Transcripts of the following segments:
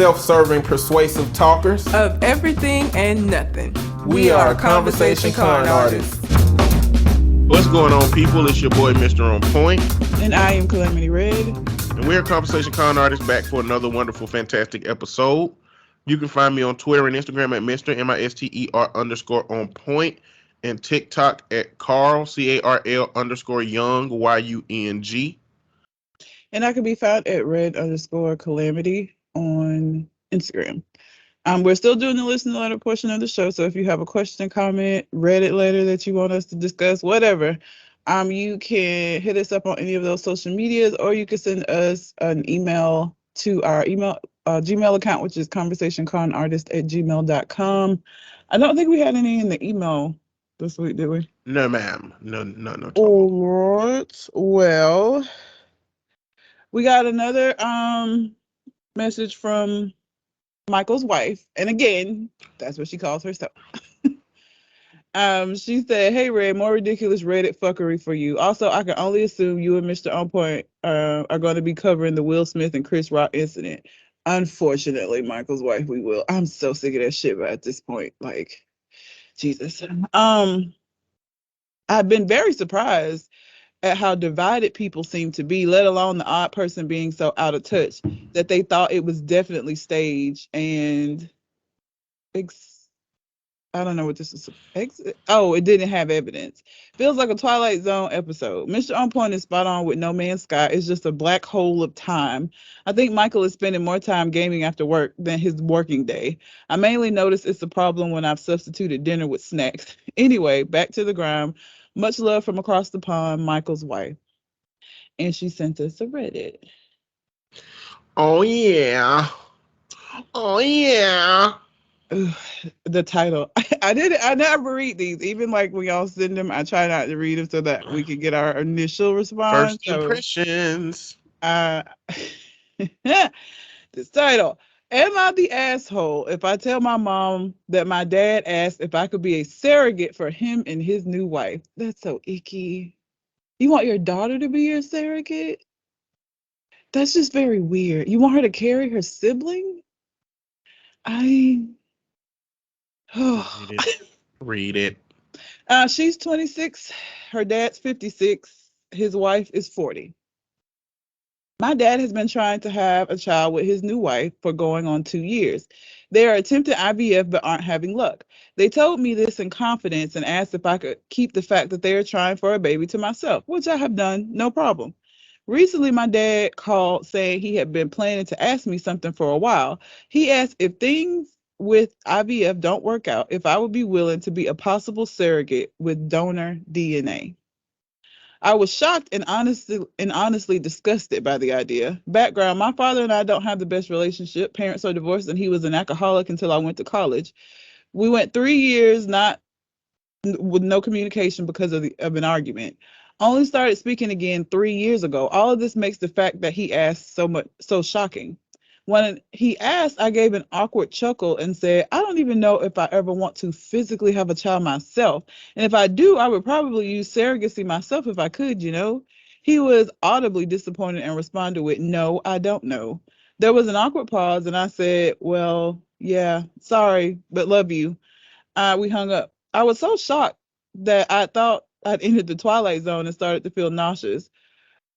self-serving, persuasive talkers of everything and nothing. We are Conversation Con Artists. What's going on, people? It's your boy, Mr. On Point. And I am Calamity Red. And we're Conversation Con Artists, back for another wonderful, fantastic episode. You can find me on Twitter and Instagram at Mr. MISTER_on point, and TikTok at Carl, CARL _Young, YUNG. And I can be found at Red_Calamity on Instagram. We're still doing the listener letter portion of the show, so if you have a question, comment, Reddit letter that you want us to discuss, whatever, you can hit us up on any of those social medias, or you can send us an email to our Gmail account, which is conversationconartist@gmail.com. I don't think we had any in the email this week, did we? No, ma'am. No. All right. Well, we got another message from Michael's wife, and again, that's what she calls herself. She said, "Hey Red, more ridiculous Reddit fuckery for you. Also, I can only assume you and Mr. On Point are going to be covering the Will Smith and Chris Rock incident. Unfortunately, Michael's wife, we will. I'm so sick of that shit at this point. Like, Jesus. I've been very surprised at how divided people seem to be, let alone the odd person being so out of touch that they thought it was definitely staged and I don't know what this is. It didn't have evidence. Feels like a Twilight Zone episode. Mr. On Point is spot on with No Man's Sky. It's just a black hole of time. I think Michael is spending more time gaming after work than his working day. I mainly notice it's a problem when I've substituted dinner with snacks. Anyway, back to the grind. Much love from across the pond, Michael's wife." And she sent us a Reddit. Oh, yeah. The title. I never read these. Even like when y'all send them, I try not to read them so that we can get our initial response. First impressions. This title. Am I the asshole if I tell my mom that my dad asked if I could be a surrogate for him and his new wife? That's so icky. You want your daughter to be your surrogate? That's just very weird. You want her to carry her sibling? Read it. She's 26. Her dad's 56. His wife is 40. My dad has been trying to have a child with his new wife for going on 2 years. They are attempting IVF but aren't having luck. They told me this in confidence and asked if I could keep the fact that they are trying for a baby to myself, which I have done, no problem. Recently, my dad called saying he had been planning to ask me something for a while. He asked if things with IVF don't work out, if I would be willing to be a possible surrogate with donor DNA. I was shocked and honestly disgusted by the idea. Background: my father and I don't have the best relationship. Parents are divorced and he was an alcoholic until I went to college. We went 3 years with no communication because of an argument. Only started speaking again 3 years ago. All of this makes the fact that he asked so shocking. When he asked, I gave an awkward chuckle and said, I don't even know if I ever want to physically have a child myself. And if I do, I would probably use surrogacy myself if I could, you know. He was audibly disappointed and responded with, no, I don't know. There was an awkward pause and I said, well, yeah, sorry, but love you. We hung up. I was so shocked that I thought I'd entered the Twilight Zone and started to feel nauseous.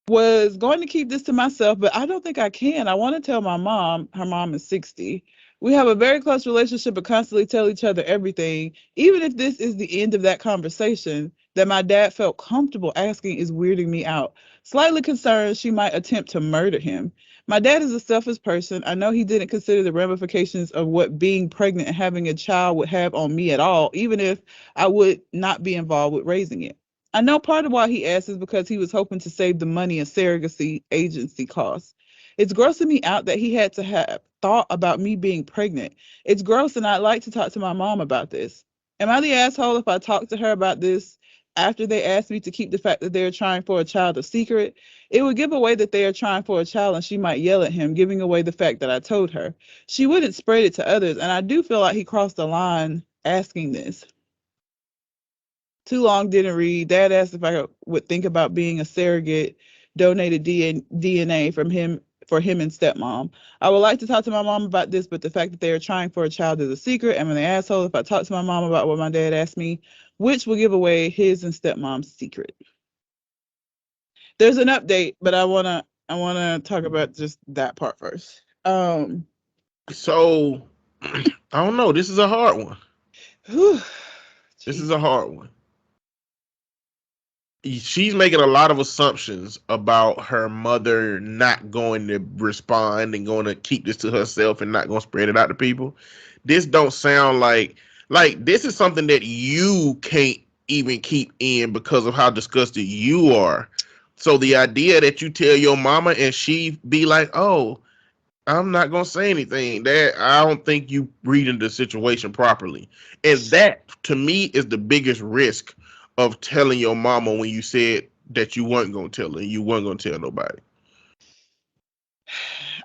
Was going to keep this to myself, but I don't think I can. I want to tell my mom. Her mom is 60. We have a very close relationship and constantly tell each other everything. Even if this is the end of that conversation, that my dad felt comfortable asking is weirding me out. Slightly concerned she might attempt to murder him. My dad is a selfish person. I know he didn't consider the ramifications of what being pregnant and having a child would have on me at all, even if I would not be involved with raising it. I know part of why he asked is because he was hoping to save the money and surrogacy agency costs. It's grossing me out that he had to have thought about me being pregnant. It's gross, and I'd like to talk to my mom about this. Am I the asshole if I talk to her about this after they asked me to keep the fact that they're trying for a child a secret? It would give away that they are trying for a child, and she might yell at him, giving away the fact that I told her. She wouldn't spread it to others, and I do feel like he crossed the line asking this. Too long, didn't read. Dad asked if I would think about being a surrogate, donated DNA from him for him and stepmom. I would like to talk to my mom about this, but the fact that they are trying for a child is a secret. I'm an asshole if I talk to my mom about what my dad asked me, which will give away his and stepmom's secret. There's an update, but I wanna talk about just that part first. So I don't know. This is a hard one. This is a hard one. She's making a lot of assumptions about her mother not going to respond and going to keep this to herself and not going to spread it out to people. This don't sound like this is something that you can't even keep in because of how disgusted you are. So the idea that you tell your mama and she be like, "Oh, I'm not gonna say anything," that I don't think you reading the situation properly. And that to me is the biggest risk of telling your mama when you said that you weren't gonna tell her and you weren't gonna tell nobody.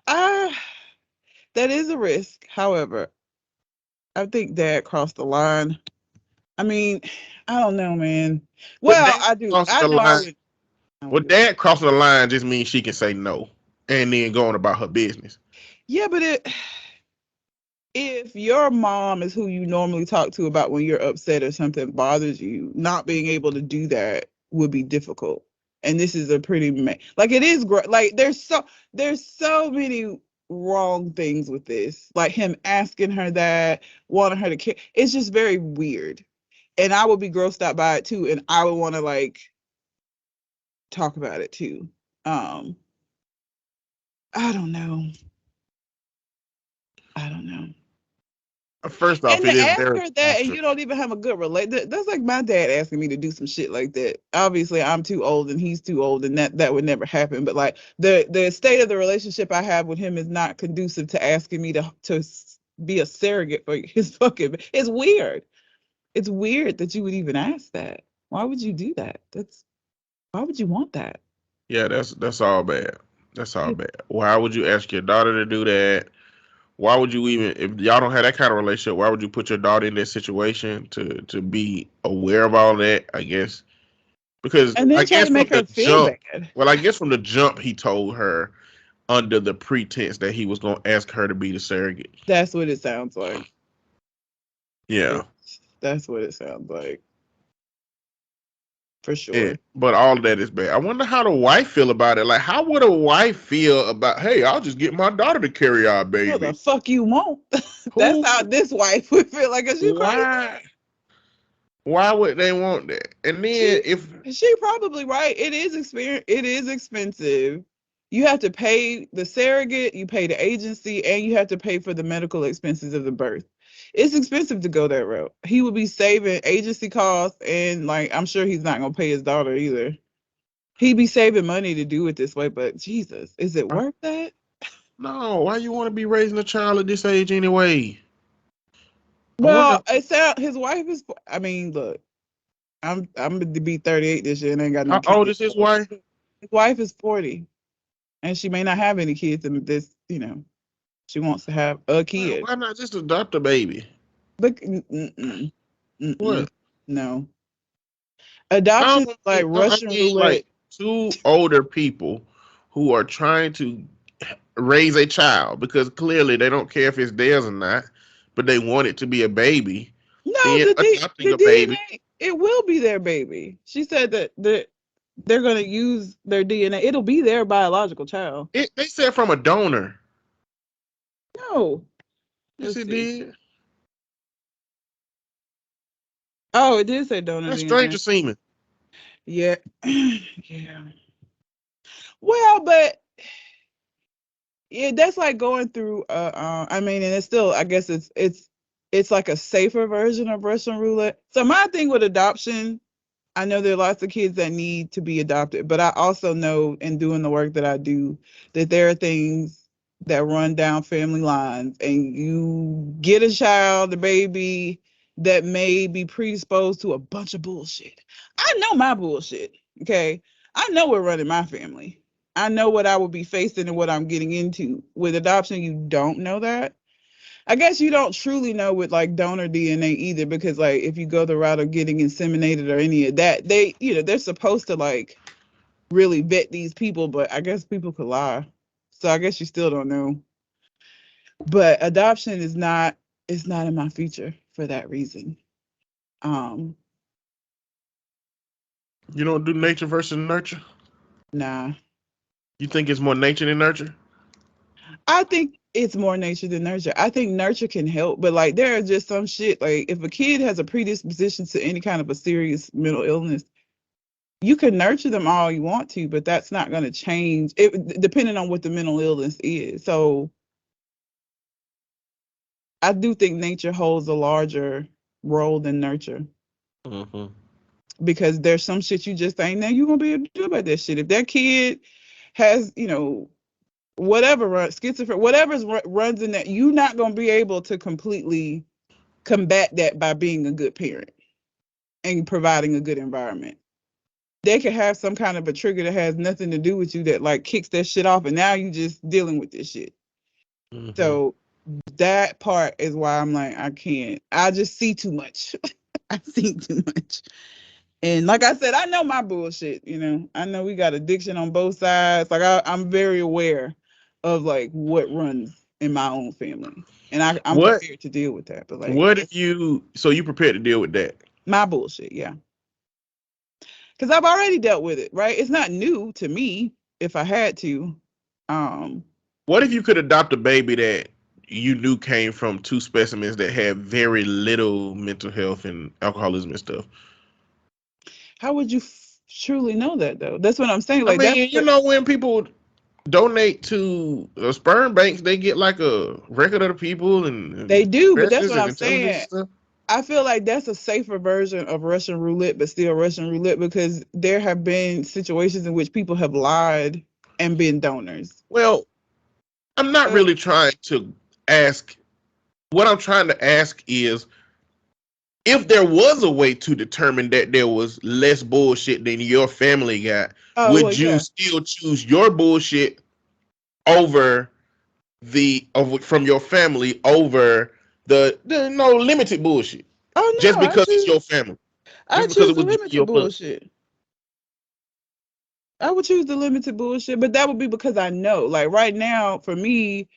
That is a risk. However, I think Dad crossed the line. I mean, I don't know, man. Well, I do. I know I would. Well, Dad crossing the line just means she can say no and then going about her business. Yeah, but if your mom is who you normally talk to about when you're upset or something bothers you, not being able to do that would be difficult. And this is a pretty like it is great. Like there's so many wrong things with this. Like him asking her that, wanting her to care. It's just very weird. And I would be grossed out by it too. And I would want to like talk about it too. I don't know. First off, and it to is ask very her that, and you don't even have a good relate. That's like my dad asking me to do some shit like that. Obviously, I'm too old and he's too old, and that would never happen. But like the state of the relationship I have with him is not conducive to asking me to be a surrogate for his fucking. It's weird. It's weird that you would even ask that. Why would you do that? Why would you want that? Yeah, that's all bad. That's all bad. Why would you ask your daughter to do that? Why would you even, if y'all don't have that kind of relationship, why would you put your daughter in that situation to be aware of all that? I guess because and then I try guess to make from her the feel jump, bad. well, I guess from the jump he told her under the pretense that he was going to ask her to be the surrogate. That's what it sounds like. Yeah. That's what it sounds like. For sure. Yeah, but all of that is bad. I wonder how the wife feel about it. Like, how would a wife feel about, hey, I'll just get my daughter to carry our baby? What the fuck you want? That's how this wife would feel. Like, is you crazy? Why would they want that? And then she probably right. It is expensive. You have to pay the surrogate, you pay the agency, and you have to pay for the medical expenses of the birth. It's expensive to go that route. He would be saving agency costs, and like I'm sure he's not gonna pay his daughter either. He'd be saving money to do it this way, but Jesus, is it worth that? No, why you want to be raising a child at this age anyway? Well, his wife is. I mean, look, I'm gonna be 38 this year and ain't got no How kids. old is his wife? His wife is 40, and she may not have any kids. And this, she wants to have a kid. Why not just adopt a baby? But What? No, adoption is like Russian roulette. Like two older people who are trying to raise a child because clearly they don't care if it's theirs or not, but they want it to be a baby. No, adopting a baby. DNA, it will be their baby. She said that they're going to use their DNA. It'll be their biological child. They said from a donor. No. Yes, it did. Oh, it did say donor. That's stranger semen. Yeah. Yeah. Well, but yeah, that's like going through I mean, and it's still, I guess it's like a safer version of Russian roulette. So my thing with adoption, I know there are lots of kids that need to be adopted, but I also know in doing the work that I do that there are things that run down family lines, and you get a child, a baby that may be predisposed to a bunch of bullshit. I know my bullshit, okay? I know we're running my family. I know what I will be facing and what I'm getting into. With adoption, you don't know that. I guess you don't truly know with like donor DNA either, because like if you go the route of getting inseminated or any of that, they're supposed to like really vet these people, but I guess people could lie. So I guess you still don't know. But adoption is not, it's not in my future for that reason. You don't do nature versus nurture? Nah. You think it's more nature than nurture? I think it's more nature than nurture. I think nurture can help, but like there are just some shit, like if a kid has a predisposition to any kind of a serious mental illness, you can nurture them all you want to, but that's not going to change it depending on what the mental illness is. So I do think nature holds a larger role than nurture. Mm-hmm. Because there's some shit you just ain't now you gonna be able to do about that shit. If that kid has, whatever schizophrenia, whatever runs in that, you're not gonna be able to completely combat that by being a good parent and providing a good environment. They could have some kind of a trigger that has nothing to do with you that like kicks that shit off, and now you just dealing with this shit. Mm-hmm. So that part is why I'm like, I can't. I just see too much. I see too much. And like I said, I know my bullshit, I know we got addiction on both sides. Like I'm very aware of like what runs in my own family. And I'm prepared to deal with that. But like what if you prepared to deal with that? My bullshit, yeah. Because I've already dealt with it, right? It's not new to me if I had to. What if you could adopt a baby that you knew came from two specimens that had very little mental health and alcoholism and stuff? How would you truly know that, though? That's what I'm saying. Like, I mean, when people donate to sperm banks, they get like a record of the people and they do, but that's what I'm saying. Stuff. I feel like that's a safer version of Russian roulette, but still Russian roulette, because there have been situations in which people have lied and been donors. Well, I'm not really trying to ask. What I'm trying to ask is, if there was a way to determine that there was less bullshit than your family got, would you still choose your bullshit over from your family over the no limited bullshit? Oh no, just because it's your family. I choose the limited bullshit. I would choose the limited bullshit, but that would be because I know. Like right now, for me,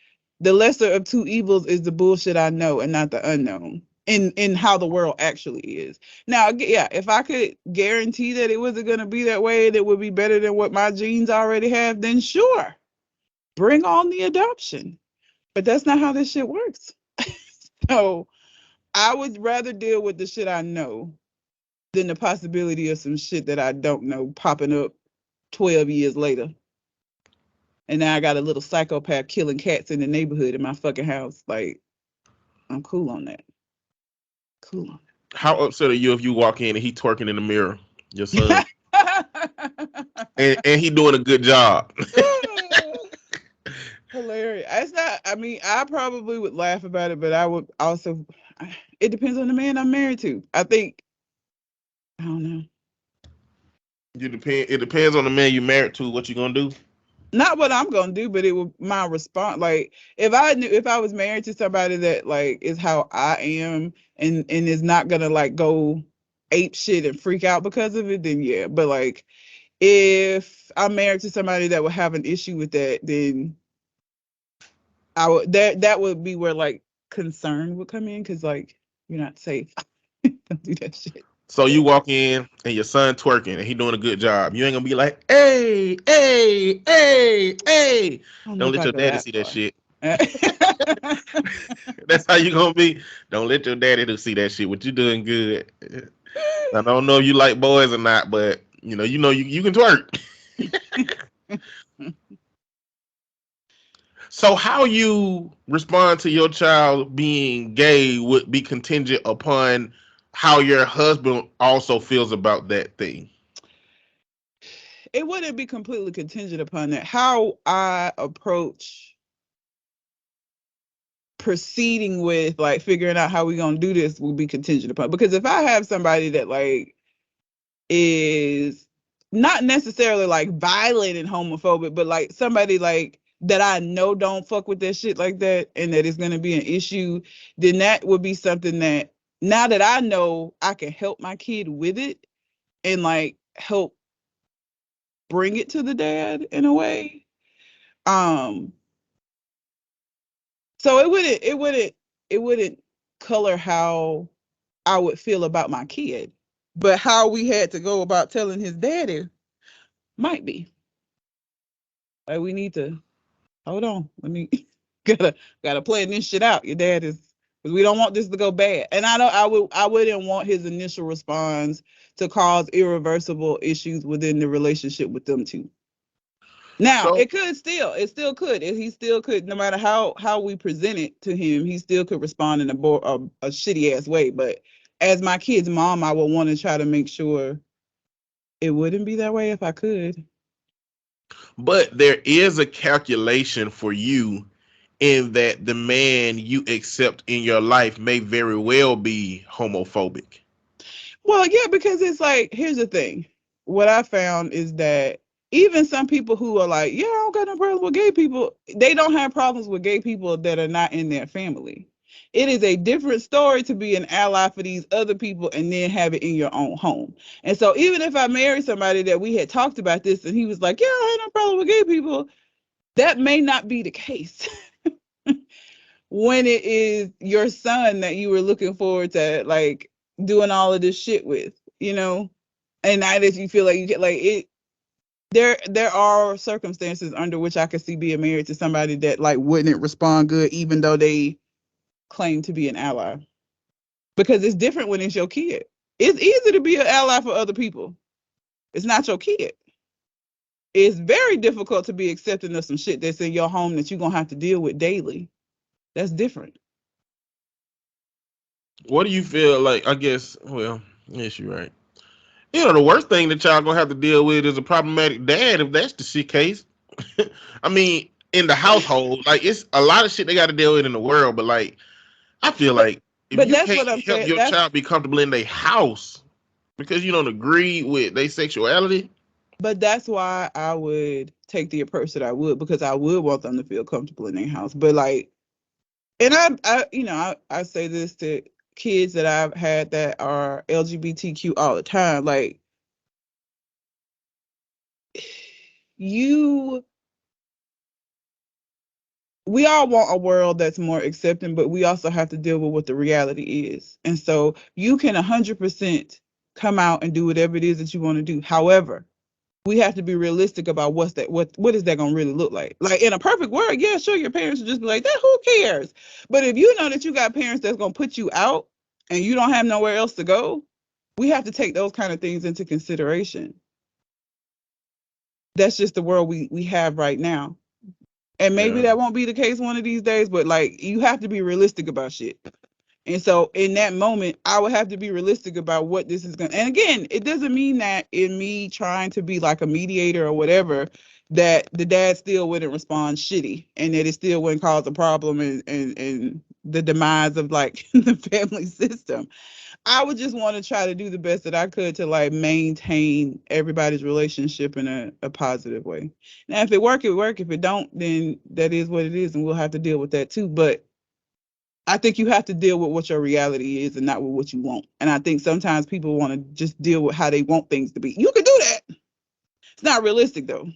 the lesser of two evils is the bullshit I know and not the unknown in how the world actually is. Now, yeah, if I could guarantee that it wasn't going to be that way, that would be better than what my genes already have, then sure, bring on the adoption. But that's not how this shit works. So I would rather deal with the shit I know than the possibility of some shit that I don't know popping up 12 years later. And now I got a little psychopath killing cats in the neighborhood in my fucking house. Like, I'm cool on that. Cool on that. How upset are you if you walk in and he twerking in the mirror, your son, and he doing a good job? Hilarious. It's not, I mean, I probably would laugh about it, but I would also, it depends on the man I'm married to. I don't know. It depends on the man you married to, what you gonna do. Not what I'm gonna do, but it would my response. Like if I was married to somebody that like is how I am and is not gonna like go ape shit and freak out because of it, then yeah. But like if I'm married to somebody that would have an issue with that, then I would that would be where like concern would come in, because like you're not safe. Don't do that shit. So you walk in and your son twerking and he doing a good job. You ain't gonna be like, hey, hey, hey, hey. Don't let your daddy see that shit. That's how you gonna be. Don't let your daddy see that shit. What you doing good. I don't know if you like boys or not, but you can twerk. So how you respond to your child being gay would be contingent upon how your husband also feels about that thing. It wouldn't be completely contingent upon that. How I approach proceeding with like figuring out how we're gonna do this will be contingent upon, because if I have somebody that like is not necessarily like violent and homophobic, but like somebody like that I know don't fuck with that shit like that, and that is gonna be an issue, then that would be something that now that I know I can help my kid with it and like help bring it to the dad in a way. Um, so it wouldn't color how I would feel about my kid, but how we had to go about telling his daddy might be. Like we need to hold on. Let me gotta plan this shit out. Your dad is because we don't want this to go bad. And I wouldn't want his initial response to cause irreversible issues within the relationship with them two. Now So, it still could. He still could, no matter how we present it to him, he still could respond in a shitty ass way. But as my kid's mom, I would want to try to make sure it wouldn't be that way if I could. but there is a calculation for you in that the man you accept in your life may very well be homophobic. Well, yeah, because it's like, here's the thing. What I found is that even some people who are like, yeah, I don't got no problem with gay people, they don't have problems with gay people that are not in their family. It is a different story to be an ally for these other people and then have it in your own home. And so even if I married somebody that we had talked about this and he was like, yeah, I ain't no problem with gay people, that may not be the case. When it is your son that you were looking forward to like doing all of this shit with, and now that you feel like you get like it, there are circumstances under which I could see being married to somebody that like wouldn't respond good, even though they claim to be an ally, because it's different when it's your kid. It's easy to be an ally for other people. It's not your kid. It's very difficult to be accepting of some shit that's in your home that you're gonna have to deal with daily. That's different. What do you feel like? I guess, well, yes, you're right. The worst thing that y'all gonna have to deal with is a problematic dad if that's the shit case. I mean, in the household, like it's a lot of shit they got to deal with in the world, but like I feel But like if but you that's can't what I'm help saying. your child be comfortable in their house because you don't agree with their sexuality. But that's why I would take the approach that I would, because I would want them to feel comfortable in their house. But like, and I say this to kids that I've had that are LGBTQ all the time. Like, you, we all want a world that's more accepting, but we also have to deal with what the reality is. And so you can 100% come out and do whatever it is that you want to do. However, we have to be realistic about what is that gonna really look like. Like in a perfect world, yeah, sure, your parents would just be like, that who cares? But if you know that you got parents that's gonna put you out and you don't have nowhere else to go, we have to take those kind of things into consideration. That's just the world we have right now. And maybe Yeah. that won't be the case one of these days, but like you have to be realistic about shit. And so in that moment, I would have to be realistic about what this is going to. And again, it doesn't mean that in me trying to be like a mediator or whatever, that the dad still wouldn't respond shitty and that it still wouldn't cause a problem and the demise of like the family system. I would just want to try to do the best that I could to like maintain everybody's relationship in a positive way. Now, if it work, it work. If it don't, then that is what it is. And we'll have to deal with that too. But I think you have to deal with what your reality is and not with what you want. And I think sometimes people want to just deal with how they want things to be. You can do that. It's not realistic though.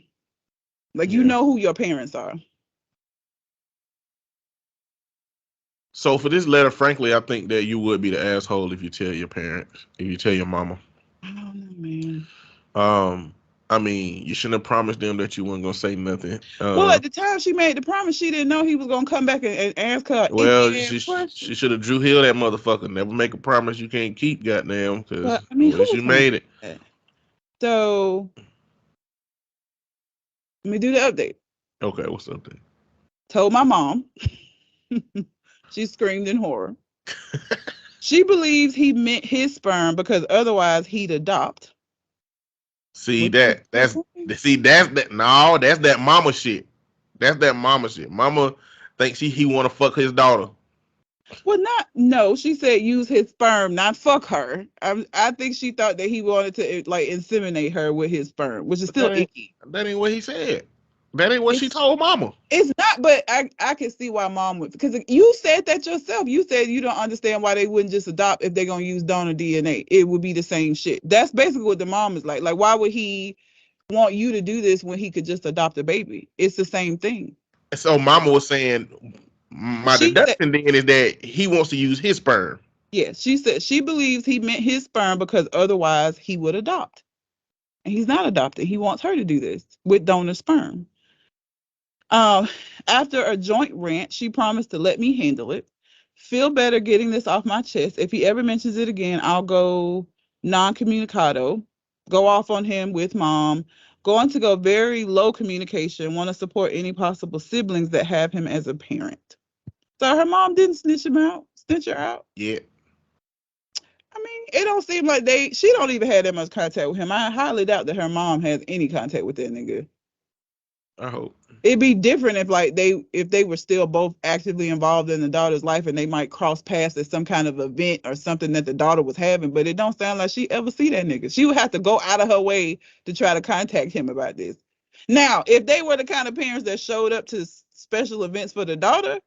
Like you Yeah. know who your parents are. So for this letter, frankly, I think that you would be the asshole if you tell your parents, if you tell your mama. I don't know, man. I mean, you shouldn't have promised them that you weren't gonna say nothing. Well, at the time she made the promise, she didn't know he was gonna come back and ask her Well, any she question. should have Drew Hill that motherfucker. Never make a promise you can't keep, goddamn. But Because I mean, once who's you gonna made do it, that? So let me do the update. okay, what's up then? Told my mom. She screamed in horror. She believes he meant his sperm because otherwise he'd adopt. See What you saying? that's that. No, that's that mama shit. That's that mama shit. Mama thinks he want to fuck his daughter. Well, no. She said use his sperm, not fuck her. I think she thought that he wanted to like inseminate her with his sperm, which is But still icky. that ain't what he said. That ain't what she It's told mama. it's not, but I can see why mom would, because you said that yourself. You said you don't understand why they wouldn't just adopt if they're gonna use donor DNA. It would be the same shit. That's basically what the mom is like. Like, why would he? want you to do this when he could just adopt a baby? It's the same thing. So Mama was saying, my She said, deduction then is that he wants to use his sperm. yeah, she said she believes he meant his sperm because otherwise he would adopt. And he's not adopted. He wants her to do this with donor sperm. After a joint rant, she promised to let me handle it. Feel better getting this off my chest. If he ever mentions it again, I'll go non-communicado, go off on him with mom, going to go very low communication, want to support any possible siblings that have him as a parent. So her mom didn't snitch her out. Yeah. I mean, it don't seem like she don't even have that much contact with him. I highly doubt that her mom has any contact with that nigga. I hope. It'd be different if they were still both actively involved in the daughter's life and they might cross paths at some kind of event or something that the daughter was having, but it don't sound like she ever see that nigga. She would have to go out of her way to try to contact him about this. Now, if they were the kind of parents that showed up to special events for the daughter,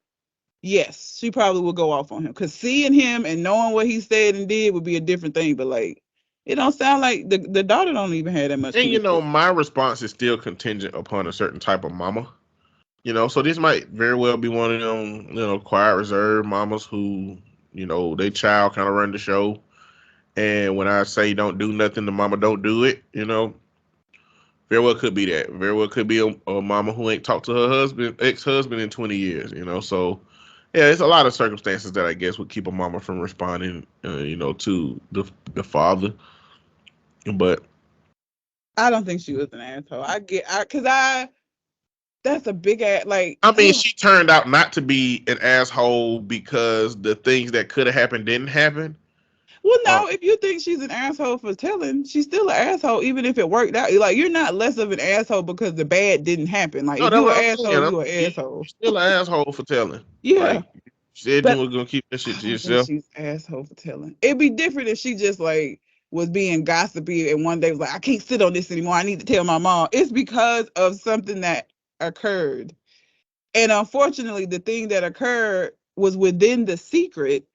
yes, she probably would go off on him, because seeing him and knowing what he said and did would be a different thing. But like, it don't sound like the daughter don't even have that much. And my response is still contingent upon a certain type of mama. So this might very well be one of them, quiet, reserved mamas who, they child kind of run the show. And when I say don't do nothing, the mama don't do it, very well could be that. Very well could be a mama who ain't talked to her ex-husband in 20 years, So, yeah, it's a lot of circumstances that I guess would keep a mama from responding, to the father. But I don't think she was an asshole. That's a big ass, like. I mean, she turned out not to be an asshole because the things that could have happened didn't happen. Well, no, if you think she's an asshole for telling, she's still an asshole, even if it worked out. Like, you're not less of an asshole because the bad didn't happen. Like, if you're an asshole, you're an asshole. You're still an asshole for telling. Yeah. Like, you said you were going to keep that shit to yourself. She's an asshole for telling. It'd be different if she just, like, was being gossipy and one day was like, I can't sit on this anymore. I need to tell my mom. It's because of something that occurred. And unfortunately, the thing that occurred was within the secret,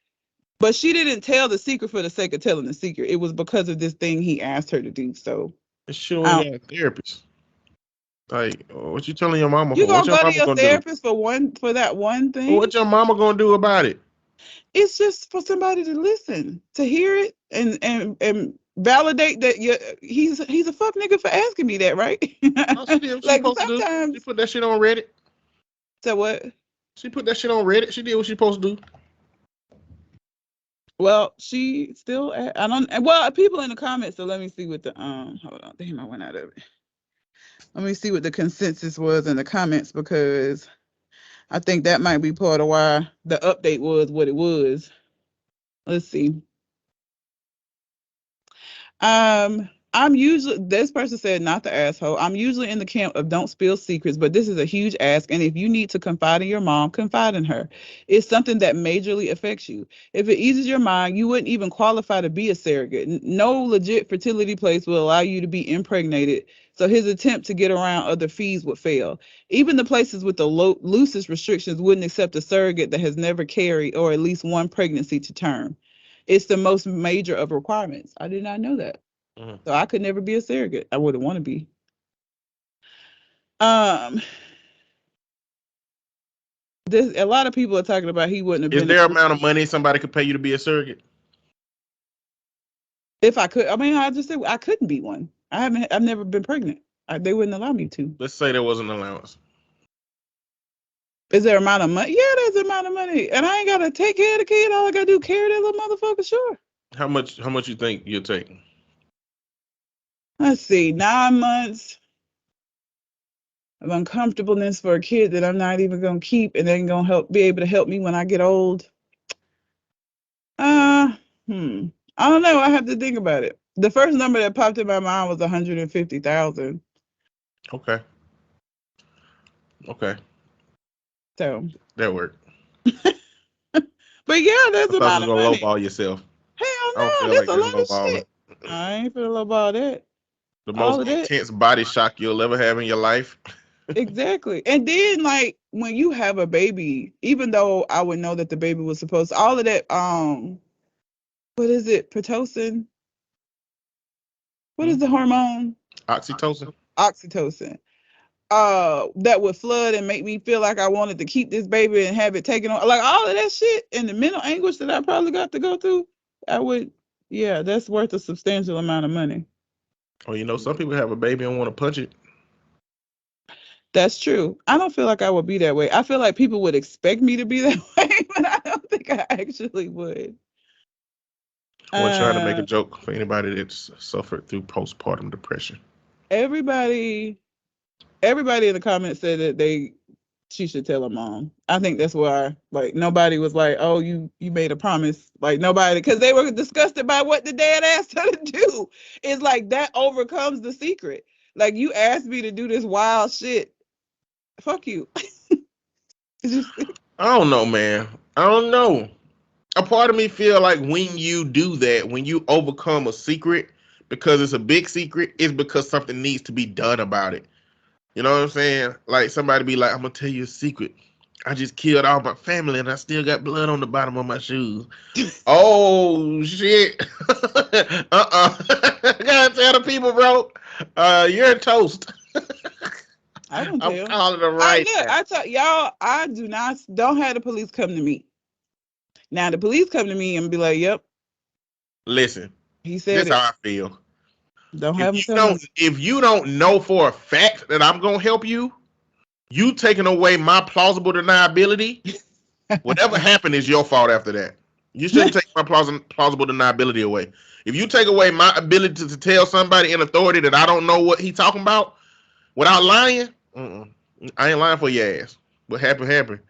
but she didn't tell the secret for the sake of telling the secret. It was because of this thing he asked her to do. So she only had a therapist. Like, what you telling your mama? You gonna go to your therapist for that one thing? What your mama gonna do about it? It's just for somebody to listen, to hear it, and validate that he's a fuck nigga for asking me that, right? Like sometimes she put that shit on Reddit. So what? She put that shit on Reddit. She did what she supposed to do. Well, she still. I don't. Well, people in the comments. So let me see what the Hold on, damn, I went out of it. Let me see what the consensus was in the comments, because I think that might be part of why the update was what it was. Let's see. This person said, not the asshole. I'm usually in the camp of don't spill secrets, but this is a huge ask. And if you need to confide in your mom, confide in her. It's something that majorly affects you. If it eases your mind, you wouldn't even qualify to be a surrogate. No legit fertility place will allow you to be impregnated. So his attempt to get around other fees would fail. Even the places with the loosest restrictions wouldn't accept a surrogate that has never carried or at least one pregnancy to term. It's the most major of requirements. I did not know that. Mm-hmm. So I could never be a surrogate. I wouldn't want to be. A lot of people are talking about he wouldn't have been. Is there an amount of money somebody could pay you to be a surrogate? If I could, I mean, I just said I couldn't be one. I've never been pregnant. They wouldn't allow me to. Let's say there was an allowance. Is there an amount of money? Yeah, there's an amount of money. And I ain't got to take care of the kid. All I got to do is carry that little motherfucker, sure. How much you think you'll take? Let's see, 9 months of uncomfortableness for a kid that I'm not even going to keep and then going to be able to help me when I get old. I don't know. I have to think about it. The first number that popped in my mind was 150,000. Okay. So that worked. But yeah, there's a lot of money. You're gonna lowball yourself. Hell no, that's a lot of shit. I ain't finna lowball that. The most intense body shock you'll ever have in your life. Exactly. And then, like, when you have a baby, even though I would know that the baby was supposed to, all of that, what is it? Pitocin? What is the hormone? Oxytocin. oxytocin, that would flood and make me feel like I wanted to keep this baby and have it taken on, like all of that shit and the mental anguish that I probably got to go through, that's worth a substantial amount of money. Oh, some people have a baby and want to punch it. That's true. I don't feel like I would be that way. I feel like people would expect me to be that way, but I don't think I actually would. I was trying to make a joke for anybody that's suffered through postpartum depression. Everybody in the comments said that she should tell her mom. I think that's why, like, nobody was like, oh, you made a promise. Like, nobody, because they were disgusted by what the dad asked her to do. It's like that overcomes the secret. Like, you asked me to do this wild shit. Fuck you. I don't know, man. I don't know. A part of me feel like when you do that, when you overcome a secret because it's a big secret, it's because something needs to be done about it. You know what I'm saying? Like somebody be like, I'm gonna tell you a secret. I just killed all my family and I still got blood on the bottom of my shoes. Oh shit. Gotta tell the people, bro. You're toast. I don't tell. I'm calling it right. I tell y'all, I don't have the police come to me. Now the police come to me and be like, "Yep." Listen, he said that's how I feel. Don't have if you don't know for a fact that I'm gonna help you, you taking away my plausible deniability. Whatever happened is your fault after that. You shouldn't take my plausible deniability away. If you take away my ability to tell somebody in authority that I don't know what he talking about without lying, I ain't lying for your ass. What happened.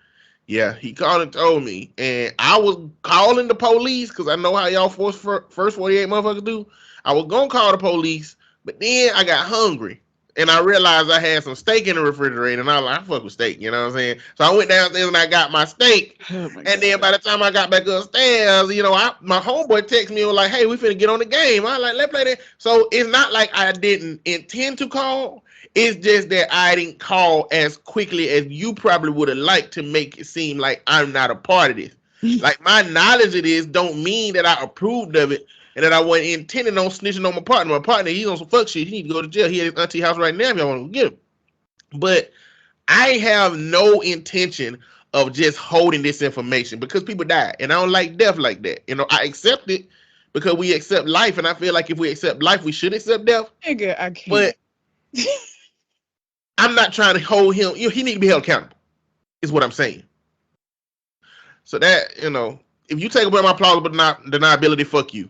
Yeah, he called and told me, and I was calling the police because I know how y'all first 48 motherfuckers do. I was gonna call the police, but then I got hungry and I realized I had some steak in the refrigerator, and I was like, I fuck with steak, you know what I'm saying? So I went downstairs and I got my steak, and then by the time I got back upstairs, my homeboy texted me and was like, hey, we finna get on the game. I was like, let's play that. So it's not like I didn't intend to call. It's just that I didn't call as quickly as you probably would have liked to make it seem like I'm not a part of this. Like, my knowledge of this don't mean that I approved of it and that I wasn't intending on snitching on my partner. My partner, he's on some fuck shit. He need to go to jail. He at his auntie house right now if y'all want to get him. But I have no intention of just holding this information because people die. And I don't like death like that. I accept it because we accept life. And I feel like if we accept life, we should accept death. Nigga, I can't. But I'm not trying to hold him. He need to be held accountable, is what I'm saying. So that, if you take away my plausible deniability, fuck you.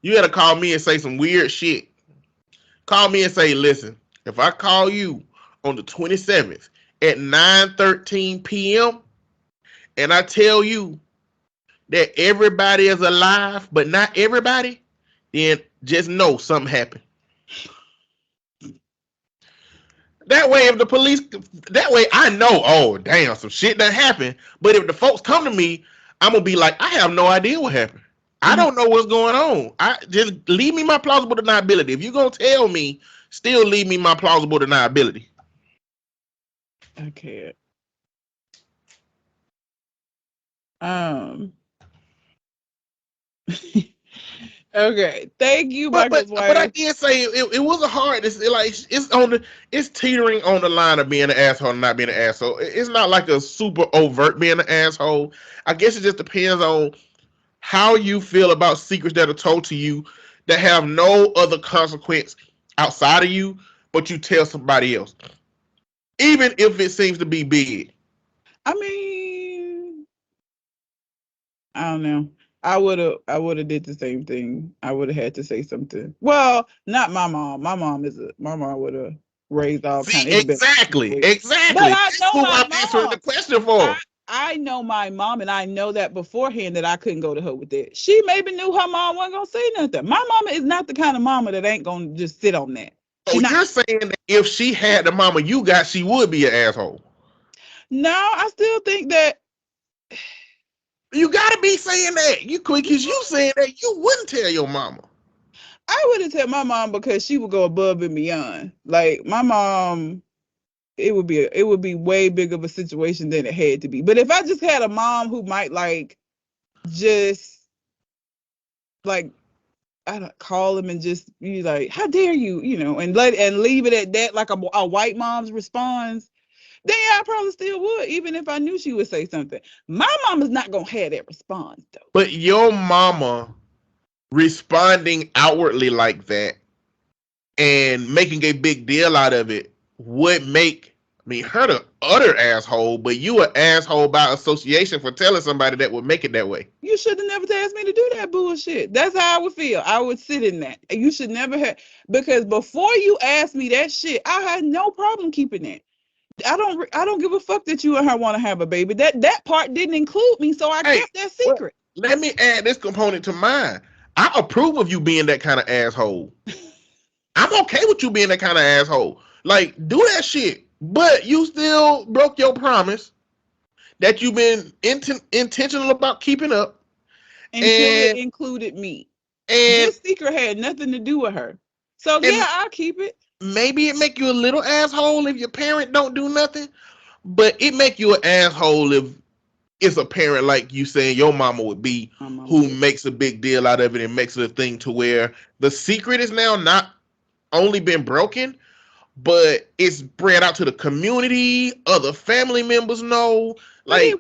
You got to call me and say some weird shit. Call me and say, listen, if I call you on the 27th at 9:13 p.m. and I tell you that everybody is alive, but not everybody, then just know something happened. That way, if the police, I know, oh, damn, some shit that happened. But if the folks come to me, I'm going to be like, I have no idea what happened. I don't know what's going on. I just leave me my plausible deniability. If you're going to tell me, still leave me my plausible deniability. I can't. Okay, thank you, Michael's wife. But I did say it wasn't hard. It's teetering on the line of being an asshole and not being an asshole. It's not like a super overt being an asshole. I guess it just depends on how you feel about secrets that are told to you that have no other consequence outside of you, but you tell somebody else, even if it seems to be big. I mean, I don't know. I would have did the same thing. I would have had to say something. Well, not my mom. My mom would have raised all kinds of exactly. But I know who I'm answering the question for. I know my mom, and I know that beforehand that I couldn't go to her with that. She maybe knew her mom wasn't gonna say nothing. My mama is not the kind of mama that ain't gonna just sit on that. So you're saying that if she had the mama you got, she would be an asshole? No, I still think that. You gotta be saying that. You quick as you saying that you wouldn't tell your mama. I wouldn't tell my mom because she would go above and beyond. Like my mom, it would be way bigger of a situation than it had to be. But if I just had a mom who might just I don't call him and just be like, how dare you, and leave it at that, like a white mom's response, then yeah, I probably still would, even if I knew she would say something. My mama's not gonna have that response though. But your mama responding outwardly like that and making a big deal out of it would make her the utter asshole, but you an asshole by association for telling somebody that would make it that way. You should have never asked me to do that bullshit. That's how I would feel. I would sit in that. You should never have, because before you asked me that shit, I had no problem keeping it. I don't give a fuck that you and her want to have a baby. That part didn't include me, so I kept that secret. Well, let me add this component to mine. I approve of you being that kind of asshole. I'm okay with you being that kind of asshole. Like, do that shit, but you still broke your promise that you've been intentional about keeping up. Until it included me. And this secret had nothing to do with her. So yeah, I'll keep it. Maybe it make you a little asshole if your parent don't do nothing, but it make you an asshole if it's a parent like you saying your mama would be, who makes a big deal out of it and makes it a thing to where the secret is now not only been broken, but it's spread out to the community, other family members know. Like,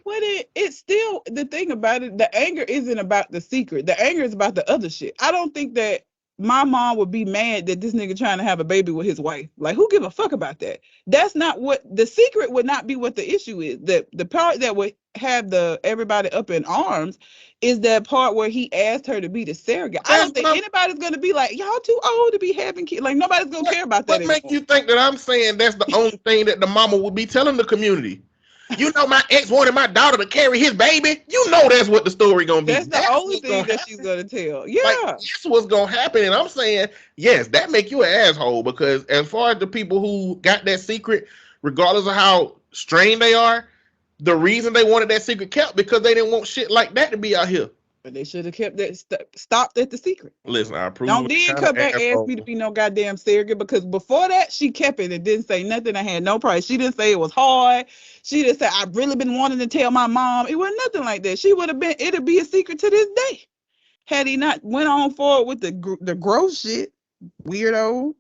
it's still, the thing about it, the anger isn't about the secret. The anger is about the other shit. I don't think that my mom would be mad that this nigga trying to have a baby with his wife. Like, who give a fuck about that? That's not what the secret would not be. What the issue is, the part that would have everybody up in arms is that part where he asked her to be the surrogate. I don't think anybody's gonna be like, y'all too old to be having kids. Like, nobody's gonna care about that. What make you think that I'm saying that's the only thing that the mama would be telling the community? You know, my ex wanted my daughter to carry his baby. You know that's what the story gonna be. That's the only thing that she's gonna tell. Yeah, like, that's what's gonna happen. And I'm saying, yes, that make you an asshole, because as far as the people who got that secret, regardless of how strained they are, the reason they wanted that secret kept because they didn't want shit like that to be out here. But they should have kept that, stopped at the secret. Listen, I approve. Don't then come back and ask me to be no goddamn surrogate, because before that, she kept it and didn't say nothing. I had no price. She didn't say it was hard. She didn't say, I've really been wanting to tell my mom. It wasn't nothing like that. She would have been, it'd be a secret to this day. Had he not went on forward with the gross shit, weirdo.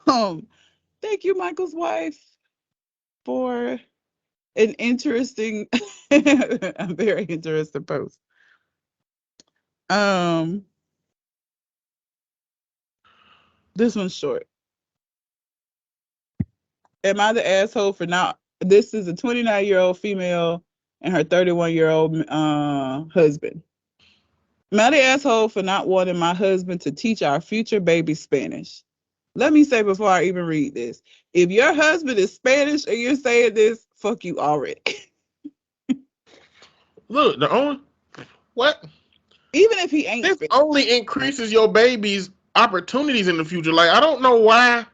Thank you, Michael's wife, for an interesting, a very interesting post. This one's short. Am I the asshole for not? This is a 29-year-old female and her 31-year-old husband. Am I the asshole for not wanting my husband to teach our future baby Spanish? Let me say before I even read this, if your husband is Spanish and you're saying this, fuck you already. Look, what? Even if he ain't, this only increases your baby's opportunities in the future. Like, I don't know why.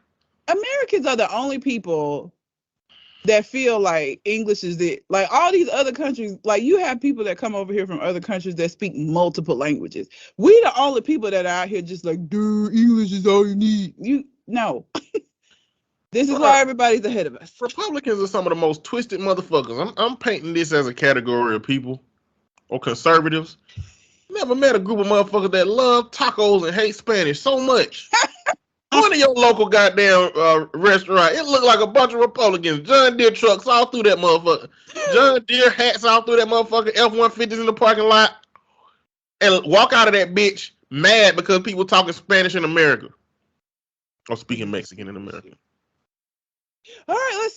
Americans are the only people that feel like English is it. Like, all these other countries, like, you have people that come over here from other countries that speak multiple languages. We the only people that are out here just like, dude, English is all you need. No. This is why everybody's ahead of us. Republicans are some of the most twisted motherfuckers. I'm painting this as a category of people, or conservatives. Never met a group of motherfuckers that love tacos and hate Spanish so much. One of your local goddamn restaurant, it looked like a bunch of Republicans. John Deere trucks all through that motherfucker. John Deere hats all through that motherfucker. F-150s in the parking lot. And walk out of that bitch mad because people talking Spanish in America. Or speaking Mexican in America. All right,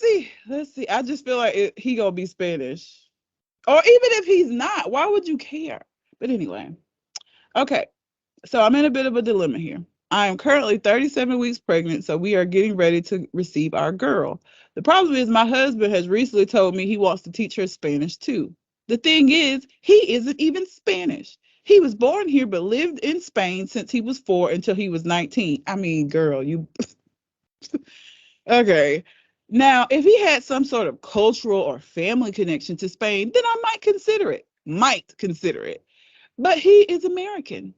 let's see. I just feel like he gonna be Spanish. Or even if he's not, why would you care? But anyway. Okay, so I'm in a bit of a dilemma here. I am currently 37 weeks pregnant, so we are getting ready to receive our girl. The problem is my husband has recently told me he wants to teach her Spanish too. The thing is, he isn't even Spanish. He was born here but lived in Spain since he was 4 until he was 19. I mean, girl, you... Okay. Now, if he had some sort of cultural or family connection to Spain, then I might consider it. But he is American.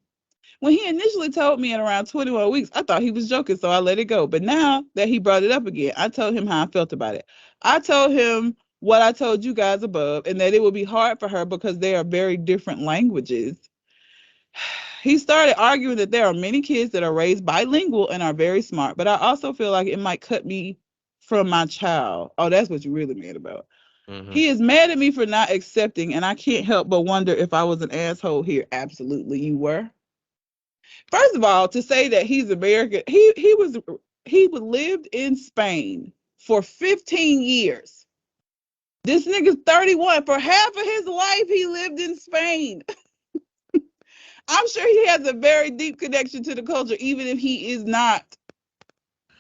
When he initially told me at around 21 weeks, I thought he was joking, so I let it go. But now that he brought it up again, I told him how I felt about it. I told him what I told you guys above, and that it would be hard for her because they are very different languages. He started arguing that there are many kids that are raised bilingual and are very smart, but I also feel like it might cut me from my child. Oh, that's what you're really mad about. Mm-hmm. He is mad at me for not accepting, and I can't help but wonder if I was an asshole here. Absolutely, you were. First of all, to say that he's American, he lived in Spain for 15 years. This nigga's 31. For half of his life, he lived in Spain. I'm sure he has a very deep connection to the culture, even if he is not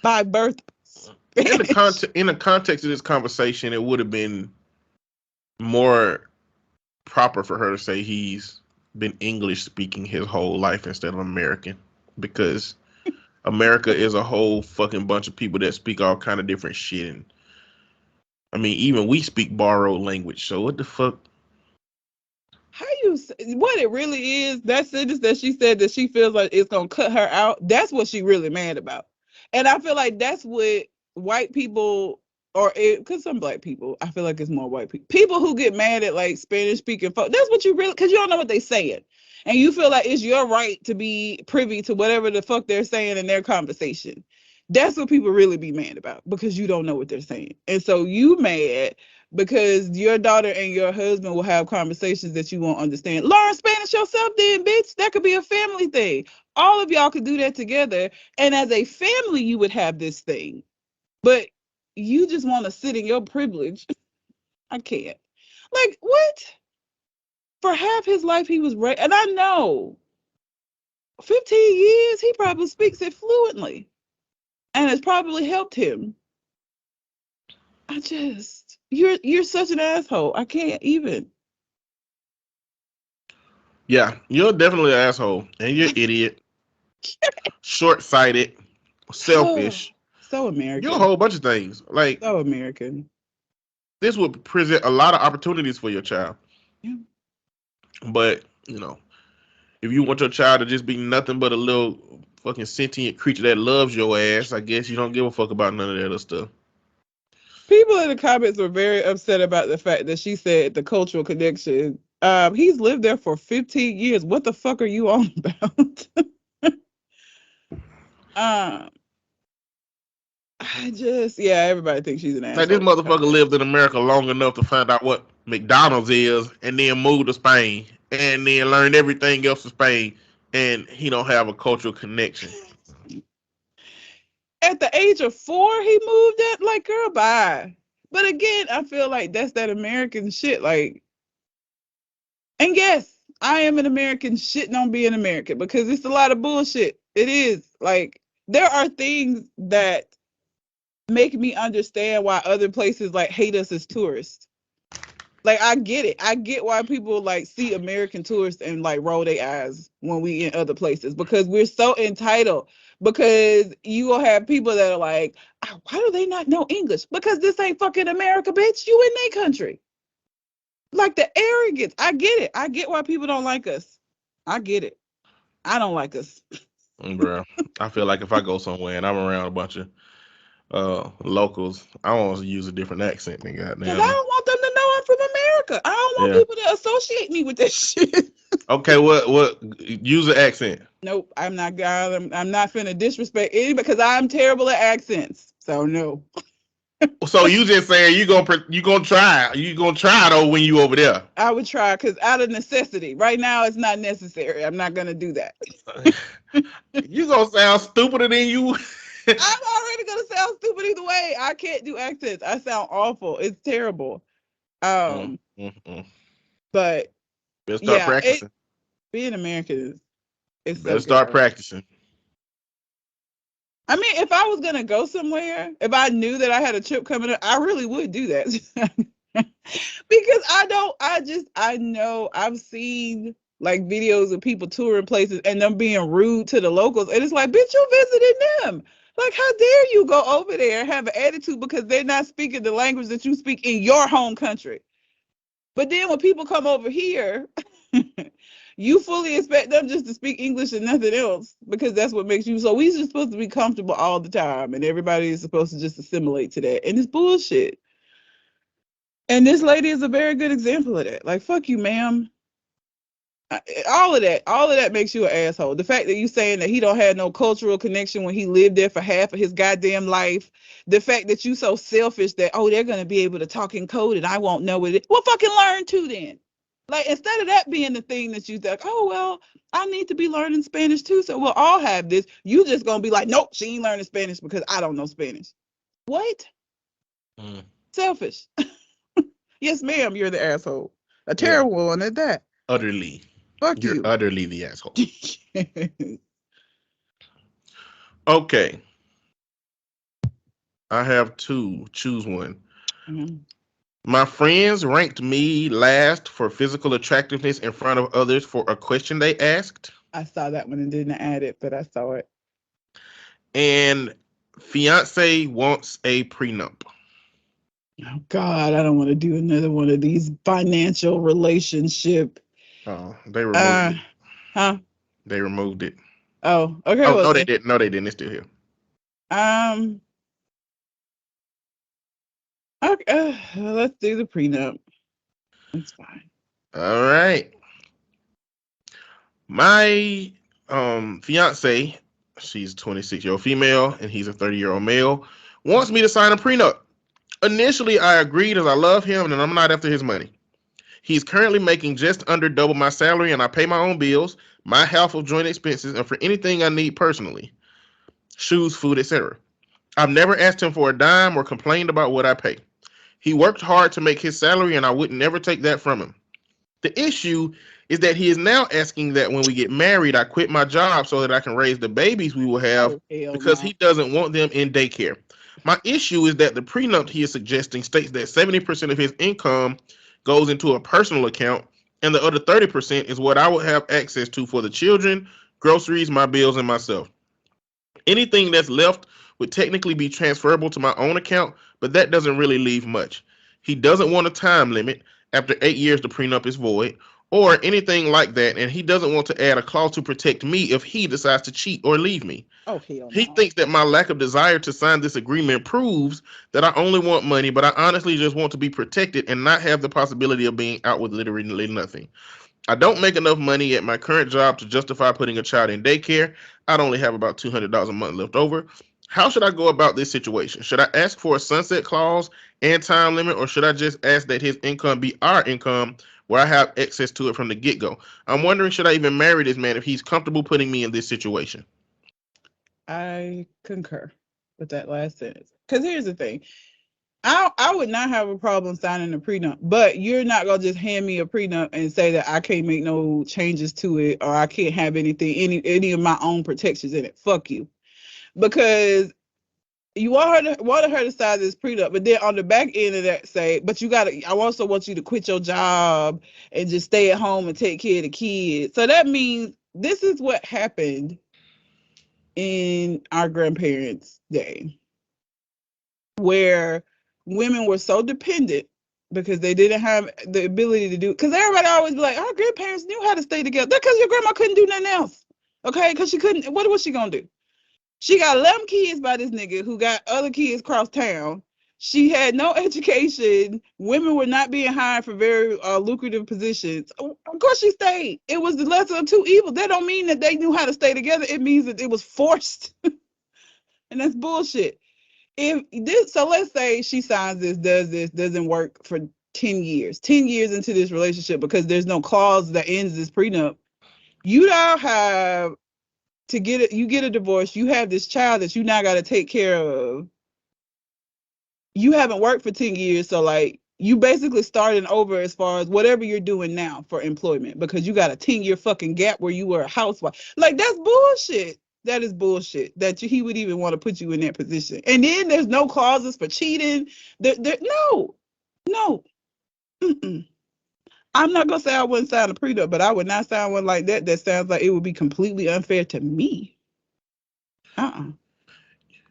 by birth Spanish. In the context of this conversation, it would have been more proper for her to say he's been English speaking his whole life instead of American, because America is a whole fucking bunch of people that speak all kind of different shit. And I mean, even we speak borrowed language. So what the fuck? How you what it really is, that sentence that she said that she feels like it's gonna cut her out, that's what she really mad about. And I feel like that's what white people, or because some black people, I feel like it's more white people who get mad at like Spanish speaking folk. That's what you really, because you don't know what they saying, and you feel like it's your right to be privy to whatever the fuck they're saying in their conversation. That's what people really be mad about, because you don't know what they're saying. And so you mad because your daughter and your husband will have conversations that you won't understand. Learn Spanish yourself then, bitch. That could be a family thing. All of y'all could do that together. And as a family, you would have this thing. But you just want to sit in your privilege. I can't. Like, what? For half his life, he was raised. And I know 15 years, he probably speaks it fluently. And it's probably helped him. You're such an asshole. I can't even. Yeah, you're definitely an asshole, and you're an idiot, short-sighted, selfish. So American. You're a whole bunch of things. Like, so American. This would present a lot of opportunities for your child. Yeah. But, you know, if you want your child to just be nothing but a little fucking sentient creature that loves your ass, I guess you don't give a fuck about none of that other stuff. People in the comments were very upset about the fact that she said the cultural connection. He's lived there for 15 years. What the fuck are you on about? Everybody thinks she's an asshole. Like, this motherfucker lived in America long enough to find out what McDonald's is, and then moved to Spain, and then learned everything else in Spain, and he don't have a cultural connection. At the age of 4, he moved it. Like, girl, bye. But again, I feel like that's that American shit. Like, and yes, I am an American shitting on being American, because it's a lot of bullshit. It is. Like, there are things that make me understand why other places like hate us as tourists. Like, I get it. I get why people like see American tourists and like roll their eyes when we in other places, because we're so entitled. Because you will have people that are like, oh, why do they not know English? Because this ain't fucking America, bitch. You in their country. Like, the arrogance. I get it. I get why people don't like us. I get it. I don't like us. Bro, I feel like if I go somewhere and I'm around a bunch of locals, I want to use a different accent than goddamn. Because I don't want them to know I'm from America. I don't want people to associate me with this shit. Okay, what use an accent? Nope, I'm not finna disrespect anybody, because I'm terrible at accents. So no. So you just saying you gonna try though when you over there? I would try, because out of necessity. Right now, it's not necessary. I'm not gonna do that. You gonna sound stupider than you. I'm already gonna sound stupid either way. I can't do accents. I sound awful. It's terrible. But better start practicing. Being American is better start practicing. I mean, if I was gonna go somewhere, if I knew that I had a trip coming up, I really would do that. Because I know I've seen like videos of people touring places and them being rude to the locals, and it's like, bitch, you visited them. Like, how dare you go over there and have an attitude because they're not speaking the language that you speak in your home country. But then when people come over here, you fully expect them just to speak English and nothing else, because that's what makes you. So we just supposed to be comfortable all the time, and everybody is supposed to just assimilate to that. And it's bullshit. And this lady is a very good example of that. Like, fuck you, ma'am. All of that makes you an asshole. The fact that you saying that he don't have no cultural connection when he lived there for half of his goddamn life. The fact that you so selfish that, oh, they're gonna be able to talk in code and I won't know it. Well, fucking learn too then. Like, instead of that being the thing that you think, oh well, I need to be learning Spanish too, so we'll all have this. You just gonna be like, nope, she ain't learning Spanish because I don't know Spanish. What? Selfish. Yes, ma'am, you're the asshole. A terrible one at that. Utterly. Fuck You're you. utterly the asshole. Okay. I have two. Choose one. Mm-hmm. My friends ranked me last for physical attractiveness in front of others for a question they asked. I saw that one and didn't add it, but I saw it. And fiance wants a prenup. Oh God, I don't want to do another one of these financial relationship. Oh, they removed it. Huh? They removed it. Oh, okay. Oh, no, they didn't. No, they didn't. It's still here. Okay, let's do the prenup. That's fine. All right. My fiance, she's a 26-year-old female and he's a 30-year-old male, wants me to sign a prenup. Initially, I agreed as I love him and I'm not after his money. He's currently making just under double my salary and I pay my own bills, my half of joint expenses, and for anything I need personally, shoes, food, etc. I've never asked him for a dime or complained about what I pay. He worked hard to make his salary and I would never take that from him. The issue is that he is now asking that when we get married, I quit my job so that I can raise the babies we will have because he doesn't want them in daycare. My issue is that the prenup he is suggesting states that 70% of his income goes into a personal account and the other 30% is what I would have access to for the children, groceries, my bills, and myself. Anything that's left would technically be transferable to my own account, but that doesn't really leave much. He doesn't want a time limit. After 8 years, the prenup is void, or anything like that, and he doesn't want to add a clause to protect me if he decides to cheat or leave me. Oh, hell no. He thinks that my lack of desire to sign this agreement proves that I only want money, but I honestly just want to be protected and not have the possibility of being out with literally nothing. I don't make enough money at my current job to justify putting a child in daycare. I'd only have about $200 a month left over. How should I go about this situation? Should I ask for a sunset clause and time limit, or should I just ask that his income be our income where I have access to it from the get-go? I'm wondering, should I even marry this man if he's comfortable putting me in this situation? I concur with that last sentence. Because here's the thing. I would not have a problem signing a prenup, but you're not going to just hand me a prenup and say that I can't make no changes to it or I can't have any of my own protections in it. Fuck you. Because you wanted her to sign this prenup, but then on the back end of that say, but I also want you to quit your job and just stay at home and take care of the kids. So that means this is what happened in our grandparents' day, where women were so dependent because they didn't have the ability to do, because everybody always be like, our grandparents knew how to stay together. That's because your grandma couldn't do nothing else. Okay, because she couldn't. What was she gonna do? She got 11 kids by this nigga who got other kids across town. She had no education. Women were not being hired for very lucrative positions. Of course she stayed. It was the lesser of two evils. That don't mean that they knew how to stay together. It means that it was forced. And that's bullshit. So let's say she signs this, does this, doesn't work for 10 years. 10 years into this relationship because there's no clause that ends this prenup. You now have to you get a divorce, you have this child that you now got to take care of. You haven't worked for 10 years, so like you basically starting over as far as whatever you're doing now for employment because you got a 10-year fucking gap where you were a housewife. Like, that's bullshit. That is bullshit that he would even want to put you in that position. And then there's no clauses for cheating. No. Mm-mm. I'm not gonna say I wouldn't sign a prenup, but I would not sign one like that. That sounds like it would be completely unfair to me.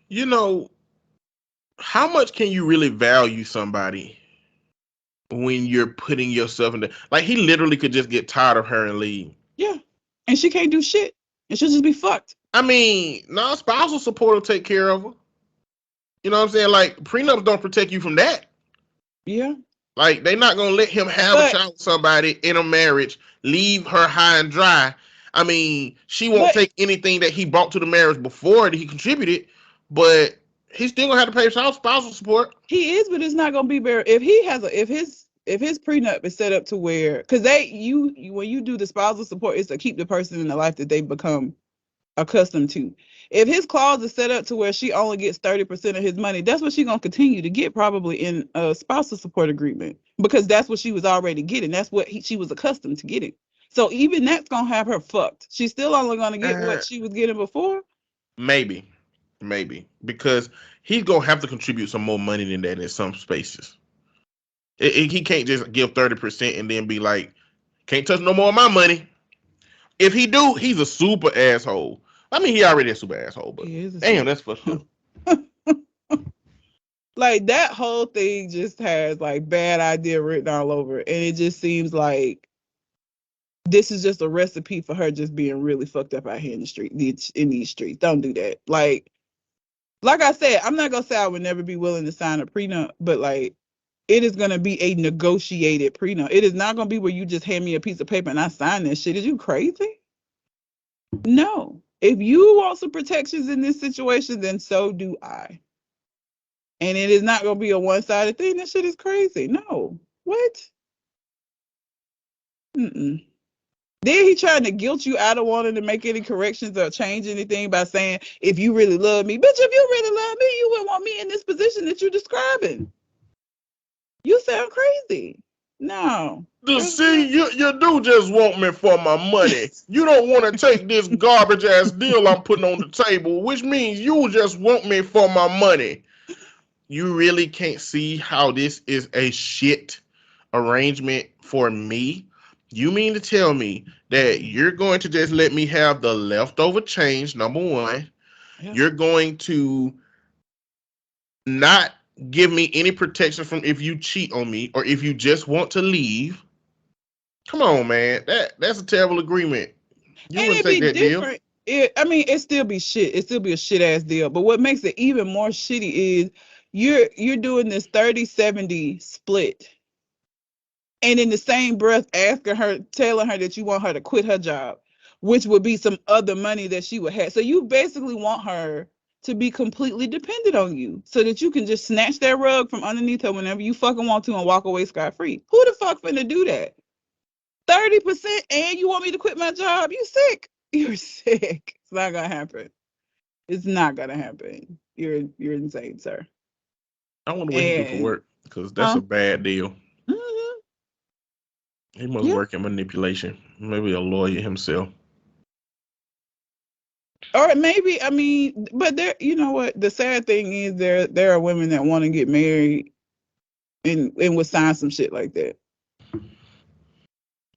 You know, how much can you really value somebody when you're putting yourself in the, like, he literally could just get tired of her and leave. Yeah, and she can't do shit, and she'll just be fucked. I mean, no, spousal support will take care of her. You know what I'm saying? Like, prenups don't protect you from that. Yeah. Like, they're not gonna let him have a child with somebody in a marriage, leave her high and dry. I mean, she won't take anything that he brought to the marriage before that he contributed, but he's still gonna have to pay spousal support. He is, but it's not gonna be very. If he has if his prenup is set up to where, because when you do the spousal support, it's to keep the person in the life that they become accustomed to. If his clause is set up to where she only gets 30% of his money, that's what she's gonna continue to get probably in a spousal support agreement, because that's what she was already getting. That's what she was accustomed to getting. So even that's gonna have her fucked. She's still only gonna get what she was getting before. Maybe, because he's gonna have to contribute some more money than that in some spaces. He can't just give 30% and then be like, can't touch no more of my money. If he do, he's a super asshole. I mean, he already a super asshole, but damn, that's fucked up. Like, that whole thing just has like bad idea written all over it. And it just seems like this is just a recipe for her just being really fucked up out here in these streets. Don't do that. Like I said, I'm not gonna say I would never be willing to sign a prenup, but like, it is gonna be a negotiated prenup. It is not gonna be where you just hand me a piece of paper and I sign that shit. Is you crazy? No. If you want some protections in this situation, then so do I. And it is not going to be a one-sided thing. That shit is crazy. No. What? Mm-mm. Then he trying to guilt you out of wanting to make any corrections or change anything by saying, if you really love me. Bitch, if you really love me, you wouldn't want me in this position that you're describing. You sound crazy. No. See, you do just want me for my money. You don't want to take this garbage ass deal I'm putting on the table, which means you just want me for my money. You really can't see how this is a shit arrangement for me. You mean to tell me that you're going to just let me have the leftover change, number one. Yeah. You're going to not give me any protection from if you cheat on me or if you just want to leave. Come on, man. That's a terrible agreement. You wouldn't take that deal. It still be shit. It still be a shit ass deal. But what makes it even more shitty is you're doing this 30-70 split. And in the same breath telling her that you want her to quit her job, which would be some other money that she would have. So you basically want her to be completely dependent on you so that you can just snatch that rug from underneath her whenever you fucking want to and walk away scot-free. Who the fuck finna do that? 30% and you want me to quit my job? You sick. You're sick. It's not gonna happen. It's not gonna happen. You're insane, sir. I wonder what he do for work, because that's a bad deal. Mm-hmm. He must work in manipulation. Maybe a lawyer himself. Or maybe, but there, you know what? The sad thing is there are women that want to get married and would sign some shit like that.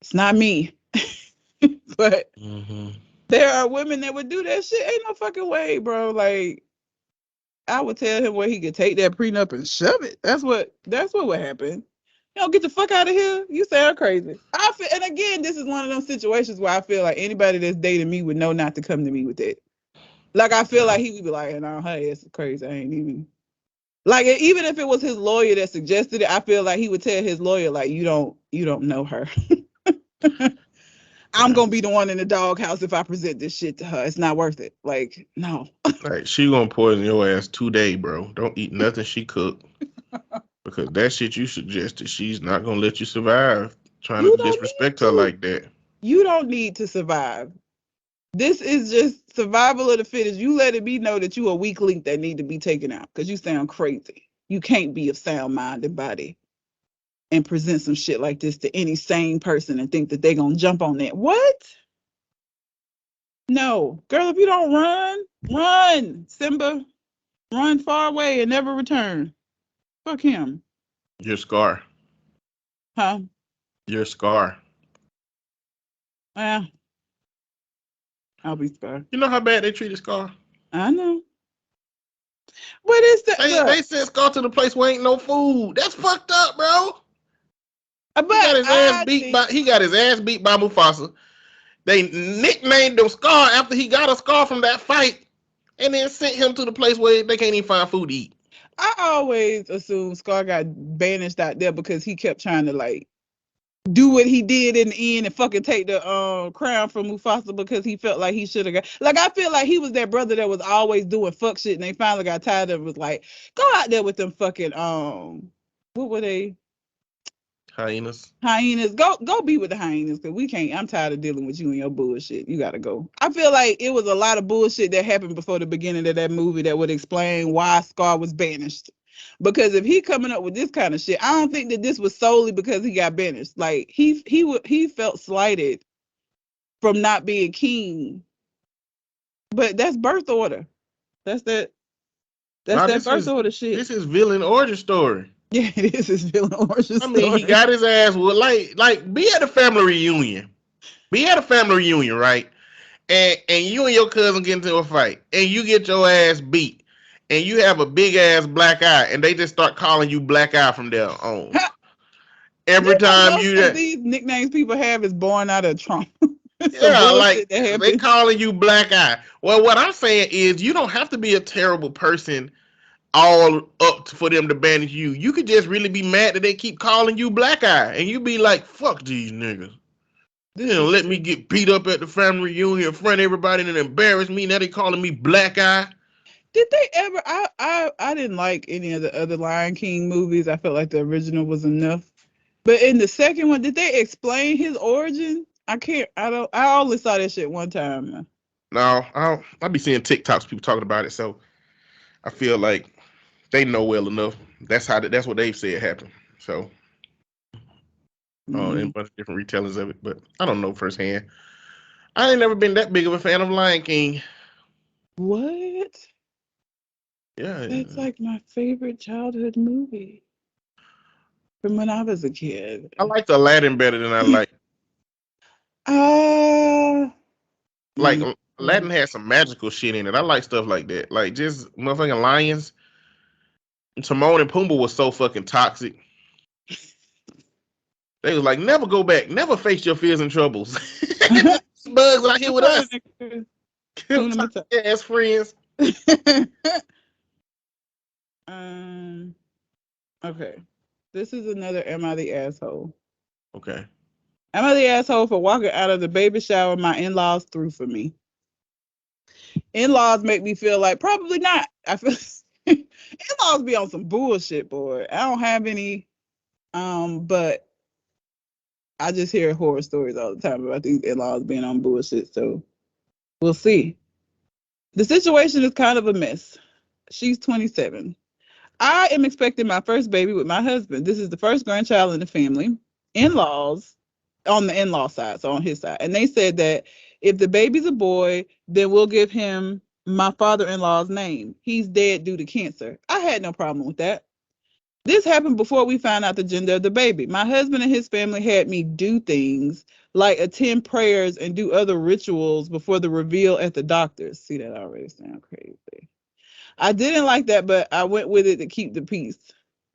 It's not me. But there are women that would do that shit. Ain't no fucking way, bro. Like, I would tell him where he could take that prenup and shove it. That's what would happen. You know, get the fuck out of here. You sound crazy. And again, this is one of those situations where I feel like anybody that's dating me would know not to come to me with that. Like, I feel like he would be like, no, hey, it's crazy. I ain't even. Like, even if it was his lawyer that suggested it, I feel like he would tell his lawyer, like, you don't know her. I'm gonna be the one in the doghouse if I present this shit to her. It's not worth it. Like, no. Like, she gonna poison your ass today, bro. Don't eat nothing she cooked. Because that shit you suggested, she's not gonna let you survive trying to disrespect her like that. You don't need to survive. This is just survival of the fittest. You let it be know that you a weak link that need to be taken out because you sound crazy. You can't be of sound mind and body and present some shit like this to any sane person and think that they're gonna jump on that. What? No. Girl, if you don't run, Simba. Run far away and never return. Fuck him. Your Scar. Huh? Your Scar. Yeah. I'll be Scar. You know how bad they treated Scar? I know. What is that? They sent Scar to the place where ain't no food. That's fucked up, bro. But he got his ass beat by Mufasa. They nicknamed him Scar after he got a scar from that fight, and then sent him to the place where they can't even find food to eat. I always assumed Scar got banished out there because he kept trying to like do what he did in the end and fucking take the crown from Mufasa because he felt like he should have got. Like I feel like he was that brother that was always doing fuck shit and they finally got tired of it. Was like, go out there with them fucking what were they? Hyenas. Hyenas. Go be with the hyenas because we can't. I'm tired of dealing with you and your bullshit. You gotta go. I feel like it was a lot of bullshit that happened before the beginning of that movie that would explain why Scar was banished. Because if he coming up with this kind of shit, I don't think that this was solely because he got banished. Like he felt slighted from not being king. But that's birth order. That's that. That's that birth order shit. This is villain origin story. Yeah, it is his villain origin story. I mean, he got his ass with like be at a family reunion. Be at a family reunion, right? And you and your cousin get into a fight, and you get your ass beat, and you have a big ass black eye, and they just start calling you Black Eye from there on. Every time these nicknames people have is born out of trauma. Yeah, like they calling you Black Eye. Well, what I'm saying is you don't have to be a terrible person all up for them to banish you. You could just really be mad that they keep calling you Black Eye, and you be like, "Fuck these niggas." Let me get beat up at the family reunion in front of everybody and embarrass me. Now they calling me Black Eye. Did they ever? I didn't like any of the other Lion King movies. I felt like the original was enough. But in the second one, did they explain his origin? I only saw that shit one time. No, I'll be seeing TikToks, people talking about it, so I feel like they know well enough. That's what they've said happened. So, and a bunch of different retellings of it, but I don't know firsthand. I ain't never been that big of a fan of Lion King. What? Yeah, that's like my favorite childhood movie from when I was a kid. I like the Aladdin better than I like. Like Aladdin had some magical shit in it. I like stuff like that. Like just motherfucking lions. Timon and Pumbaa was so fucking toxic. They was like, never go back, never face your fears and troubles. Bugs out here with us. Ass friends. Okay. This is another Am I the Asshole? Okay. Am I the asshole for walking out of the baby shower my in-laws threw for me? In-laws make me feel like probably not. I feel in-laws be on some bullshit, boy. I don't have any, but I just hear horror stories all the time about these in-laws being on bullshit. So we'll see. The situation is kind of a mess. She's 27. I am expecting my first baby with my husband. This is the first grandchild in the family. In-laws. On the in-law side, so on his side. And they said that if the baby's a boy, then we'll give him my father-in-law's name. He's dead due to cancer. I had no problem with that. This happened before we found out the gender of the baby. My husband and his family had me do things like attend prayers and do other rituals before the reveal at the doctor's. See, that already sounds crazy. I didn't like that, but I went with it to keep the peace.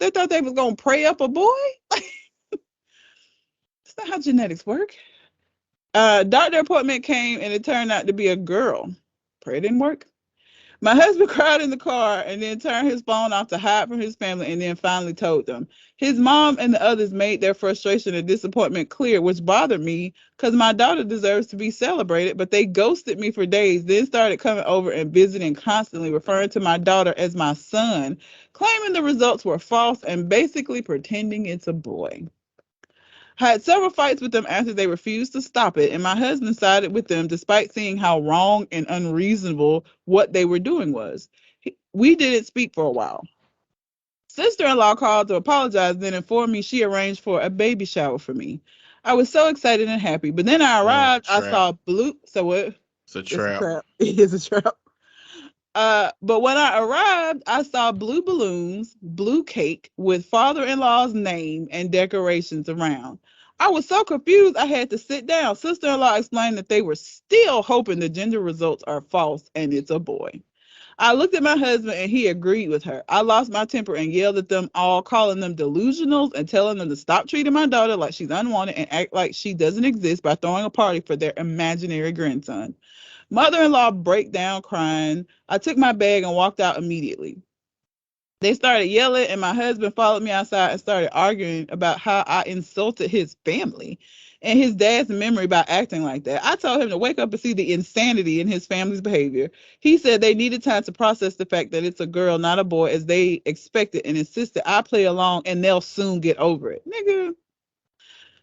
They thought they was going to pray up a boy? That's not how genetics work. Doctor appointment came and it turned out to be a girl. Pray it didn't work. My husband cried in the car and then turned his phone off to hide from his family and then finally told them. His mom and the others made their frustration and disappointment clear, which bothered me because my daughter deserves to be celebrated, but they ghosted me for days, then started coming over and visiting constantly, referring to my daughter as my son, claiming the results were false and basically pretending it's a boy. I had several fights with them after they refused to stop it, and my husband sided with them despite seeing how wrong and unreasonable what they were doing was. We didn't speak for a while. Sister-in-law called to apologize, then informed me she arranged for a baby shower for me. I was so excited and happy, but then I arrived, I saw blue. So what? It's a trap. It is a trap. But when I arrived, I saw blue balloons, blue cake with father-in-law's name and decorations around. I was so confused I had to sit down. Sister-in-law explained that they were still hoping the gender results are false and it's a boy. I looked at my husband and he agreed with her. I lost my temper and yelled at them all, calling them delusionals and telling them to stop treating my daughter like she's unwanted and act like she doesn't exist by throwing a party for their imaginary grandson. Mother-in-law broke down crying. I took my bag and walked out immediately. They started yelling, and my husband followed me outside and started arguing about how I insulted his family and his dad's memory by acting like that. I told him to wake up and see the insanity in his family's behavior. He said they needed time to process the fact that it's a girl, not a boy, as they expected, and insisted I play along and they'll soon get over it. Nigga,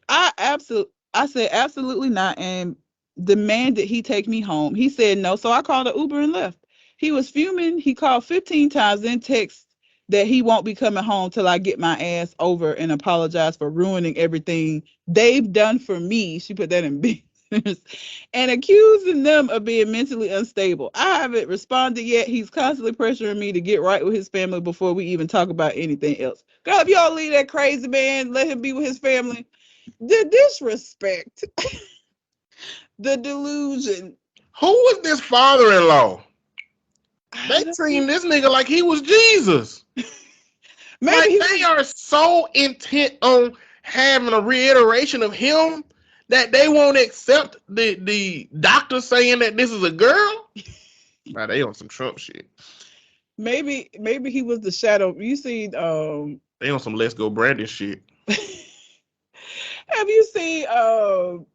I said absolutely not and demanded he take me home. He said no, so I called an Uber and left. He was fuming. He called 15 times, then text that he won't be coming home till I get my ass over and apologize for ruining everything they've done for me. She put that in business. And accusing them of being mentally unstable. I haven't responded yet. He's constantly pressuring me to get right with his family before we even talk about anything else. Girl, if y'all leave that crazy man, let him be with his family. The disrespect, the delusion. Who was this father-in-law? They treating this nigga like he was Jesus. Maybe like they are so intent on having a reiteration of him that they won't accept the doctor saying that this is a girl. Nah, they on some Trump shit. Maybe he was the shadow. You see, they on some Let's Go Brandon shit. Have you seen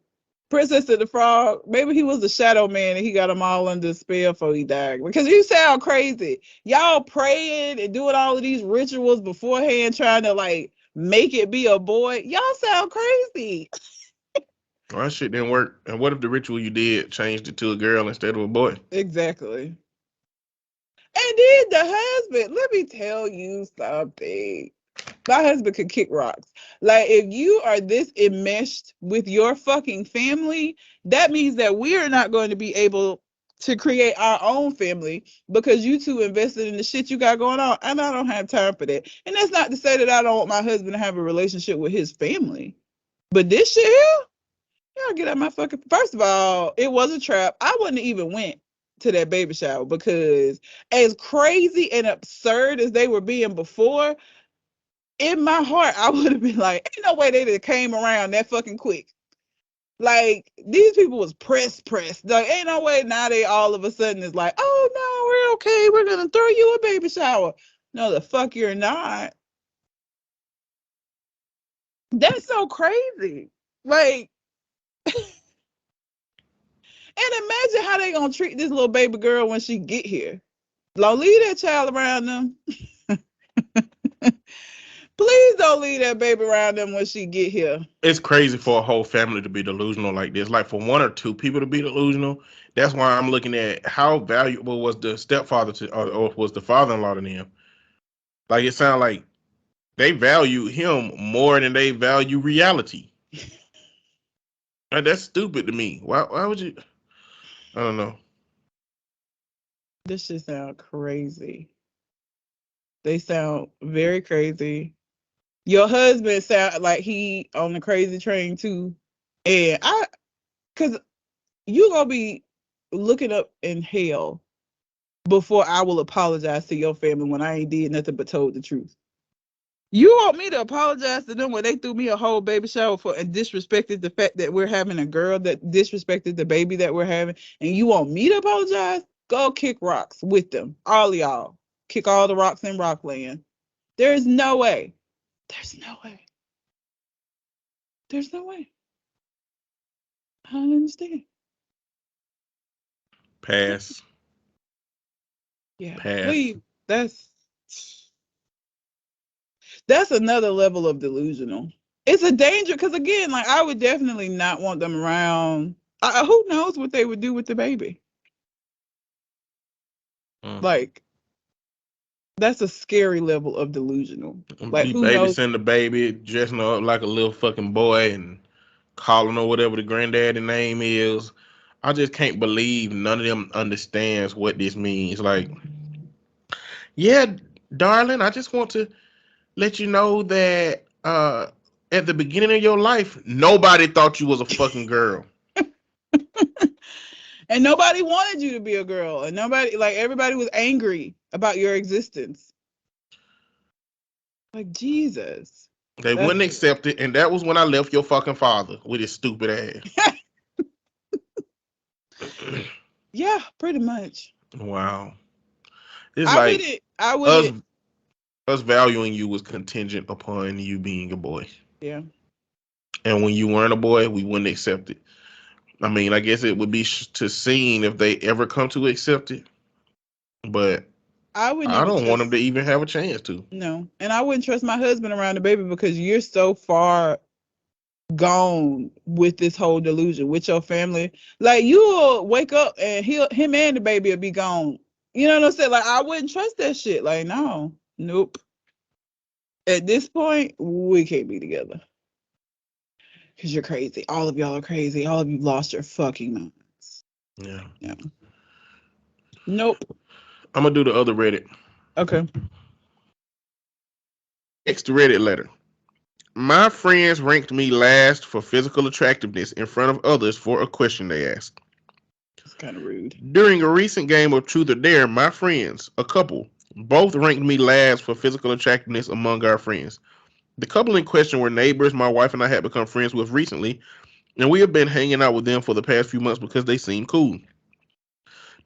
Princess and the Frog? Maybe he was the shadow man and he got them all under spell before he died. Because you sound crazy. Y'all praying and doing all of these rituals beforehand, trying to like make it be a boy. Y'all sound crazy. Well, that shit didn't work. And what if the ritual you did changed it to a girl instead of a boy? Exactly. And then the husband, let me tell you something. My husband could kick rocks. Like, if you are this enmeshed with your fucking family, that means that we are not going to be able to create our own family because you two invested in the shit you got going on. And I don't have time for that. And that's not to say that I don't want my husband to have a relationship with his family. But this shit here, y'all get out my fucking... First of all, it was a trap. I wouldn't even went to that baby shower because as crazy and absurd as they were being before, in my heart, I would have been like, ain't no way they came around that fucking quick. Like, these people was pressed. Like, ain't no way now they all of a sudden is like, oh, no, we're okay. We're going to throw you a baby shower. No, the fuck you're not. That's so crazy. Like, and imagine how they going to treat this little baby girl when she get here. Don't leave that child around them. Please don't leave that baby around them when she get here. It's crazy for a whole family to be delusional like this. Like for one or two people to be delusional. That's why I'm looking at how valuable was the stepfather to, or was the father-in-law to them. Like it sounds like they value him more than they value reality. Like, that's stupid to me. Why would you? I don't know. This shit sound crazy. They sound very crazy. Your husband sound like he on the crazy train too. And cause you gonna be looking up in hell before I will apologize to your family when I ain't did nothing but told the truth. You want me to apologize to them when they threw me a whole baby shower for and disrespected the fact that we're having a girl, that disrespected the baby that we're having, and you want me to apologize? Go kick rocks with them. All of y'all. Kick all the rocks in Rockland. There's no way. There's no way. There's no way. I don't understand. Pass. Yeah. Pass. Please. That's another level of delusional. It's a danger because, again, like I would definitely not want them around. Who knows what they would do with the baby? Like, that's a scary level of delusional. Like, Be who knows? babysitting the baby, dressing her up like a little fucking boy and calling her whatever the granddaddy name is. I just can't believe none of them understands what this means. Like, yeah, darling, I just want to let you know that at the beginning of your life, nobody thought you was a fucking girl. And nobody wanted you to be a girl. And nobody, like, everybody was angry about your existence. Like, Jesus. They wouldn't accept it. And that was when I left your fucking father with his stupid ass. Yeah, pretty much. Wow. It's I like wouldn't us valuing you was contingent upon you being a boy. Yeah. And when you weren't a boy, we wouldn't accept it. I mean, I guess it would be to seeing if they ever come to accept it. But I would I never don't want trust. them to even have a chance to. No, and I wouldn't trust my husband around the baby because you're so far gone with this whole delusion with your family. Like you'll wake up and him and the baby will be gone. You know what I'm saying? Like I wouldn't trust that shit. Like no, nope. At this point, we can't be together because you're crazy. All of y'all are crazy. All of you lost your fucking minds. Yeah. Yeah. Nope. I'm gonna do the other Reddit. Okay. Next Reddit letter. My friends ranked me last for physical attractiveness in front of others for a question they asked. It's kind of rude. During a recent game of Truth or Dare, my friends, a couple, both ranked me last for physical attractiveness among our friends. The couple in question were neighbors my wife and I had become friends with recently, and we have been hanging out with them for the past few months because they seem cool.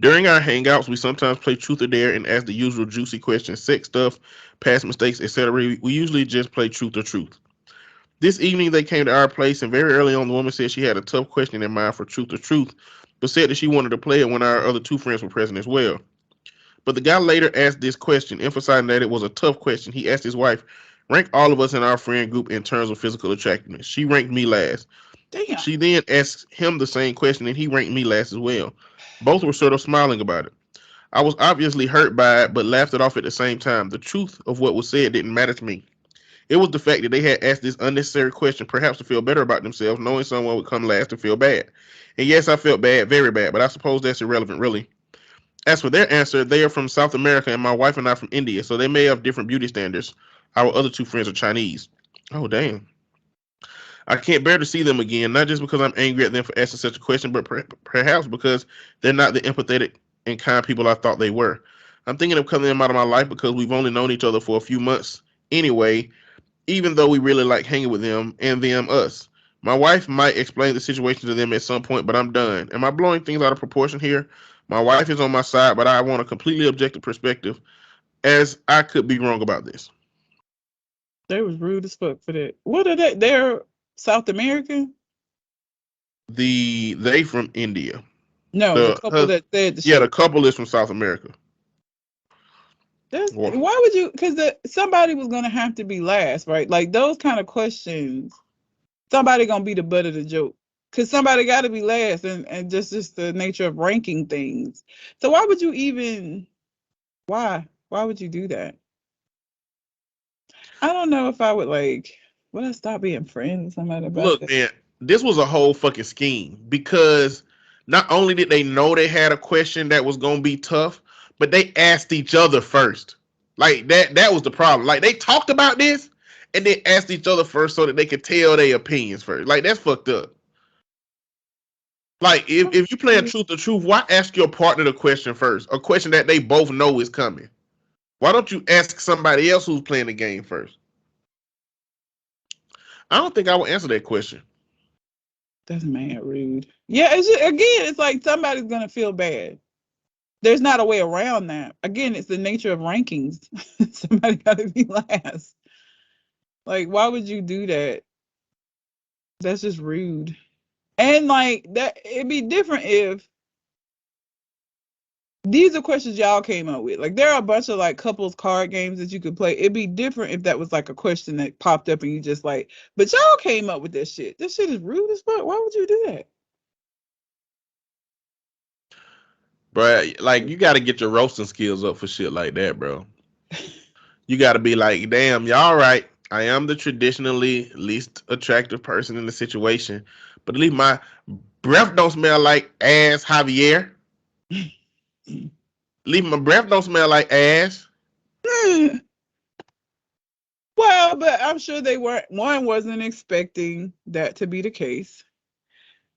During our hangouts, we sometimes play Truth or Dare and ask the usual juicy questions, sex stuff, past mistakes, etc. We usually just play Truth or Truth. This evening, they came to our place, and very early on, the woman said she had a tough question in mind for Truth or Truth, but said that she wanted to play it when our other two friends were present as well. But the guy later asked this question, emphasizing that it was a tough question. He asked his wife, rank all of us in our friend group in terms of physical attractiveness. She ranked me last. Damn. She then asked him the same question, and he ranked me last as well. Both were sort of smiling about it. I was obviously hurt by it, but laughed it off at the same time. The truth of what was said didn't matter to me. It was the fact that they had asked this unnecessary question, perhaps to feel better about themselves, knowing someone would come last and feel bad. And yes, I felt bad, very bad, but I suppose that's irrelevant, really. As for their answer, they are from South America, and my wife and I from India, so they may have different beauty standards. Our other two friends are Chinese. Oh, damn. I can't bear to see them again, not just because I'm angry at them for asking such a question, but perhaps because they're not the empathetic and kind people I thought they were. I'm thinking of cutting them out of my life because we've only known each other for a few months anyway, even though we really like hanging with them and them us. My wife might explain the situation to them at some point, but I'm done. Am I blowing things out of proportion here? My wife is on my side, but I want a completely objective perspective, as I could be wrong about this. They was rude as fuck for that. What are they? They're South American? They from India. No, the couple that said the shit. Yeah, the couple is from South America. Why would you? Because somebody was gonna have to be last, right? Like those kind of questions, somebody gonna be the butt of the joke. Because somebody got to be last, and just the nature of ranking things. So why would you even? Why would you do that? I don't know if I would would I stop being friends with somebody about Look, this? man, this was a whole fucking scheme because not only did they know they had a question that was gonna be tough, but they asked each other first. Like that was the problem. Like they talked about this and they asked each other first so that they could tell their opinions first. Like that's fucked up. Like if you playing Truth or Truth, why ask your partner the question first? A question that they both know is coming. Why don't you ask somebody else who's playing the game first? I don't think I would answer that question. That's mad rude. Yeah, it's just, again, it's like somebody's gonna feel bad. There's not a way around that. Again, it's the nature of rankings. Somebody gotta be last. Like, why would you do that? That's just rude. And like that, it'd be different if these are questions y'all came up with. Like there are a bunch of like couples card games that you could play. It'd be different if that was like a question that popped up and you just like, but y'all came up with this shit. This shit is rude as fuck. Why would you do that? Bro, like you gotta get your roasting skills up for shit like that, bro. You gotta be like, damn, y'all right. I am the traditionally least attractive person in the situation, but at least my breath don't smell like ass, Javier. Leave my breath don't smell like ass. Well, but I'm sure they weren't. One wasn't expecting that to be the case,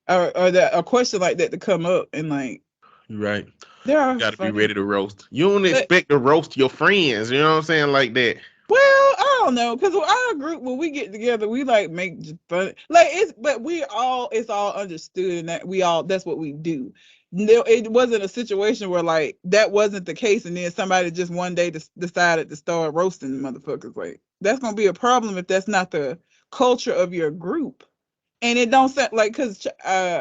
or that a question like that to come up, and like You're right. there are You gotta be ready to roast. You don't expect to roast your friends. You know what I'm saying? Like that. Well, I don't know, because our group, when we get together, we like make fun, like but it's all understood, and that that's what we do. No, it wasn't a situation where like that wasn't the case, and then somebody just one day decided to start roasting motherfuckers. Like that's gonna be a problem if that's not the culture of your group. And it don't sound like, because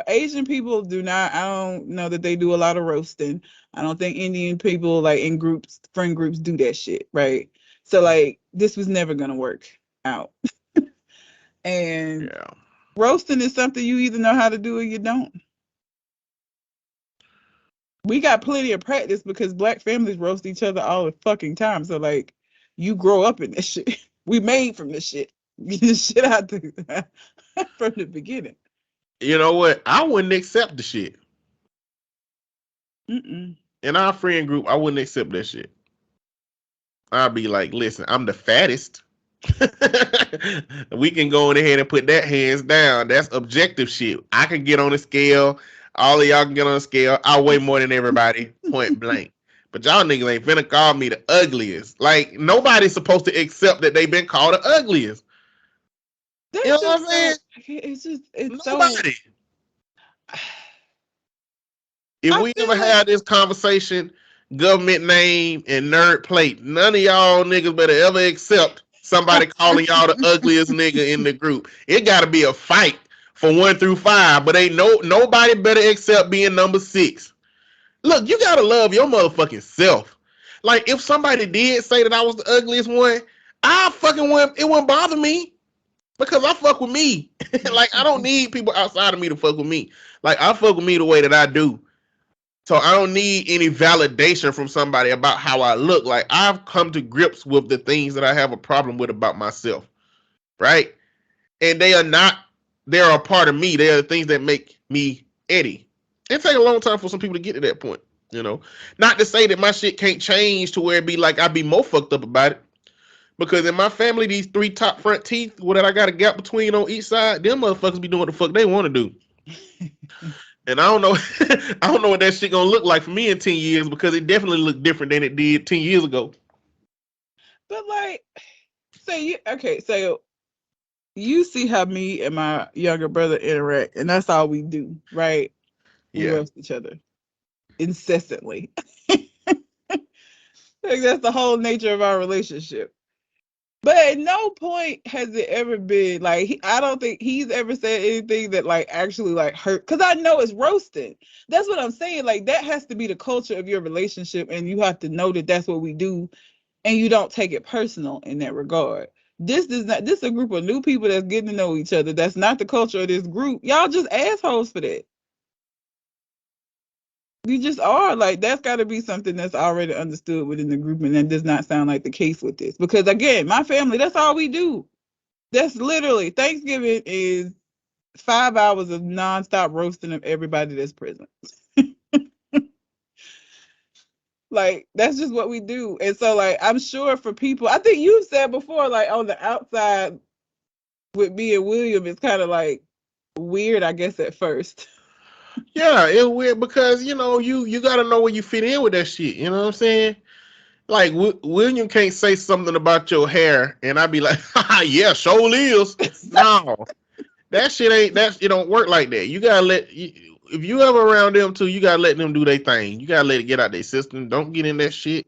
Asian people do not, I don't know that they do a lot of roasting. I don't think Indian people like in groups, friend groups, do that shit, right? So like this was never gonna work out. And Yeah. roasting is something you either know how to do or you don't. We got plenty of practice because Black families roast each other all the fucking time. So like you grow up in this shit. We made from this shit. Get this shit out from the beginning. You know what? I wouldn't accept the shit. Mm-mm. In our friend group, I wouldn't accept that shit. I'd be like, listen, I'm the fattest. We can go in ahead and put that hands down. That's objective shit. I can get on the scale. All of y'all can get on the scale. I weigh more than everybody, point blank. But y'all niggas ain't finna call me the ugliest. Like, nobody's supposed to accept that they've been called the ugliest. That's You know what I'm saying? It's Nobody. So. If I we feel ever like, had this conversation, government name and nerd plate, none of y'all niggas better ever accept somebody calling y'all the ugliest nigga in the group. It got to be a fight for 1 through 5, but ain't nobody better accept being number 6. Look, you gotta love your motherfucking self. Like, if somebody did say that I was the ugliest one, it wouldn't bother me because I fuck with me. Like, I don't need people outside of me to fuck with me. Like, I fuck with me the way that I do. So I don't need any validation from somebody about how I look. Like, I've come to grips with the things that I have a problem with about myself, right? And they're a part of me. They are the things that make me Eddie. It take a long time for some people to get to that point, you know? Not to say that my shit can't change to where it be like I'd be more fucked up about it. Because in my family, these 3 top front teeth, what I got a gap between on each side, them motherfuckers be doing what the fuck they want to do. And I don't know, I don't know what that shit gonna look like for me in 10 years because it definitely looked different than it did 10 years ago. but like, so you see how me and my younger brother interact, and that's all we do, right? We roast each other incessantly. Like that's the whole nature of our relationship. But at no point has it ever been like I don't think he's ever said anything that like actually like hurt, because I know it's roasting. That's what I'm saying. Like that has to be the culture of your relationship, and you have to know that that's what we do, and you don't take it personal in that regard. This is a group of new people that's getting to know each other. That's not the culture of this group. Y'all just assholes for that. You just are. Like that's got to be something that's already understood within the group, and that does not sound like the case with this. Because again, my family, that's all we do. That's literally Thanksgiving is 5 hours of nonstop roasting of everybody that's present. Like that's just what we do. And so like I'm sure for people, I think you've said before, like on the outside with me and William, it's kind of like weird, I guess, at first. Yeah, it's weird because you know you gotta know where you fit in with that shit. You know what I'm saying? Like William can't say something about your hair, and I'd be like, yeah, sure is. No, that shit ain't that. It don't work like that. You gotta if you ever around them too, you gotta let them do their thing. You gotta let it get out their system. Don't get in that shit.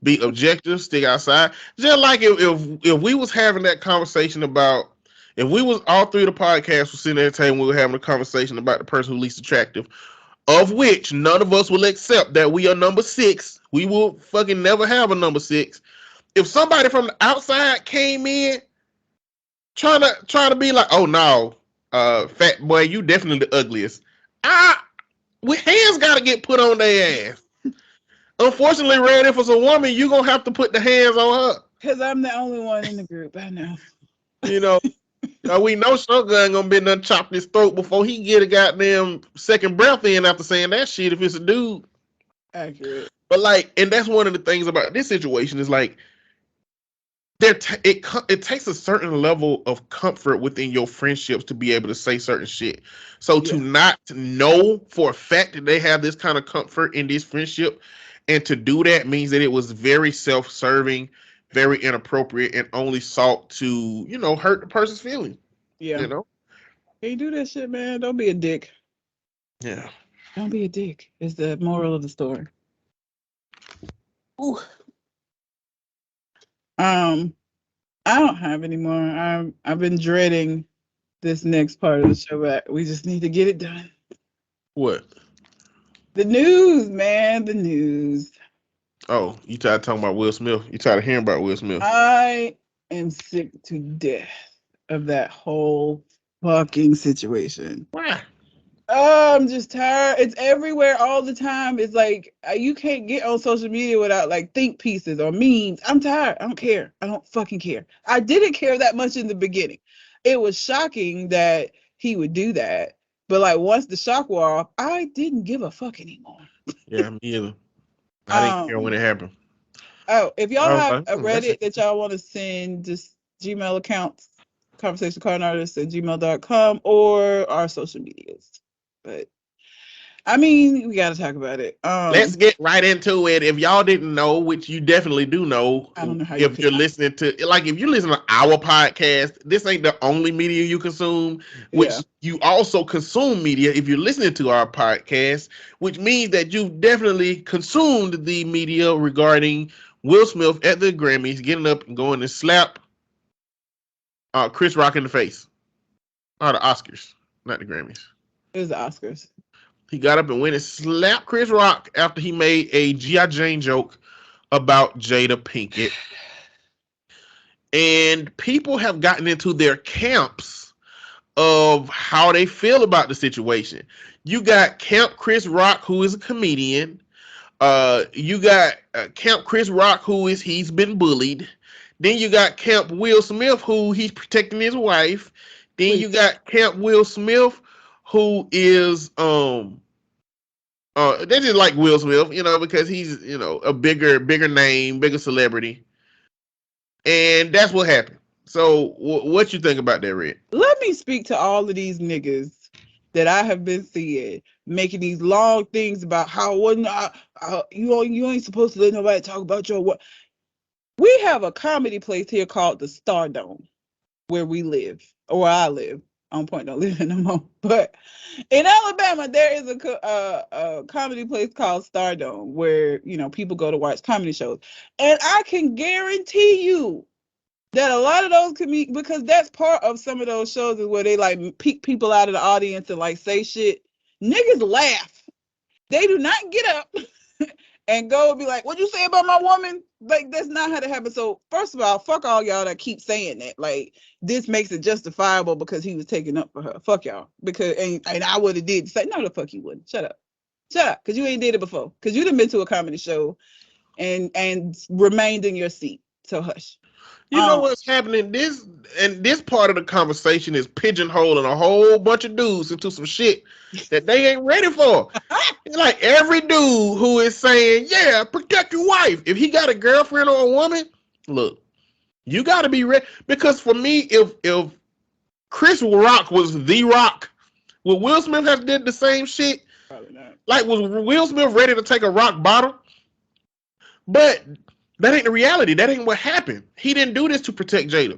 Be objective. Stick outside. Just like if we was having that conversation about. If we was all 3 of the podcasts were sitting at the table, we were having a conversation about the person who's least attractive, of which none of us will accept that we are number 6. We will fucking never have a number 6. If somebody from the outside came in trying to be like, oh no, fat boy, you definitely the ugliest. Hands gotta get put on their ass. Unfortunately, Red, if it's a woman, you gonna have to put the hands on her. Because I'm the only one in the group. I know. You know. We know Shotgun gonna be done chop his throat before he get a goddamn second breath in after saying that shit if it's a dude. Accurate. But like, and that's one of the things about this situation is like, it takes a certain level of comfort within your friendships to be able to say certain shit. So to not know for a fact that they have this kind of comfort in this friendship, and to do that means that it was very self-serving, very inappropriate and only sought to, hurt the person's feelings. Yeah. You know? Can't do that shit, man. Don't be a dick. Yeah. Don't be a dick is the moral of the story. Ooh. I don't have any more. I've been dreading this next part of the show, but we just need to get it done. What? The news, man. The news. Oh, you tired of talking about Will Smith? You tired of hearing about Will Smith? I am sick to death of that whole fucking situation. Why? Oh, I'm just tired. It's everywhere all the time. It's like you can't get on social media without like think pieces or memes. I'm tired. I don't care. I don't fucking care. I didn't care that much in the beginning. It was shocking that he would do that. But like once the shock wore off, I didn't give a fuck anymore. Yeah, me either. I didn't care when it happened. Oh, if y'all have a that's Reddit that y'all want to send, just Gmail accounts, conversationconartist@gmail.com or our social medias. But I mean, we got to talk about it. Let's get right into it. If y'all didn't know, which you definitely do know, I don't know how if you're listening to, like, if you listen to our podcast, this ain't the only media you consume, which you also consume media if you're listening to our podcast, which means that you've definitely consumed the media regarding Will Smith at the Grammys getting up and going to slap Chris Rock in the face. Oh, the Oscars, not the Grammys. It was the Oscars. He got up and went and slapped Chris Rock after he made a G.I. Jane joke about Jada Pinkett. And people have gotten into their camps of how they feel about the situation. You got Camp Chris Rock, who is a comedian. You got Camp Chris Rock, he's been bullied. Then you got Camp Will Smith, who he's protecting his wife. Then you got Camp Will Smith, who is they just like Will Smith, because he's a bigger name, bigger celebrity, and that's what happened. So what you think about that, Red? Let me speak to all of these niggas that I have been seeing making these long things about how you ain't supposed to let nobody talk about your what. We have a comedy place here called the Stardome, where we live, or where I live. OnPoint don't live in no more, but in Alabama there is a comedy place called Stardome where people go to watch comedy shows, and I can guarantee you that a lot of those because that's part of some of those shows is where they like peek people out of the audience and like say shit. Niggas laugh. They do not get up and go and be like, "What'd you say about my woman?" Like, that's not how that happens. So first of all, fuck all y'all that keep saying that. Like, this makes it justifiable because he was taking up for her. Fuck y'all. Because and I would have did say, no, the fuck you wouldn't. Shut up. Because you ain't did it before. Because you done been to a comedy show and remained in your seat. So hush. You know what's happening? This part of the conversation is pigeonholing a whole bunch of dudes into some shit that they ain't ready for. Like every dude who is saying, "Yeah, protect your wife." If he got a girlfriend or a woman, look, you got to be ready. Because for me, if Chris Rock was the Rock, would Will Smith have did the same shit? Probably not. Like, was Will Smith ready to take a rock bottom? But that ain't the reality. That ain't what happened. He didn't do this to protect Jada.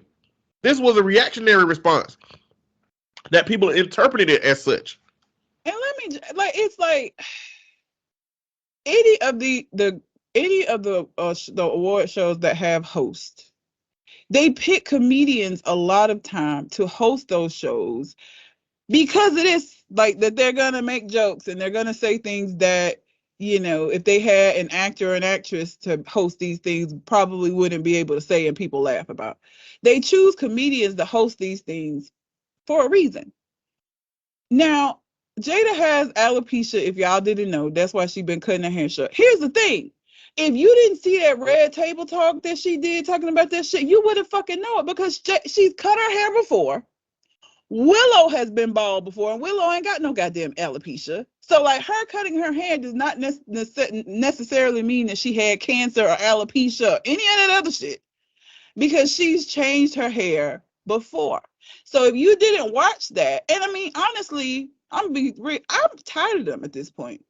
This was a reactionary response that people interpreted it as such. And let me it's like any of the award shows that have hosts, they pick comedians a lot of time to host those shows because it is like that they're gonna make jokes and they're gonna say things that if they had an actor or an actress to host these things, probably wouldn't be able to say and people laugh about. They choose comedians to host these things for a reason. Now, Jada has alopecia, if y'all didn't know. That's why she's been cutting her hair short. Here's the thing. If you didn't see that Red Table Talk that she did talking about that shit, you wouldn't fucking know it because she's cut her hair before. Willow has been bald before, and Willow ain't got no goddamn alopecia. So, like, her cutting her hair does not necessarily mean that she had cancer or alopecia or any of that other shit because she's changed her hair before. So if you didn't watch that, and I mean, honestly, I'm tired of them at this point.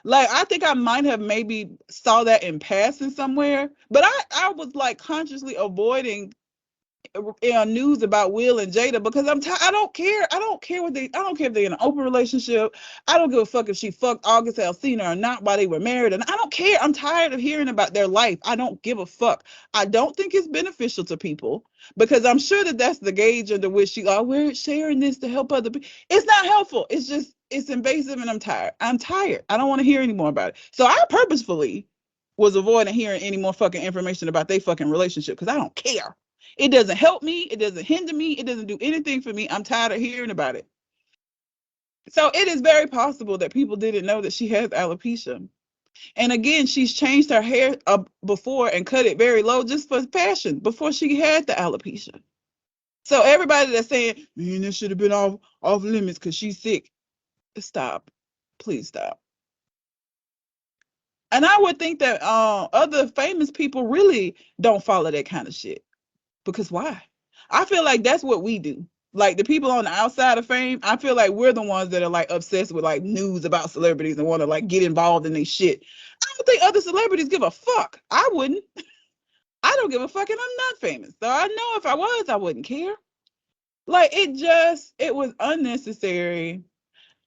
Like, I think I might have maybe saw that in passing somewhere, but I was like consciously avoiding news about Will and Jada because I don't care. I don't care if they're in an open relationship. I don't give a fuck if she fucked August Alsina or not while they were married. And I don't care. I'm tired of hearing about their life. I don't give a fuck. I don't think it's beneficial to people because I'm sure that that's the gauge under which we're sharing this to help other people. It's not helpful. It's invasive and I'm tired. I don't want to hear any more about it. So I purposefully was avoiding hearing any more fucking information about their fucking relationship because I don't care. It doesn't help me. It doesn't hinder me. It doesn't do anything for me. I'm tired of hearing about it. So it is very possible that people didn't know that she has alopecia. And again, she's changed her hair before and cut it very low just for fashion before she had the alopecia. So everybody that's saying, man, this should have been off limits because she's sick. Stop. Please stop. And I would think that other famous people really don't follow that kind of shit. Because why? I feel like that's what we do. Like the people on the outside of fame, I feel like we're the ones that are like obsessed with like news about celebrities and want to like get involved in their shit. I don't think other celebrities give a fuck. I wouldn't. I don't give a fuck and I'm not famous. So I know if I was, I wouldn't care. Like it was unnecessary.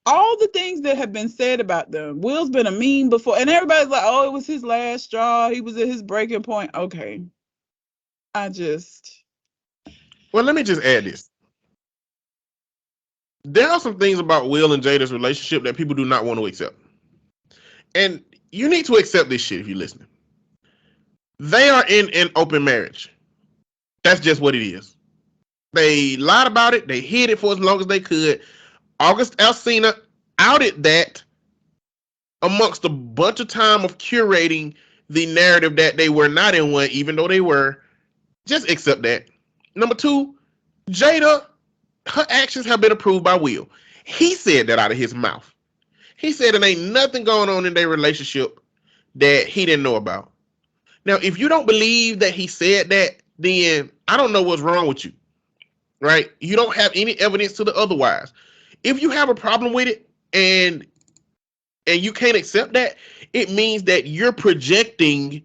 All the things that have been said about them. Will's been a meme before and everybody's like, oh, it was his last straw. He was at his breaking point. Okay. Well, let me just add this. There are some things about Will and Jada's relationship that people do not want to accept. And you need to accept this shit if you're listening. They are in an open marriage. That's just what it is. They lied about it. They hid it for as long as they could. August Alsina outed that amongst a bunch of time of curating the narrative that they were not in one, even though they were. Just accept that. Number two, Jada, her actions have been approved by Will. He said that out of his mouth. He said there ain't nothing going on in their relationship that he didn't know about. Now, if you don't believe that he said that, then I don't know what's wrong with you, right? You don't have any evidence to the otherwise. If you have a problem with it and you can't accept that, it means that you're projecting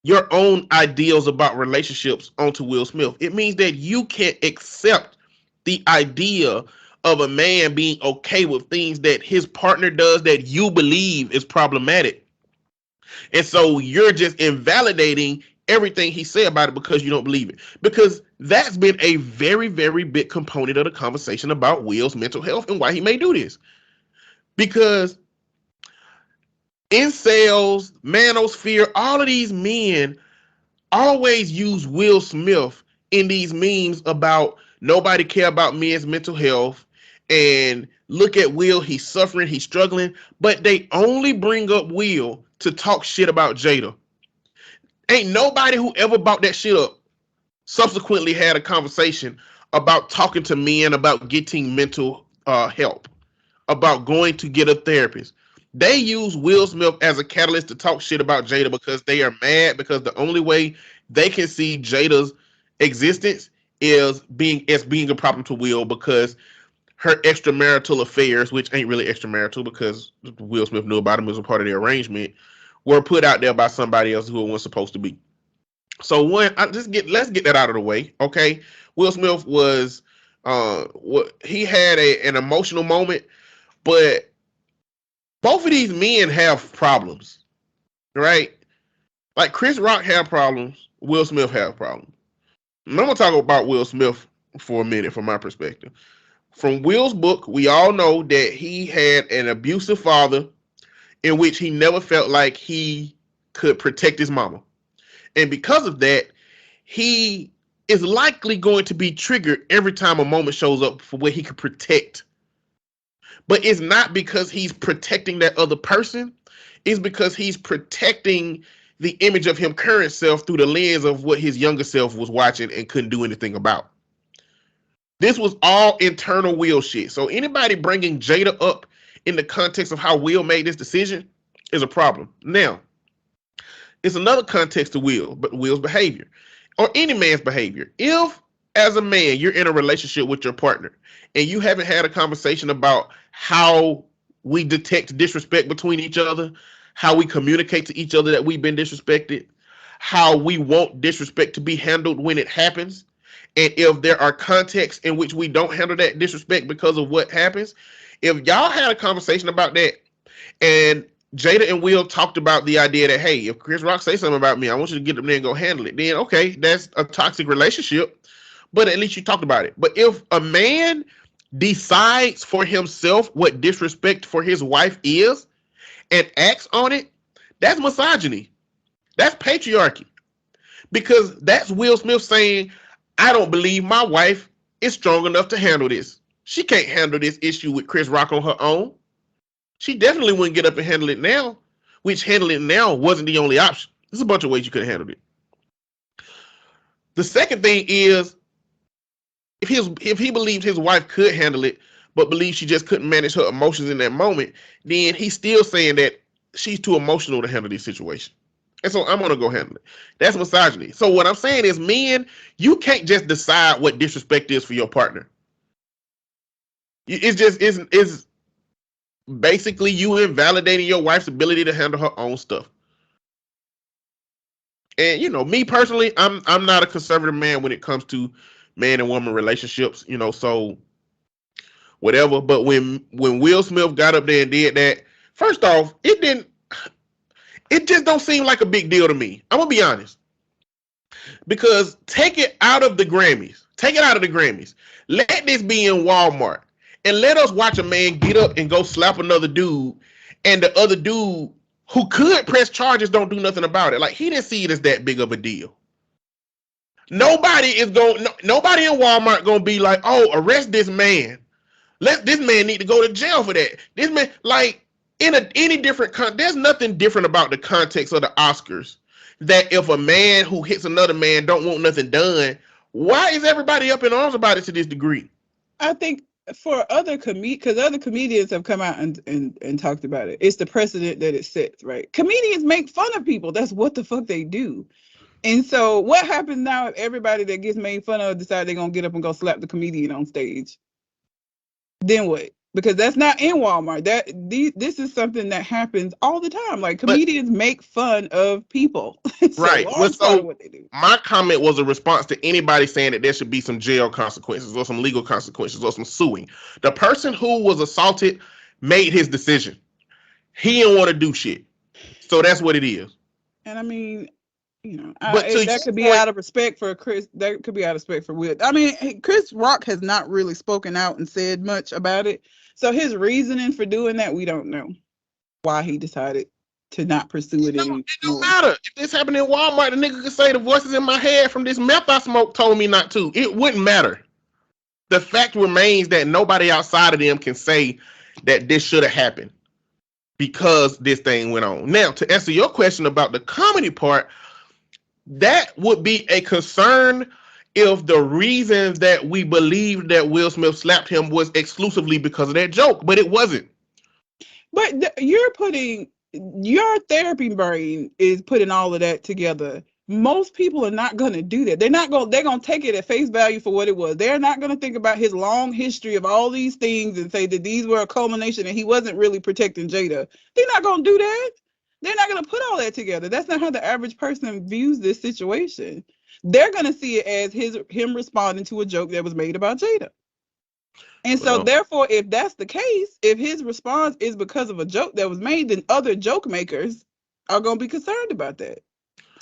your own ideals about relationships onto Will Smith. It means that you can't accept the idea of a man being okay with things that his partner does that you believe is problematic. And so you're just invalidating everything he said about it because you don't believe it. Because that's been a very, very big component of the conversation about Will's mental health and why he may do this. Because incels, manosphere, all of these men always use Will Smith in these memes about nobody care about men's mental health and look at Will, he's suffering, he's struggling, but they only bring up Will to talk shit about Jada. Ain't nobody who ever brought that shit up subsequently had a conversation about talking to men about getting mental help, about going to get a therapist. They use Will Smith as a catalyst to talk shit about Jada because they are mad because the only way they can see Jada's existence is being a problem to Will because her extramarital affairs, which ain't really extramarital because Will Smith knew about them as a part of the arrangement, were put out there by somebody else who it wasn't supposed to be. So let's get that out of the way, okay? Will Smith was he had an emotional moment, but both of these men have problems, right? Like Chris Rock had problems, Will Smith had problems. And I'm gonna talk about Will Smith for a minute from my perspective. From Will's book, we all know that he had an abusive father in which he never felt like he could protect his mama. And because of that, he is likely going to be triggered every time a moment shows up for where he could protect. But it's not because he's protecting that other person. It's because he's protecting the image of him current self through the lens of what his younger self was watching and couldn't do anything about. This was all internal Will shit. So anybody bringing Jada up in the context of how Will made this decision is a problem. Now, it's another context to Will's behavior or any man's behavior. If, as a man, you're in a relationship with your partner and you haven't had a conversation about how we detect disrespect between each other, how we communicate to each other that we've been disrespected, how we want disrespect to be handled when it happens, and if there are contexts in which we don't handle that disrespect because of what happens. If y'all had a conversation about that, and Jada and Will talked about the idea that, hey, if Chris Rock say something about me, I want you to get up there and go handle it, then okay, that's a toxic relationship, but at least you talked about it. But if a man decides for himself what disrespect for his wife is and acts on it, that's misogyny. That's patriarchy. Because that's Will Smith saying, I don't believe my wife is strong enough to handle this. She can't handle this issue with Chris Rock on her own. She definitely wouldn't get up and handle it now, which handling it now wasn't the only option. There's a bunch of ways you could have handled it. The second thing is, if he believed his wife could handle it, but believed she just couldn't manage her emotions in that moment, then he's still saying that she's too emotional to handle this situation. And so I'm going to go handle it. That's misogyny. So what I'm saying is, men, you can't just decide what disrespect is for your partner. It's basically you invalidating your wife's ability to handle her own stuff. And, you know, me personally, I'm not a conservative man when it comes to man and woman relationships, you know, so whatever. But when Will Smith got up there and did that, first off, it just don't seem like a big deal to me. I'm gonna be honest. Because take it out of the Grammys. Take it out of the Grammys. Let this be in Walmart. And let us watch a man get up and go slap another dude, and the other dude who could press charges don't do nothing about it. Like, he didn't see it as that big of a deal. Nobody in Walmart gonna be like, oh, arrest this man. This man need to go to jail for that. This man, like, any different there's nothing different about the context of the Oscars that if a man who hits another man don't want nothing done, why is everybody up in arms about it to this degree? I think for because other comedians have come out and talked about it. It's the precedent that it sets, right? Comedians make fun of people. That's what the fuck they do. And so what happens now if everybody that gets made fun of decide they're going to get up and go slap the comedian on stage? Then what? Because that's not in Walmart. This is something that happens all the time. Like, comedians make fun of people. So right. so what they do. My comment was a response to anybody saying that there should be some jail consequences or some legal consequences or some suing. The person who was assaulted made his decision. He didn't want to do shit. So that's what it is. And I mean, you know, that could be out of respect for Chris. That could be out of respect for Will. I mean, Chris Rock has not really spoken out and said much about it. So his reasoning for doing that, we don't know why he decided to not pursue it anymore. It don't matter. If this happened in Walmart, the nigga could say the voices in my head from this meth I smoked told me not to. It wouldn't matter. The fact remains that nobody outside of them can say that this should have happened because this thing went on. Now, to answer your question about the comedy part, that would be a concern if the reasons that we believed that Will Smith slapped him was exclusively because of that joke, but it wasn't. But you're putting, your therapy brain is putting all of that together. Most people are not going to do that. They're going to take it at face value for what it was. They're not going to think about his long history of all these things and say that these were a culmination and he wasn't really protecting Jada. They're not going to do that. They're not going to put all that together. That's not how the average person views this situation. They're going to see it as him responding to a joke that was made about Jada. And so therefore, if that's the case, if his response is because of a joke that was made, then other joke makers are going to be concerned about that.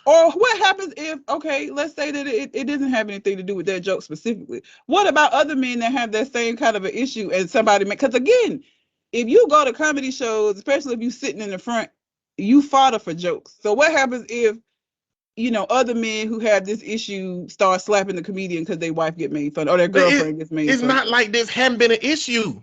Or what happens if, okay, let's say that it doesn't have anything to do with that joke specifically. What about other men that have that same kind of an issue and somebody, because again, if you go to comedy shows, especially if you're sitting in the front, you fodder for jokes. So what happens if, you know, other men who have this issue start slapping the comedian because their wife get made fun or their girlfriend gets made fun? It's not like this hadn't been an issue.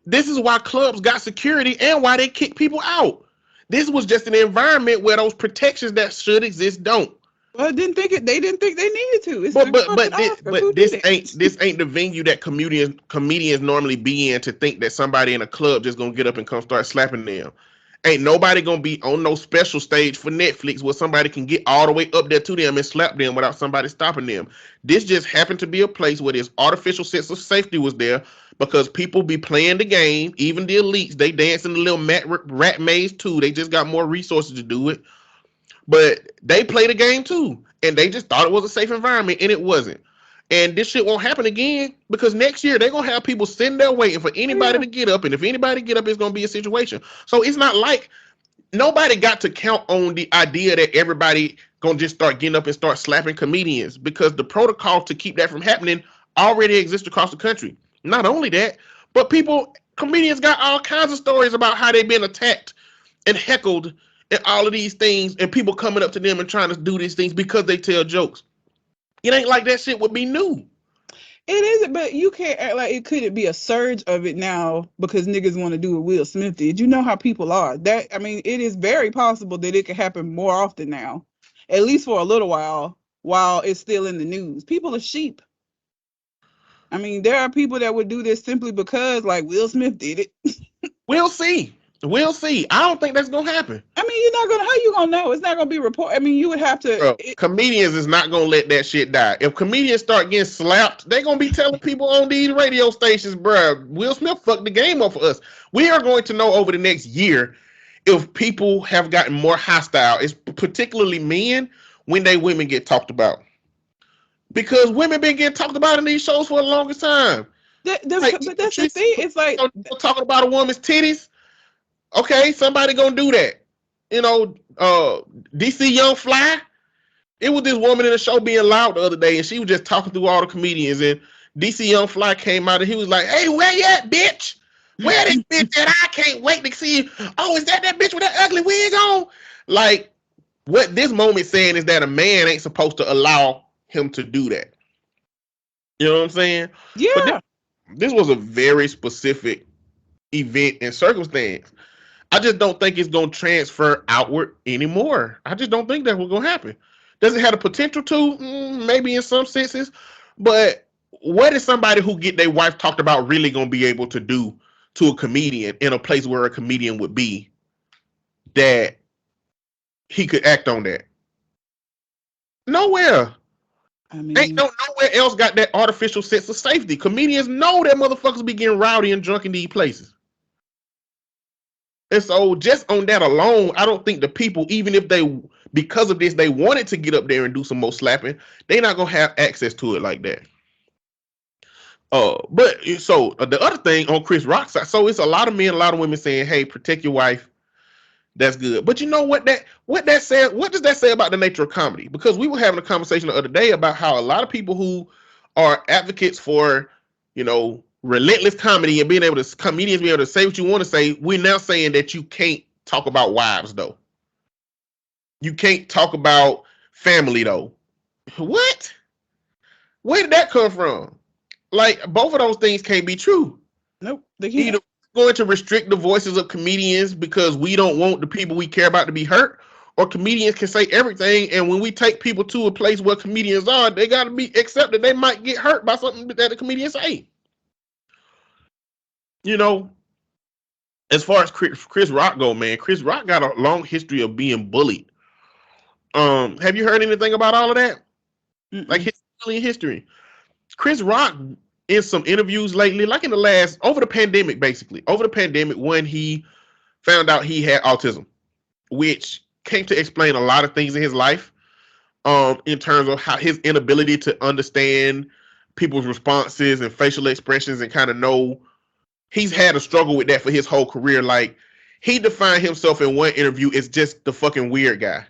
This is why clubs got security and why they kick people out. This was just an environment where those protections that should exist don't. Well, they didn't think they needed to. This ain't the venue that comedians normally be in to think that somebody in a club just gonna get up and come start slapping them. Ain't nobody gonna be on no special stage for Netflix where somebody can get all the way up there to them and slap them without somebody stopping them. This just happened to be a place where this artificial sense of safety was there because people be playing the game. Even the elites, they dance in the little rat maze too. They just got more resources to do it. But they play the game too. And they just thought it was a safe environment, and it wasn't. And this shit won't happen again because next year they're going to have people sitting there waiting for anybody to get up. And if anybody get up, it's going to be a situation. So it's not like nobody got to count on the idea that everybody going to just start getting up and start slapping comedians, because the protocol to keep that from happening already exists across the country. Not only that, but comedians got all kinds of stories about how they've been attacked and heckled and all of these things, and people coming up to them and trying to do these things because they tell jokes. It ain't like that shit would be new. It isn't, but you can't act like it couldn't be a surge of it now because niggas want to do what Will Smith did. You know how people are. It is very possible that it could happen more often now, at least for a little while it's still in the news. People are sheep. I mean, there are people that would do this simply because, like, Will Smith did it. We'll see. I don't think that's gonna happen. I mean, how you gonna know? It's not gonna be reported. I mean, you would have to. Bro, comedians is not gonna let that shit die. If comedians start getting slapped, they gonna be telling people on these radio stations, bro, Will Smith fucked the game up for us. We are going to know over the next year if people have gotten more hostile. It's particularly men when women get talked about, because women been getting talked about in these shows for the longest time. But that's the thing. It's like talking about a woman's titties. Okay, somebody gonna do that. DC Young Fly. It was this woman in the show being loud the other day, and she was just talking through all the comedians. And DC Young Fly came out, and he was like, "Hey, where you at, bitch? Where this bitch that I can't wait to see? Oh, is that bitch with that ugly wig on?" Like, what this moment saying is that a man ain't supposed to allow him to do that. You know what I'm saying? Yeah. But this was a very specific event and circumstance. I just don't think it's going to transfer outward anymore. I just don't think that was going to happen. Does it have the potential to? Maybe in some senses. But what is somebody who get their wife talked about really going to be able to do to a comedian in a place where a comedian would be that he could act on that? Nowhere. I mean, ain't nowhere else got that artificial sense of safety. Comedians know that motherfuckers be getting rowdy and drunk in these places. And so just on that alone, I don't think the people, even if because of this, they wanted to get up there and do some more slapping, they're not going to have access to it like that. But so the other thing on Chris Rock's side, so it's a lot of men, a lot of women saying, "Hey, protect your wife." That's good. But you know what that says? What does that say about the nature of comedy? Because we were having a conversation the other day about how a lot of people who are advocates for, relentless comedy and comedians being able to say what you want to say, we're now saying that you can't talk about wives though. You can't talk about family though. What? Where did that come from? Like, both of those things can't be true. Nope, they can't. Either going to restrict the voices of comedians because we don't want the people we care about to be hurt, or comedians can say everything, and when we take people to a place where comedians are, they got to be accepted they might get hurt by something that the comedians say. As far as Chris Rock go, man, Chris Rock got a long history of being bullied. Have you heard anything about all of that? Like his bullying history? Chris Rock, in some interviews lately, like over the pandemic, when he found out he had autism, which came to explain a lot of things in his life, in terms of how his inability to understand people's responses and facial expressions and kind of know. He's had a struggle with that for his whole career. Like, he defined himself in one interview as just the fucking weird guy.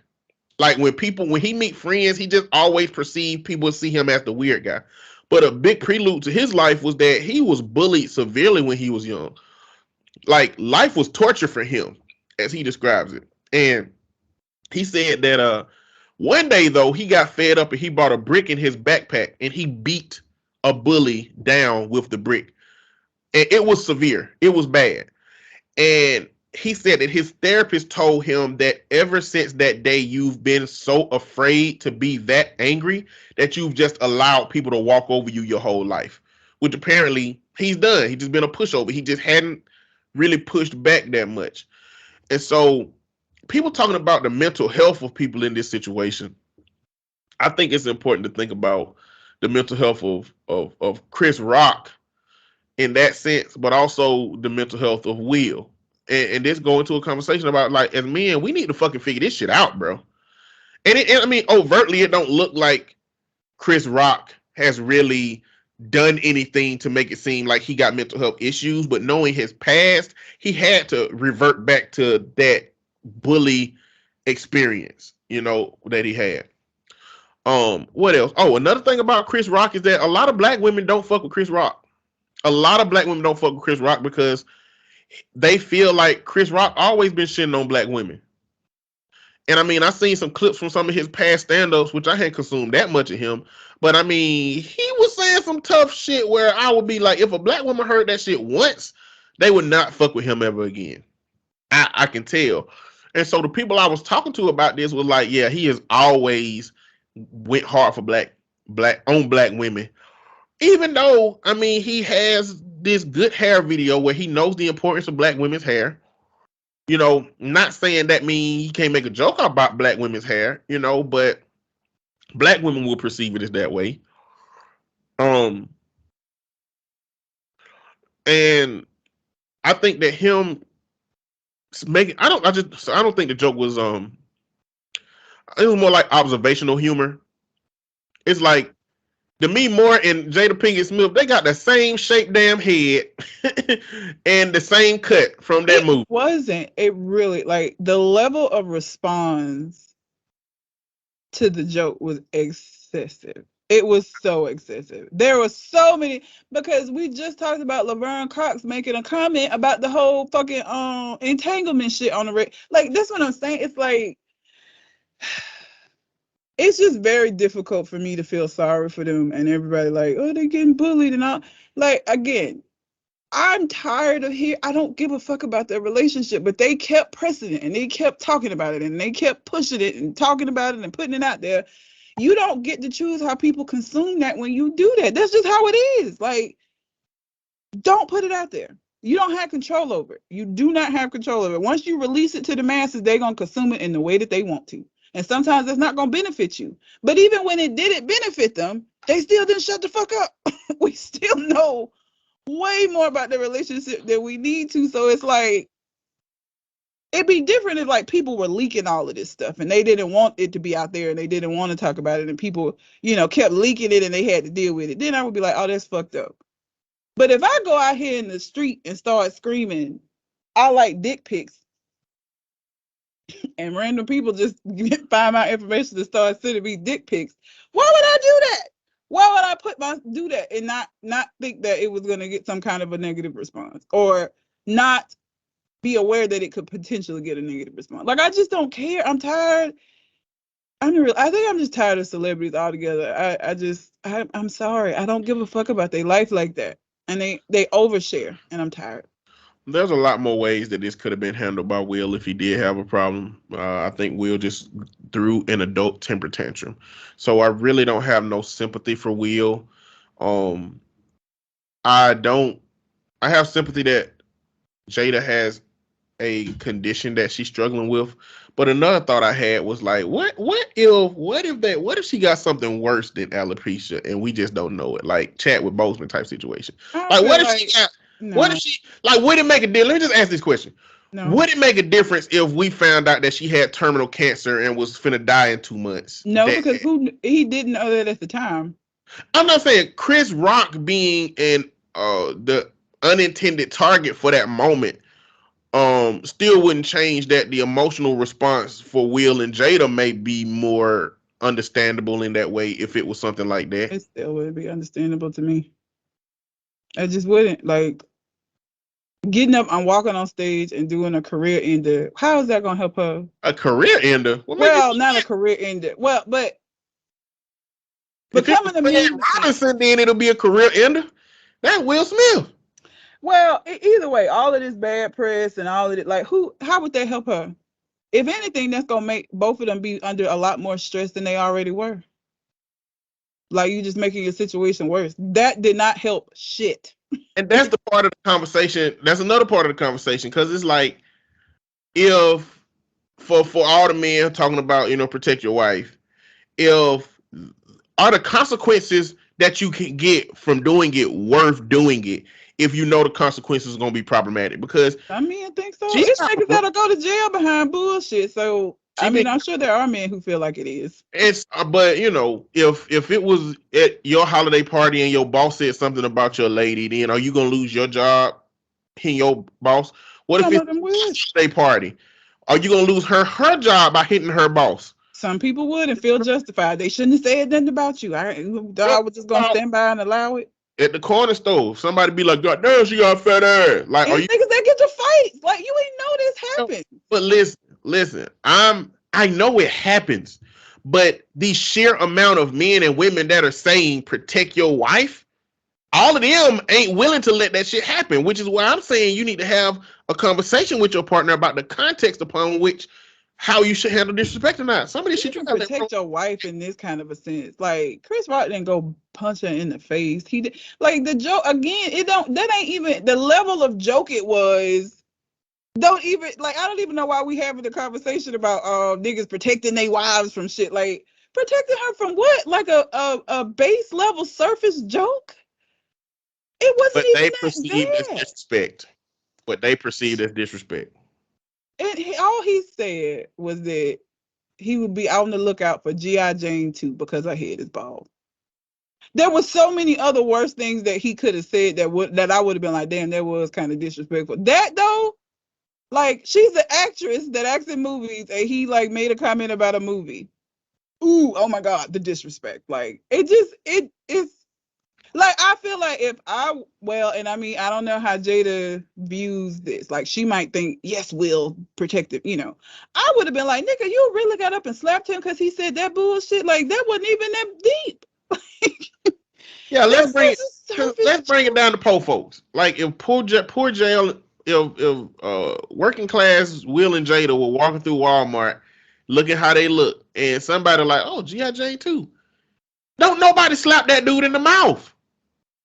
Like, when he meet friends, he just always perceived people see him as the weird guy. But a big prelude to his life was that he was bullied severely when he was young. Like, life was torture for him, as he describes it. And he said that one day, though, he got fed up and he brought a brick in his backpack and he beat a bully down with the brick. And it was severe. It was bad. And he said that his therapist told him that ever since that day, you've been so afraid to be that angry that you've just allowed people to walk over you your whole life, which apparently he's done. He's just been a pushover. He just hadn't really pushed back that much. And so people talking about the mental health of people in this situation, I think it's important to think about the mental health of Chris Rock in that sense, but also the mental health of Will. And this go into a conversation about, like, as men, we need to fucking figure this shit out, bro. And I mean, overtly, it don't look like Chris Rock has really done anything to make it seem like he got mental health issues, but knowing his past, he had to revert back to that bully experience, that he had. What else? Oh, another thing about Chris Rock is that a lot of black women don't fuck with Chris Rock. A lot of black women don't fuck with Chris Rock because they feel like Chris Rock always been shitting on black women. And I mean, I seen some clips from some of his past stand-ups, which I hadn't consumed that much of him. But I mean, he was saying some tough shit where I would be like, if a black woman heard that shit once, they would not fuck with him ever again. I can tell. And so the people I was talking to about this was like, yeah, he has always went hard for black women. Even though, I mean, he has this good hair video where he knows the importance of black women's hair. Not saying that means he can't make a joke about black women's hair, but black women will perceive it as that way. And I think that him making, I don't think the joke was, it was more like observational humor. It's like, to me, Moore and Jada Pinkett Smith, they got the same shaped damn head and the same cut from that movie. It really, like, the level of response to the joke was excessive. It was so excessive. There were so many, because we just talked about Laverne Cox making a comment about the whole fucking entanglement shit on the like, that's what I'm saying. It's like, it's just very difficult for me to feel sorry for them, and everybody like, oh, they're getting bullied and all. Like, again, I'm tired of I don't give a fuck about their relationship, but they kept pressing it and they kept talking about it and they kept pushing it and talking about it and putting it out there. You don't get to choose how people consume that when you do that. That's just how it is. Like, don't put it out there. You don't have control over it. You do not have control over it. Once you release it to the masses, they're going to consume it in the way that they want to. And sometimes it's not going to benefit you. But even when it didn't benefit them, they still didn't shut the fuck up. We still know way more about the relationship than we need to. So it's like, it'd be different if, like, people were leaking all of this stuff and they didn't want it to be out there and they didn't want to talk about it and people, kept leaking it and they had to deal with it. Then I would be like, oh, that's fucked up. But if I go out here in the street and start screaming, I like dick pics, and random people just find my information and start sending me dick pics, why would I do that? Why would I do that and not think that it was going to get some kind of a negative response, or not be aware that it could potentially get a negative response? Like, I just don't care. I'm tired. I think I'm just tired of celebrities altogether. I'm sorry. I don't give a fuck about their life like that. And they overshare, and I'm tired. There's a lot more ways that this could have been handled by Will if he did have a problem. I think Will just threw an adult temper tantrum. So I really don't have no sympathy for Will. I have sympathy that Jada has a condition that she's struggling with. But another thought I had was like, what if she got something worse than alopecia and we just don't know it? Like Chadwick Boseman type situation. Like, what if she got? No. What if she, like, would it make a difference? Let me just ask this question. No. Would it make a difference if we found out that she had terminal cancer and was finna die in 2 months? No, because he didn't know that at the time. I'm not saying Chris Rock being the unintended target for that moment still wouldn't change that the emotional response for Will and Jada may be more understandable in that way if it was something like that. It still wouldn't be understandable to me. I just wouldn't. Like, getting up and walking on stage and doing a career ender, how is that going to help her? A career ender? Well, not a career ender. Well, but becoming a musician. Robinson, then it'll be a career ender. That's Will Smith. Well, either way, all of this bad press and all of it, like, how would that help her? If anything, that's going to make both of them be under a lot more stress than they already were. Like, you just making your situation worse. That did not help shit. And that's the part of the conversation. That's another part of the conversation, because it's like, if for all the men talking about, protect your wife, if are the consequences that you can get from doing it worth doing it if you know the consequences are going to be problematic? Because I mean, I think so. she It's niggas that'll go to jail behind bullshit. So she I mean, been I'm sure there are men who feel like it is. it's but if it was at your holiday party and your boss said something about your lady, then are you gonna lose your job hitting your boss? What if Some it's of them would. a holiday party? Are you gonna lose her job by hitting her boss? Some people would and feel justified. They shouldn't have said nothing about you. I was just gonna stand by and allow it. At the corner store, somebody be like, God damn, she got a fat ass. Like, are It's you? niggas that get to fight. Like you ain't know this happened. But listen. I know it happens, but the sheer amount of men and women that are saying protect your wife, all of them ain't willing to let that shit happen. Which is why I'm saying you need to have a conversation with your partner about the context upon which how you should handle disrespect or not. Some of this shit You you can got protect your wife in this kind of a sense. Like Chris Rock didn't go punch her in the face. He did like the joke again. That ain't even the level of joke it was. Don't even like I don't even know why we having the conversation about niggas protecting their wives from shit. Like protecting her from what? Like a base level surface joke? It wasn't but they even perceived as that bad. disrespect. What they perceived as disrespect. And all he said was that he would be on the lookout for G.I. Jane 2 because her head is bald. There were so many other worse things that he could have said that I would have been like, damn, that was kind of disrespectful. That though, like she's an actress that acts in movies, and he like made a comment about a movie. Ooh, oh my God, the disrespect. Like it's like I feel like and I mean I don't know how Jada views this. Like she might think, yes, Will protect it, I would have been like, nigga, you really got up and slapped him because he said that bullshit. Like that wasn't even that deep. Yeah, let's This bring was a surface let's bring it joke. down to poor folks. Like if poor jail, if working class Will and Jada were walking through Walmart, looking how they look, and somebody like, oh, G.I. Jane too. Don't nobody slap that dude in the mouth.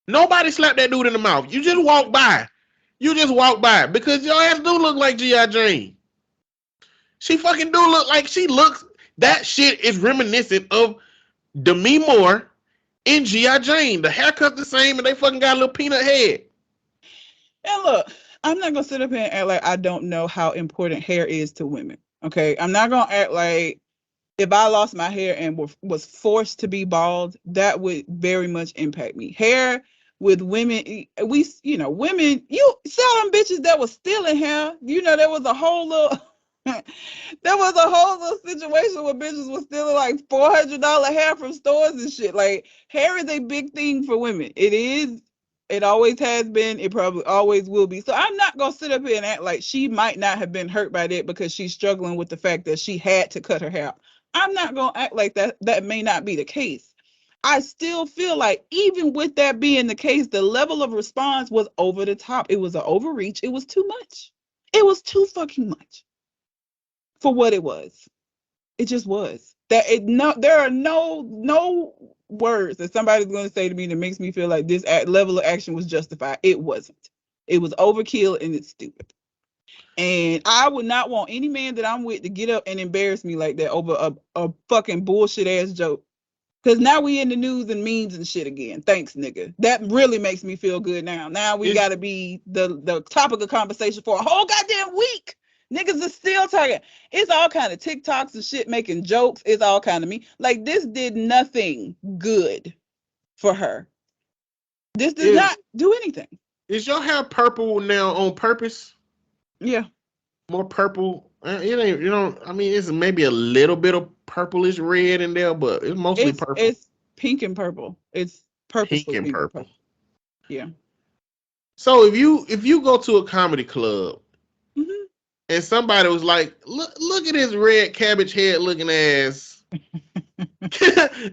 Nobody slap that dude in the mouth. You just walk by. You just walk by because your ass do look like G.I. Jane. She fucking do look like she looks. That shit is reminiscent of Demi Moore in G.I. Jane. The haircut the same and they fucking got a little peanut head. And look, I'm not gonna sit up here and act like I don't know how important hair is to women. Okay, I'm not gonna act like if I lost my hair and was forced to be bald, that would very much impact me. Hair with women, women, you saw them bitches that was stealing hair. There was a whole little, there was a whole little situation where bitches was stealing like $400 hair from stores and shit. Like hair is a big thing for women. It is. It always has been. It probably always will be. So I'm not gonna sit up here and act like she might not have been hurt by that because she's struggling with the fact that she had to cut her hair. I'm not going to act like that may not be the case. I still feel like even with that being the case, the level of response was over the top. It was an overreach. It was too much. It was too fucking much for what it was. It just was. There are no words that somebody's going to say to me that makes me feel like this level of action was justified. It wasn't. It was overkill and it's stupid. And I would not want any man that I'm with to get up and embarrass me like that over a fucking bullshit ass joke. Because now we in the news and memes and shit again. Thanks, nigga. That really makes me feel good now. Now we got to be the topic of conversation for a whole goddamn week. Niggas are still talking. It's all kind of TikToks and shit making jokes. It's all kind of me. Like this did nothing good for her. This did not do anything. Is your hair purple now on purpose? Yeah. More purple. It ain't, I mean, it's maybe a little bit of purplish red in there, but it's mostly purple. It's pink and purple. It's purposely pink and purple. Yeah. So if you go to a comedy club and somebody was like, look at this red cabbage head looking ass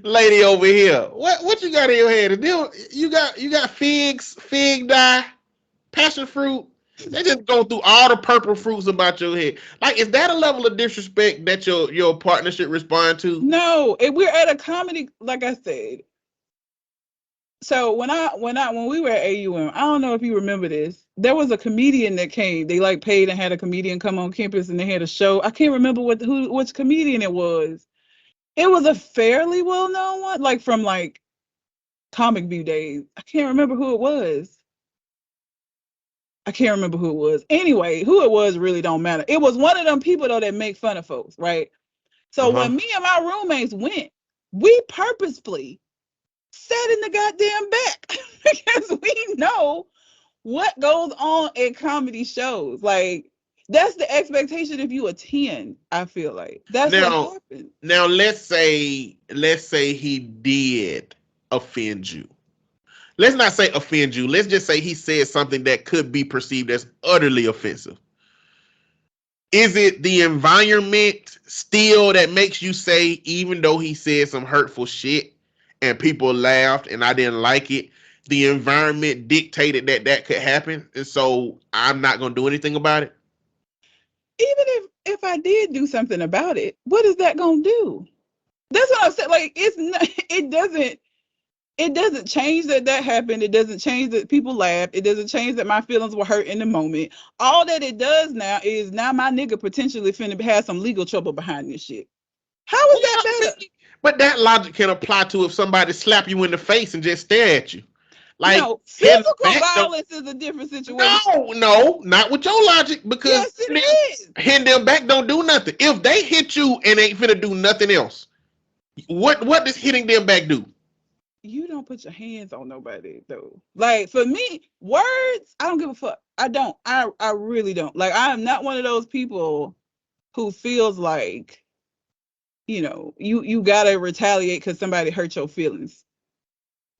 lady over here. What you got in your head? You got fig dye, passion fruit. They just go through all the purple fruits about your head. Like, is that a level of disrespect that your partner should respond to? No, if we're at a comedy, like I said, So when we were at AUM, I don't know if you remember this. There was a comedian that came. They like paid and had a comedian come on campus, and they had a show. I can't remember which comedian it was. It was a fairly well known one, like from like Comic View days. I can't remember who it was. Anyway, who it was really don't matter. It was one of them people though that make fun of folks, right? So when me and my roommates went, we purposefully sat in the goddamn back because we know what goes on at comedy shows. Like, that's the expectation if you attend. I feel like that's what happened. Now let's say he did offend you. Let's not say offend you. Let's just say he said something that could be perceived as utterly offensive. Is it the environment still that makes you say, even though he said some hurtful shit and people laughed and I didn't like it, the environment dictated that could happen, and so I'm not going to do anything about it? Even if I did do something about it, what is that going to do? That's what I'm saying. Like, it doesn't change that happened. It doesn't change that people laughed. It doesn't change that my feelings were hurt in the moment. All that it does now is my nigga potentially finna have some legal trouble behind this shit. How is that better? But that logic can apply to if somebody slap you in the face and just stare at you. Like, no, physical violence is a different situation. No, not with your logic, because yes, it is. Hitting them back don't do nothing. If they hit you and ain't finna do nothing else, what does hitting them back do? You don't put your hands on nobody though. Like, for me, words, I don't give a fuck. I don't. I really don't. Like, I am not one of those people who feels like, you gotta retaliate because somebody hurt your feelings.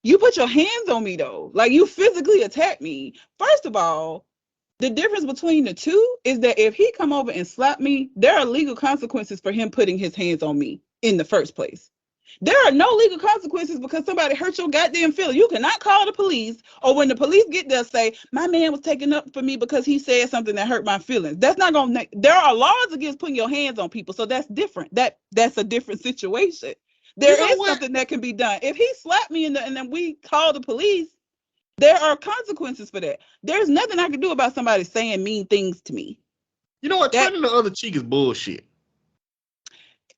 You put your hands on me though. Like, you physically attack me. First of all, the difference between the two is that if he come over and slap me, there are legal consequences for him putting his hands on me in the first place. There are no legal consequences because somebody hurt your goddamn feelings. You cannot call the police, or when the police get there, say, my man was taking up for me because he said something that hurt my feelings. That's not going to, there are laws against putting your hands on people, so that's different. That's a different situation. There is something that can be done. If he slapped me and then we call the police, there are consequences for that. There's nothing I can do about somebody saying mean things to me. You know what? Turning the other cheek is bullshit.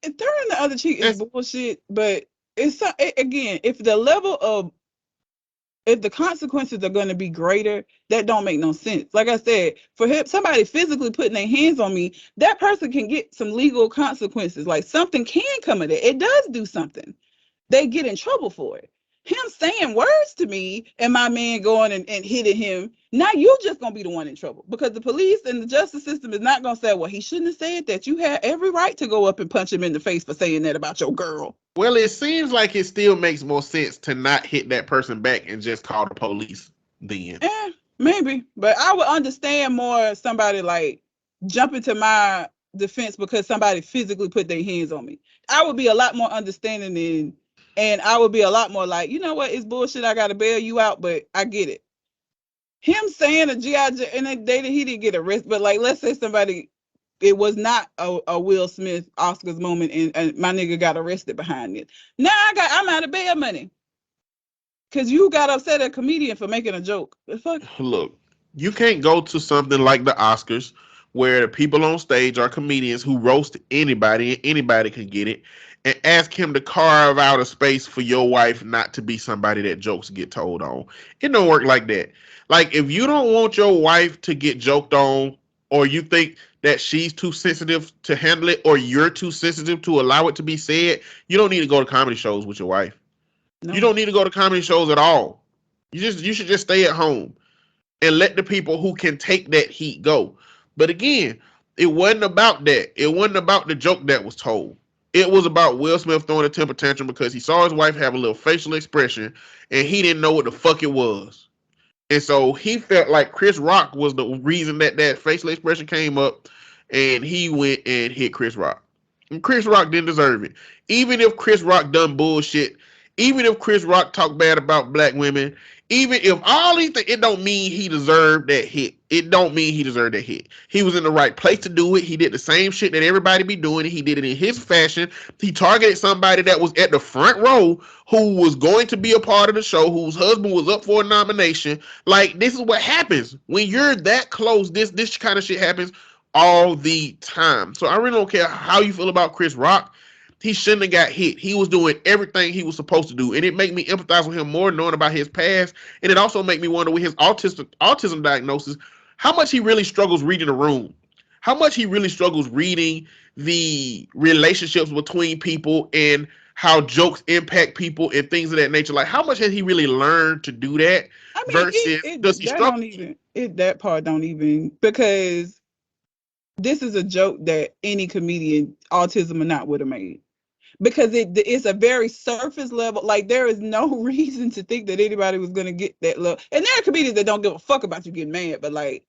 Turning the other cheek is bullshit, but again, if the consequences are going to be greater, that don't make no sense. Like I said, for somebody physically putting their hands on me, that person can get some legal consequences. Like, something can come of it. It does do something. They get in trouble for it. Him saying words to me and my man going and hitting him, now you're just going to be the one in trouble, because the police and the justice system is not going to say, well, he shouldn't have said that. You had every right to go up and punch him in the face for saying that about your girl. Well, it seems like it still makes more sense to not hit that person back and just call the police then. Maybe. But I would understand more somebody like jumping to my defense because somebody physically put their hands on me. I would be a lot more understanding and I would be a lot more like, you know what, it's bullshit, I gotta bail you out, but I get it. Him saying a G.I. Joe, and he didn't get arrested, but like, let's say it was not a Will Smith Oscars moment and my nigga got arrested behind it. Now I'm out of bail money. Cause you got upset at a comedian for making a joke. The fuck? Look, you can't go to something like the Oscars where the people on stage are comedians who roast anybody and anybody can get it, and ask him to carve out a space for your wife not to be somebody that jokes get told on. It don't work like that. Like, if you don't want your wife to get joked on, or you think that she's too sensitive to handle it, or you're too sensitive to allow it to be said, you don't need to go to comedy shows with your wife. No. You don't need to go to comedy shows at all. You should just stay at home and let the people who can take that heat go. But again, it wasn't about that. It wasn't about the joke that was told. It was about Will Smith throwing a temper tantrum because he saw his wife have a little facial expression and he didn't know what the fuck it was. And so he felt like Chris Rock was the reason that facial expression came up, and he went and hit Chris Rock. And Chris Rock didn't deserve it. Even if Chris Rock done bullshit even if Chris Rock talked bad about black women, even if all these things, it don't mean he deserved that hit. It don't mean he deserved that hit. He was in the right place to do it. He did the same shit that everybody be doing. He did it in his fashion. He targeted somebody that was at the front row who was going to be a part of the show, whose husband was up for a nomination. Like, this is what happens when you're that close. This kind of shit happens all the time. So I really don't care how you feel about Chris Rock. He shouldn't have got hit. He was doing everything he was supposed to do. And it made me empathize with him more knowing about his past. And it also made me wonder with his autism diagnosis, how much he really struggles reading a room. How much he really struggles reading the relationships between people and how jokes impact people and things of that nature. Like, how much has he really learned to do that? I mean, versus does he struggle? That part don't even, because this is a joke that any comedian, autism or not, would have made. Because it's a very surface level. Like, there is no reason to think that anybody was going to get that look. And there are comedians that don't give a fuck about you getting mad. But, like,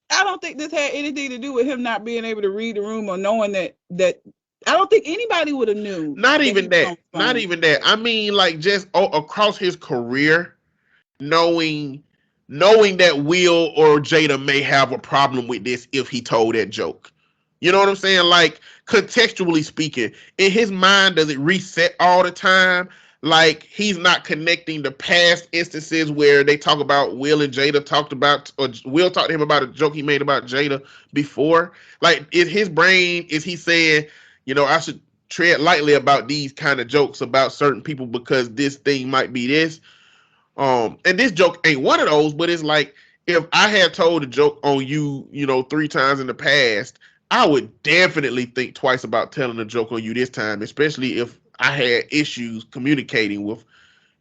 I don't think this had anything to do with him not being able to read the room or knowing that I don't think anybody would have knew. Not even that. I mean, like, just across his career, knowing that Will or Jada may have a problem with this if he told that joke. You know what I'm saying? Like, contextually speaking, in his mind, does it reset all the time? Like, he's not connecting the past instances where they talk about Will and Jada talked about, or Will talked to him about a joke he made about Jada before. Like, in his brain, is he saying, you know, I should tread lightly about these kind of jokes about certain people because this thing might be this? And this joke ain't one of those, but it's like, if I had told a joke on you, 3 times in the past, I would definitely think twice about telling a joke on you this time, especially if I had issues communicating with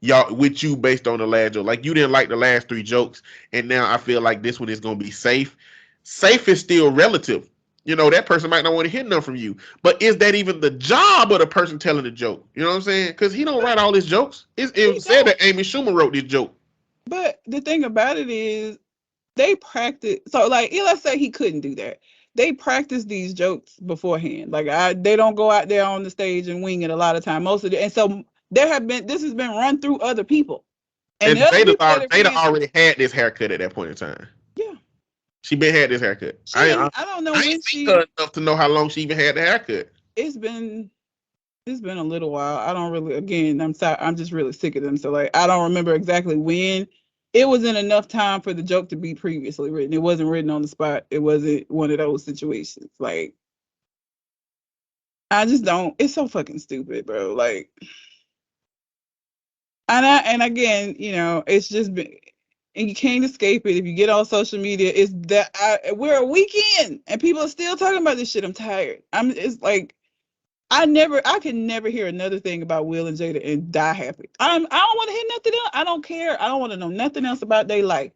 you based on the last joke. Like, you didn't like the last 3 jokes, and now I feel like this one is going to be safe. Safe is still relative. That person might not want to hear nothing from you. But is that even the job of the person telling the joke? You know what I'm saying? Because he don't write all his jokes. It said that Amy Schumer wrote this joke. But the thing about it is, they practice. So, like, let's say he couldn't do that. They practice these jokes beforehand. Like, they don't go out there on the stage and wing it a lot of time. Most of it. And so this has been run through other people. And Jada already had this haircut at that point in time. Yeah. She been had this haircut. I don't know when she enough to know how long she even had the haircut. It's been a little while. I don't really, again, I'm sorry, I'm just really sick of them. So, like, I don't remember exactly when. It wasn't enough time for the joke to be previously written. It wasn't written on the spot. It wasn't one of those situations. Like, I just don't. It's so fucking stupid, bro. Like, and again, it's just been, and you can't escape it. If you get on social media, it's that we're a weekend and people are still talking about this shit. I'm tired. It's like, I can never hear another thing about Will and Jada and die happy. I don't want to hear nothing else. I don't care. I don't want to know nothing else about their life.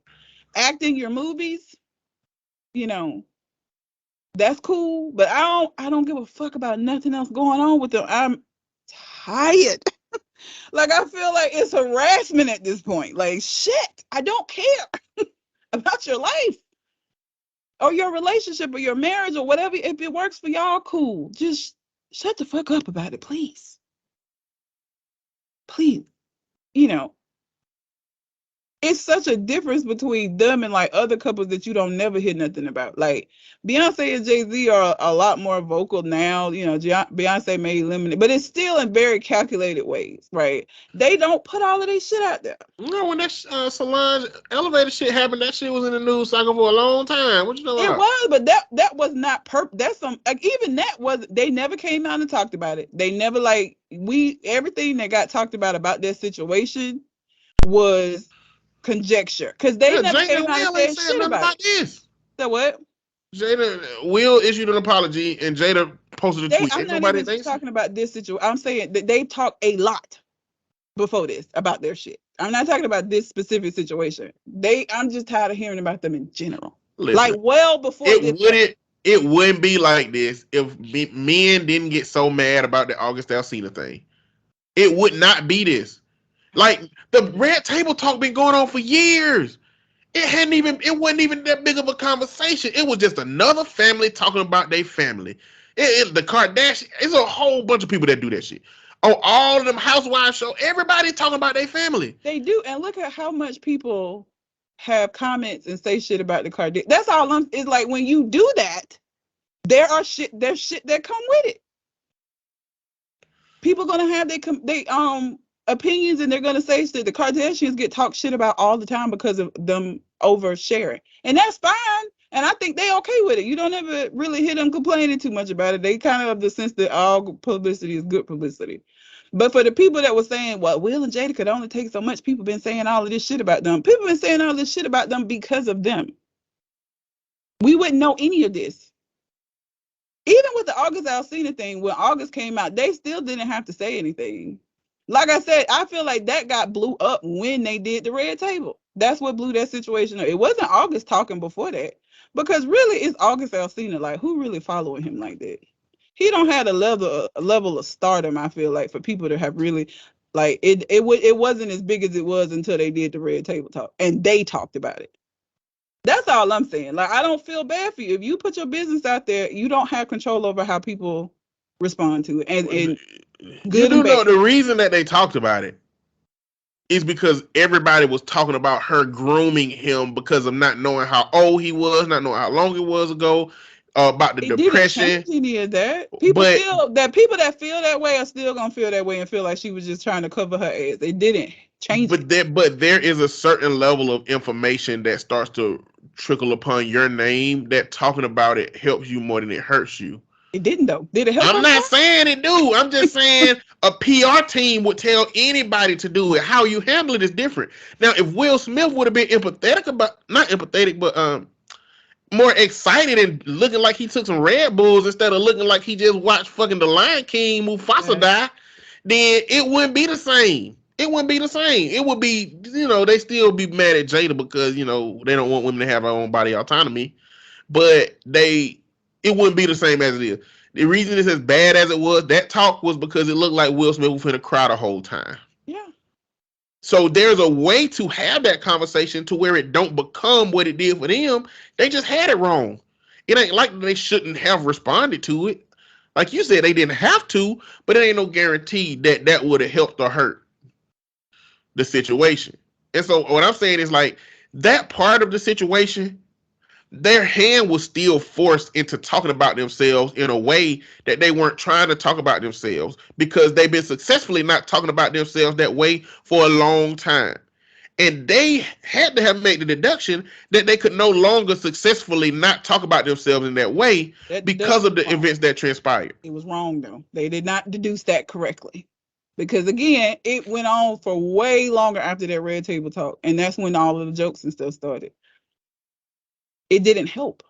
Acting your movies, that's cool. But I don't give a fuck about nothing else going on with them. I'm tired. Like, I feel like it's harassment at this point. Like, shit, I don't care about your life or your relationship or your marriage or whatever. If it works for y'all, cool. Just shut the fuck up about it, please. Please. It's such a difference between them and, like, other couples that you don't never hear nothing about. Like, Beyonce and Jay-Z are a lot more vocal now. Beyonce made Lemonade, but it's still in very calculated ways, right? They don't put all of their shit out there. No, when that Solange elevator shit happened, that shit was in the news cycle for a long time. What you know about? It was, but that was not that's some, like, even that was, they never came out and talked about it. They never, like, everything that got talked about their situation was conjecture, because they never came out and said shit about this. So what? Will issued an apology and Jada posted a tweet. I'm not even talking about this situation. I'm saying that they talked a lot before this about their shit. I'm not talking about this specific situation. I'm just tired of hearing about them in general. Listen, like, well before it wouldn't be like this if men didn't get so mad about the August Alsina thing. It would not be this. Like, the red table talk been going on for years. It wasn't even that big of a conversation. It was just another family talking about their family. The Kardashians, it's a whole bunch of people that do that shit. On all of them housewives show, everybody's talking about their family. They do, and look at how much people have comments and say shit about the Kardashians. That's all it's like when you do that, there's shit that come with it. People gonna have they opinions, and they're gonna say shit. The Kardashians get talked shit about all the time because of them oversharing, and that's fine. And I think they okay with it. You don't ever really hear them complaining too much about it. They kind of have the sense that all publicity is good publicity. But for the people that were saying, well, Will and Jada could only take so much, people been saying all of this shit about them. People been saying all this shit about them because of them. We wouldn't know any of this. Even with the August Alsina thing, when August came out, they still didn't have to say anything. Like I said, I feel like that got blew up when they did the red table. That's what blew that situation up. It wasn't August talking before that. Because really, it's August Alsina. Like, who really following him like that? He don't have a level of stardom, I feel like, for people to have really, like, it wasn't as big as it was until they did the red table talk. And they talked about it. That's all I'm saying. Like, I don't feel bad for you. If you put your business out there, you don't have control over how people respond to it. And good and bad. You know, the reason that they talked about it is because everybody was talking about her grooming him because of not knowing how old he was, not knowing how long it was ago, about the depression. Didn't change any of that. People that feel that way are still gonna feel that way and feel like she was just trying to cover her ass. They didn't change it. But there is a certain level of information that starts to trickle upon your name that talking about it helps you more than it hurts you. It didn't though. Did it help? I'm not saying it do. I'm just saying a PR team would tell anybody to do it. How you handle it is different. Now, if Will Smith would have been not empathetic, but more excited and looking like he took some Red Bulls instead of looking like he just watched fucking The Lion King Mufasa die, then it wouldn't be the same. It wouldn't be the same. It would be, they still be mad at Jada because, they don't want women to have their own body autonomy. But it wouldn't be the same as it is. The reason it's as bad as it was, that talk was because it looked like Will Smith was finna cry the whole time. Yeah. So there's a way to have that conversation to where it don't become what it did for them. They just had it wrong. It ain't like they shouldn't have responded to it. Like you said, they didn't have to, but it ain't no guarantee that that would have helped or hurt the situation. And so what I'm saying is like that part of the situation, their hand was still forced into talking about themselves in a way that they weren't trying to talk about themselves because they've been successfully not talking about themselves that way for a long time. And they had to have made the deduction that they could no longer successfully not talk about themselves in that way because of the events that transpired. It was wrong, though. They did not deduce that correctly. Because, again, it went on for way longer after that red table talk. And that's when all of the jokes and stuff started. It didn't help.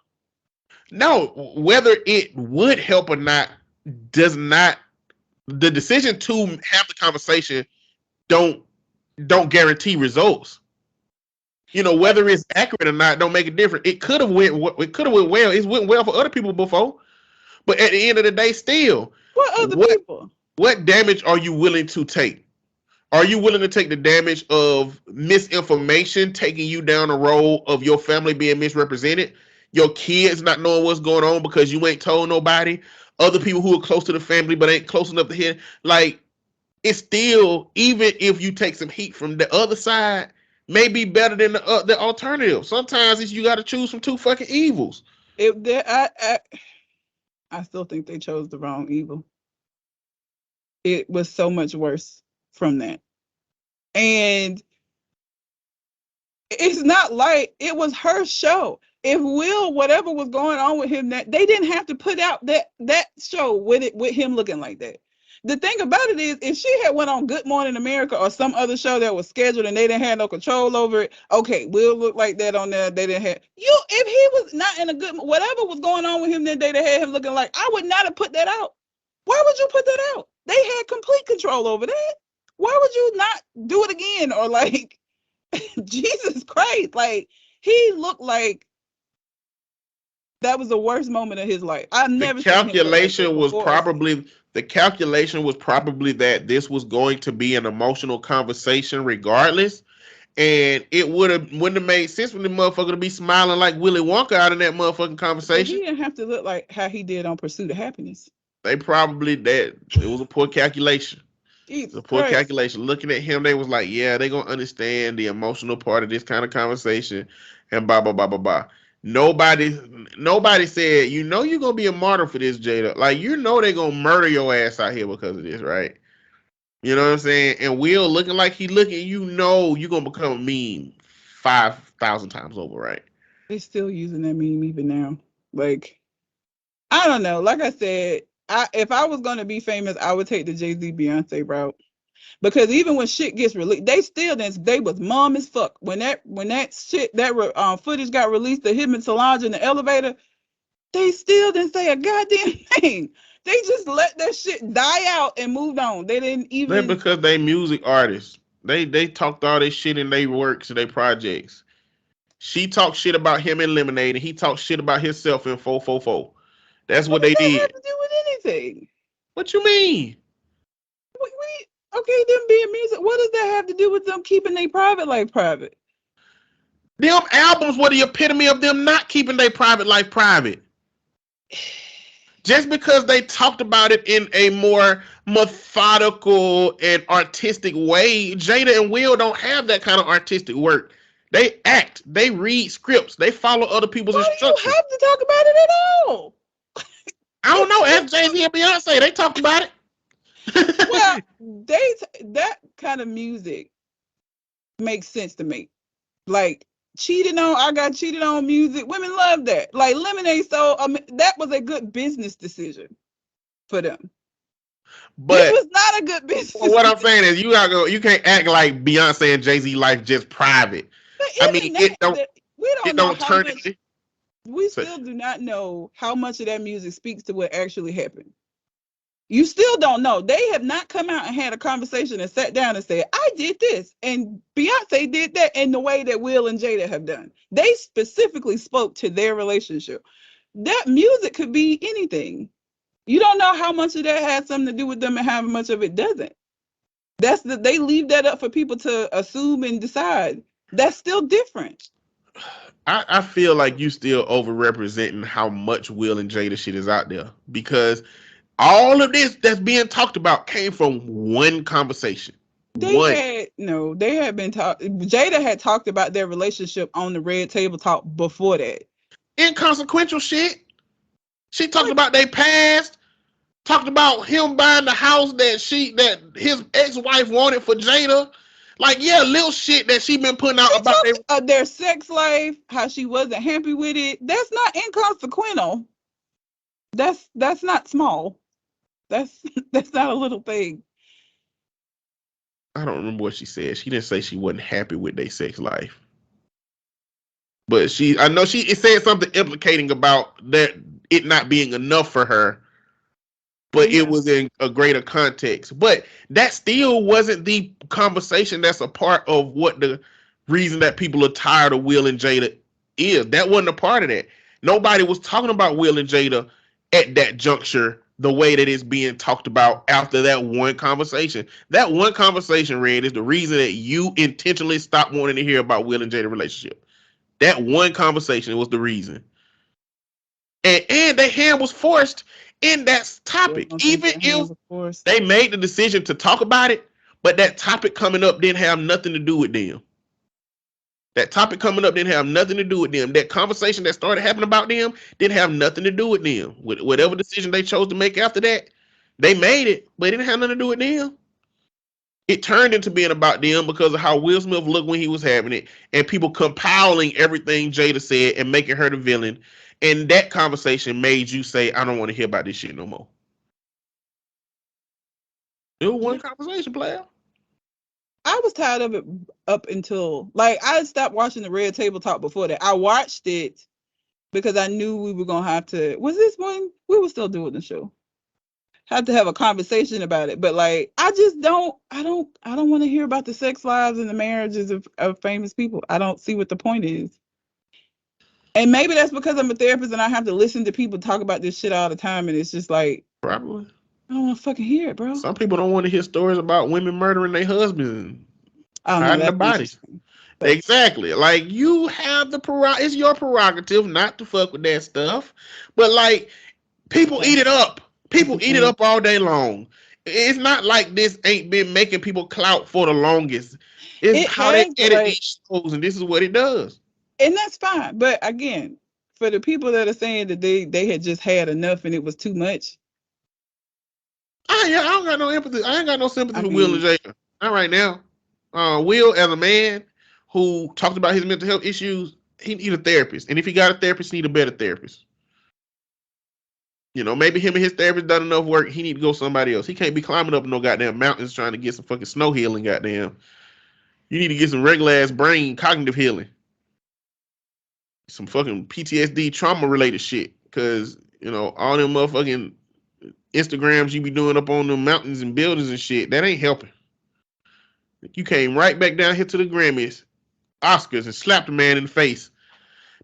No, whether it would help or not does not. The decision to have the conversation don't guarantee results. Whether it's accurate or not don't make a difference. It could have went well. It's went well for other people before, but at the end of the day, still, what people? What damage are you willing to take? Are you willing to take the damage of misinformation taking you down the road of your family being misrepresented, your kids not knowing what's going on because you ain't told nobody, other people who are close to the family but ain't close enough to hear? Like, it's still, even if you take some heat from the other side, may be better than the alternative. Sometimes you got to choose from two fucking evils. I still think they chose the wrong evil. It was so much worse from that. And it's not like it was her show. If Will, whatever was going on with him, that they didn't have to put out that show with him looking like that. The thing about it is, if she had went on Good Morning America or some other show that was scheduled and they didn't have no control over it, okay, Will look like that on there. They didn't have if he was not in a good, whatever was going on with him that day, they had him looking like, I would not have put that out. Why would you put that out? They had complete control over that. Why would you not do it again? Or like, Jesus Christ, like he looked like that was the worst moment of his life. I've never. The calculation was probably that this was going to be an emotional conversation, regardless, and it wouldn't have made sense for the motherfucker to be smiling like Willy Wonka out in that motherfucking conversation. He didn't have to look like how he did on Pursuit of Happiness. They probably did. It was a poor calculation. The Jesus poor Christ. calculation. Looking at him, they was like, yeah, they gonna understand the emotional part of this kind of conversation, and blah blah blah blah blah. Nobody said, you know, you're gonna be a martyr for this, Jada. Like, you know, they gonna murder your ass out here because of this, right? You know what I'm saying? And Will looking like he looking, you know, you're gonna become a meme 5,000 times over, right? They still using that meme even now. Like, I don't know. Like I said, if I was gonna be famous, I would take the Jay-Z Beyonce route. Because even when shit gets released, they was mom as fuck. When that footage got released of him and Solange in the elevator, they still didn't say a goddamn thing. They just let that shit die out and moved on. They didn't That's even. because they music artists. They talked all this shit in their works and their projects. She talked shit about him in Lemonade, and he talked shit about himself in 444. That's What what does they that have did. to do with anything? What you mean? Okay, them being music. What does that have to do with them keeping their private life private? Them albums were the epitome of them not keeping their private life private. Just because they talked about it in a more methodical and artistic way, Jada and Will don't have that kind of artistic work. They act, they read scripts, they follow other people's Why do you instructions. have to talk about it at all? I don't know. Ask Jay-Z and Beyonce. They talked about it. Well, that kind of music makes sense to me. Like, I got cheated on music. Women love that. Like Lemonade, so that was a good business decision for them. This But was not a good business what I'm decision. saying is, you can't act like Beyonce and Jay-Z life just private. But I mean, even that, we don't it know don't how turn much. it. We So, still do not know how much of that music speaks to what actually happened. You still don't know. They have not come out and had a conversation and sat down and said, I did this. And Beyonce did that in the way that Will and Jada have done. They specifically spoke to their relationship. That music could be anything. You don't know how much of that has something to do with them and how much of it doesn't. They leave that up for people to assume and decide. That's still different. I feel like you still overrepresenting how much Will and Jada shit is out there, because all of this that's being talked about came from one conversation. They had been Jada had talked about their relationship on the Red Table Talk before that. Inconsequential shit. She talked about their past, talked about him buying the house that his ex-wife wanted for Jada. Like, yeah, little shit that she been putting out about Their sex life, how she wasn't happy with it. That's not inconsequential. That's not small. That's not a little thing. I don't remember what she said. She didn't say she wasn't happy with their sex life. But I know it said something implicating about that it not being enough for her, but it was in a greater context. But that still wasn't the conversation that's a part of what the reason that people are tired of Will and Jada is. That wasn't a part of that. Nobody was talking about Will and Jada at that juncture the way that it's being talked about after that one conversation. That one conversation, Red, is the reason that you intentionally stopped wanting to hear about Will and Jada relationship. That one conversation was the reason. And their hand was forced in that topic. Even if they made the decision to talk about it, but that topic coming up didn't have nothing to do with them. That topic coming up didn't have nothing to do with them. That conversation that started happening about them didn't have nothing to do with them. Whatever decision they chose to make after that, they made it, but it didn't have nothing to do with them. It turned into being about them because of how Will Smith looked when he was having it, and people compiling everything Jada said and making her the villain. And that conversation made you say, I don't want to hear about this shit no more. It was one conversation, player. I was tired of it up until, I stopped watching the Red Table Talk before that. I watched it because I knew we were going to have to, was this when we were still doing the show? Had to have a conversation about it. But I don't want to hear about the sex lives and the marriages of famous people. I don't see what the point is. And maybe that's because I'm a therapist and I have to listen to people talk about this shit all the time. And it's just probably. I don't want to fucking hear it, bro. Some people don't want to hear stories about women murdering their husbands, hiding their bodies. Exactly. Like, you have it's your prerogative not to fuck with that stuff. But people eat it up. People eat it up all day long. it's not like this ain't been making people clout for the longest. It's how they edit these shows, and this is what it does. And that's fine. But again, for the people that are saying that they had just had enough and it was too much. I don't got no empathy. I ain't got no sympathy for Will and Jada. Not right now. Will, as a man who talked about his mental health issues, he need a therapist. And if he got a therapist, he need a better therapist. You know, maybe him and his therapist done enough work. He need to go somebody else. He can't be climbing up no goddamn mountains trying to get some fucking snow healing, goddamn. You need to get some regular ass brain cognitive healing. Some fucking PTSD trauma related shit. Cause, you know, all them motherfucking Instagrams you be doing up on them mountains and buildings and shit, that ain't helping. You came right back down here to the Grammys, Oscars, and slapped a man in the face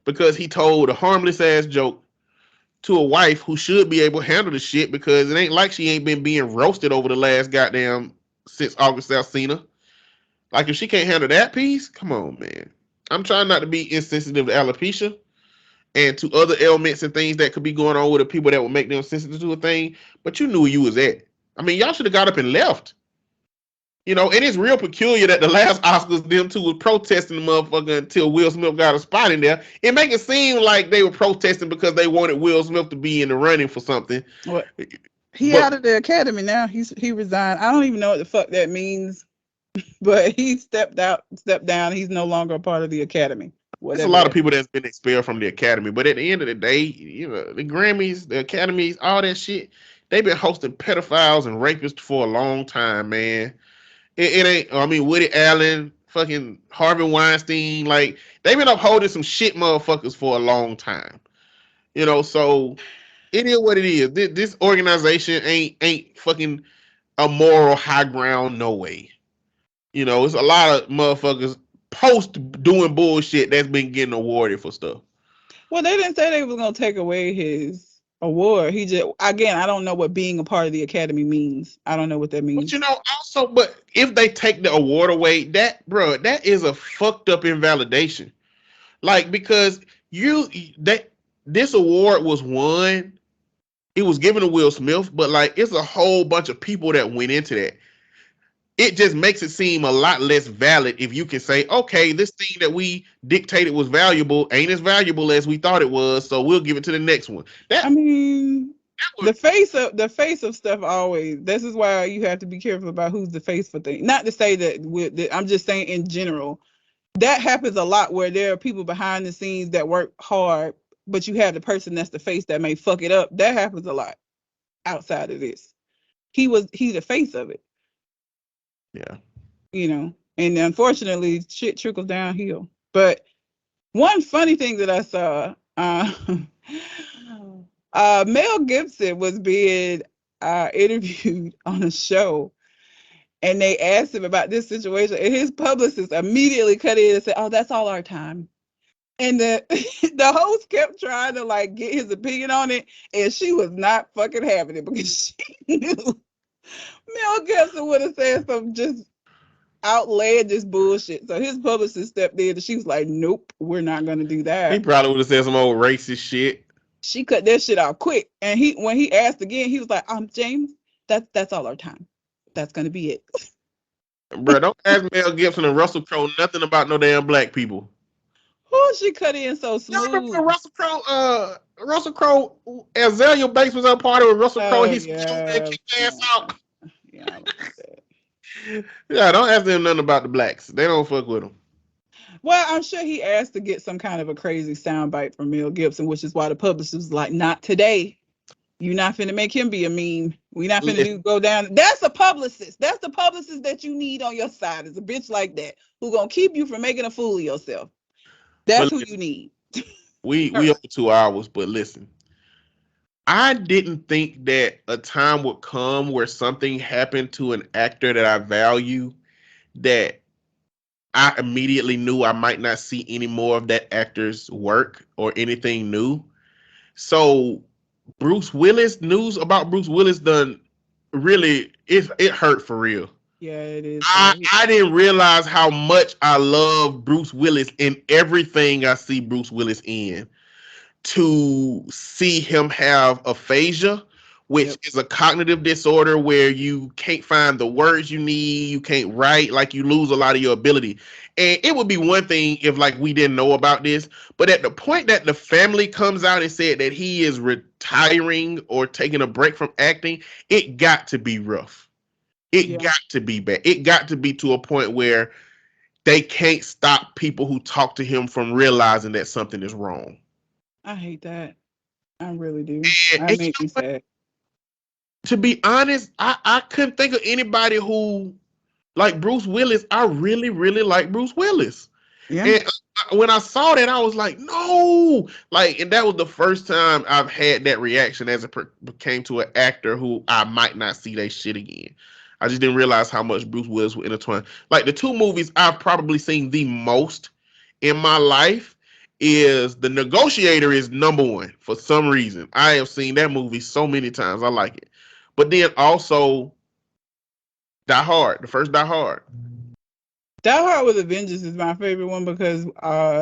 because he told a harmless ass joke to a wife who should be able to handle the shit, because it ain't like she ain't been being roasted over the last goddamn since August Alsina. Like, if she can't handle that piece, come on, man. I'm trying not to be insensitive to alopecia and to other ailments and things that could be going on with the people that would make them sensitive to a thing, but you knew where you was at. I mean, y'all should have got up and left. You know, and it's real peculiar that the last Oscars, them two was protesting the motherfucker until Will Smith got a spot in there. It make it seem like they were protesting because they wanted Will Smith to be in the running for something. What? Out of the Academy now. He resigned. I don't even know what the fuck that means, but he stepped down. He's no longer a part of the Academy. There's a lot of people that's been expelled from the Academy, but at the end of the day, you know, the Grammys, the Academies, all that shit, they've been hosting pedophiles and rapists for a long time, man. It ain't, I mean, Woody Allen, fucking Harvey Weinstein, like, they've been upholding some shit motherfuckers for a long time. You know, so it is what it is. This organization ain't fucking a moral high ground, no way. You know, it's a lot of motherfuckers post doing bullshit that's been getting awarded for stuff. Well, they didn't say they was gonna take away his award. He just, again, I don't know what being a part of the Academy means. I don't know what that means. But you know, also, but if they take the award away, that is a fucked up invalidation. Like, because this award was won, it was given to Will Smith, but like, it's a whole bunch of people that went into that. It just makes it seem a lot less valid if you can say, okay, this thing that we dictated was valuable ain't as valuable as we thought it was, so we'll give it to the next one. The face of stuff always. This is why you have to be careful about who's the face for things. Not to say that I'm just saying in general, that happens a lot where there are people behind the scenes that work hard, but you have the person that's the face that may fuck it up. That happens a lot outside of this. He's the face of it. Yeah. You know, and unfortunately shit trickles downhill. But one funny thing that I saw, Mel Gibson was being interviewed on a show, and they asked him about this situation, and his publicist immediately cut in and said, "Oh, that's all our time." And the host kept trying to like get his opinion on it, and she was not fucking having it, because she knew Mel Gibson would have said some just outlandish bullshit. So his publicist stepped in and she was like, "Nope, we're not gonna do that." He probably would have said some old racist shit. She cut that shit out quick. And when he asked again, he was like, James, that's all our time. That's gonna be it." Bro, don't ask Mel Gibson and Russell Crowe nothing about no damn black people. Oh, she cut in so smooth. You remember Russell Crowe, Azalea Banks was on party with Russell Crowe, and he kicked ass out. Yeah, yeah, don't ask them nothing about the blacks. They don't fuck with them. Well, I'm sure he asked to get some kind of a crazy soundbite from Mel Gibson, which is why the publicist was like, "Not today. You're not finna make him be a meme. We're not finna go down." That's a publicist. That's the publicist that you need on your side, is a bitch like that who gonna keep you from making a fool of yourself. That's who you need. We over 2 hours, but listen. I didn't think that a time would come where something happened to an actor that I value that I immediately knew I might not see any more of that actor's work or anything new. So news about Bruce Willis done really, it hurt for real. Yeah, it is. I didn't realize how much I love Bruce Willis in everything I see Bruce Willis in. To see him have aphasia which is a cognitive disorder where you can't find the words you need, you can't write, like you lose a lot of your ability. And it would be one thing if like we didn't know about this, but at the point that the family comes out and said that he is retiring or taking a break from acting, it got to be rough. It got to be bad. It got to be to a point where they can't stop people who talk to him from realizing that something is wrong. I hate that. I really do. And That makes me sad. To be honest, I couldn't think of anybody who like Bruce Willis. I really, really like Bruce Willis. Yeah. And when I saw that, I was like, no. Like, and that was the first time I've had that reaction as it came to an actor who I might not see that shit again. I just didn't realize how much Bruce Willis would intertwine. Like, the two movies I've probably seen the most in my life is The Negotiator is number one for some reason. I have seen that movie so many times. I like it. But then also Die Hard, the first Die Hard. Die Hard with a Vengeance is my favorite one because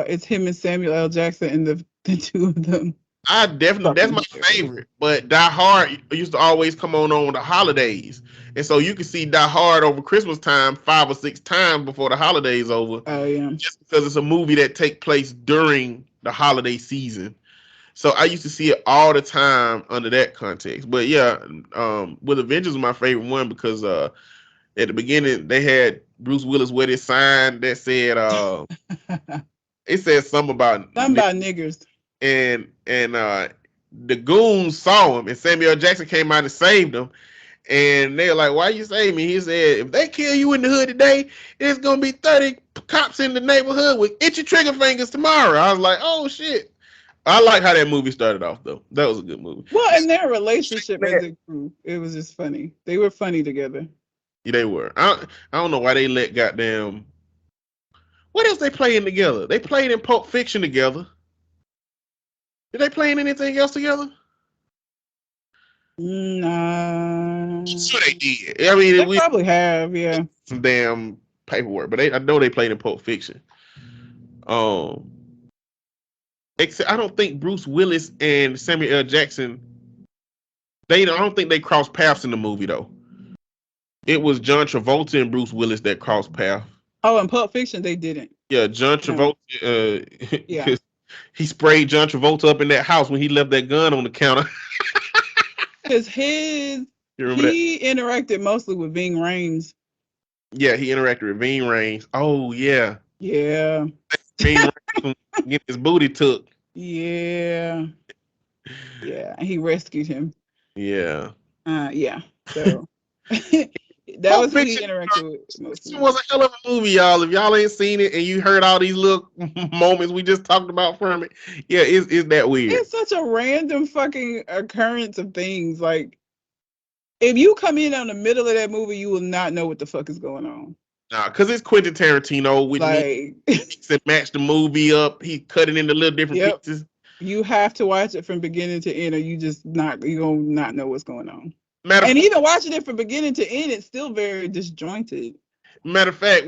it's him and Samuel L. Jackson and the two of them. That's my favorite. But Die Hard used to always come on the holidays. And so you can see Die Hard over Christmas time 5 or 6 times before the holidays over. Oh, yeah. Just because it's a movie that takes place during the holiday season. So I used to see it all the time under that context. But yeah, with Avengers was my favorite one because at the beginning they had Bruce Willis with his sign that said it said something about niggers. And the goons saw him and Samuel L. Jackson came out and saved him. And they're like, why you save me? He said, if they kill you in the hood today, there's going to be 30 cops in the neighborhood with itchy trigger fingers tomorrow. I was like, oh, shit. I like how that movie started off, though. That was a good movie. Well, and their relationship as a group, it was just funny. They were funny together. Yeah, they were. I don't know why they let goddamn... What else they playing together? They played in Pulp Fiction together. Did they play in anything else together? No. Sure they did. I mean, they probably have, yeah. Some damn paperwork, but I know they played in Pulp Fiction. Except I don't think Bruce Willis and Samuel L. Jackson. I don't think they crossed paths in the movie though. It was John Travolta and Bruce Willis that crossed paths. Oh, in Pulp Fiction they didn't. Yeah, John Travolta. Yeah. He sprayed John Travolta up in that house when he left that gun on the counter. Because he interacted mostly with Ving Rhames. Yeah, he interacted with Ving Rhames. Oh, yeah. Yeah. Ving Rhames get his booty took. Yeah. Yeah, he rescued him. Yeah. Yeah. So that was who he interacted with mostly. It was a hell of a movie, y'all. If y'all ain't seen it and you heard all these little moments we just talked about from it, yeah, it's that weird. It's such a random fucking occurrence of things. Like, if you come in on the middle of that movie, you will not know what the fuck is going on. Nah, because it's Quentin Tarantino, which means he match the movie up. He cut it into little different pieces. You have to watch it from beginning to end, or you're gonna not know what's going on. And even watching it from beginning to end, it's still very disjointed. Matter of fact,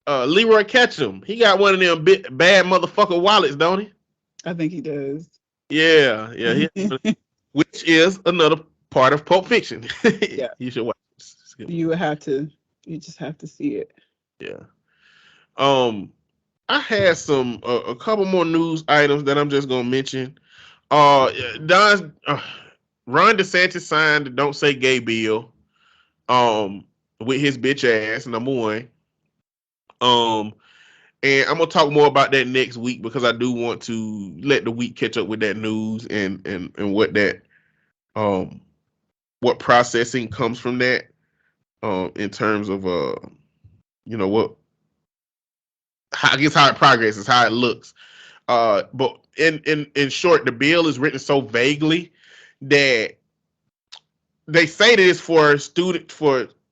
Leroy Ketchum, he got one of them bad motherfucker wallets, don't he? I think he does. Yeah. Which is another part of Pulp Fiction. Yeah, you should watch it. You just have to see it. Yeah. I had a couple more news items that I'm just gonna mention. Ron DeSantis signed the Don't Say Gay bill with his bitch ass, number one. And I'm gonna talk more about that next week because I do want to let the week catch up with that news and what that what processing comes from that in terms of how it progresses, how it looks. But in short, the bill is written so vaguely that they say that it's for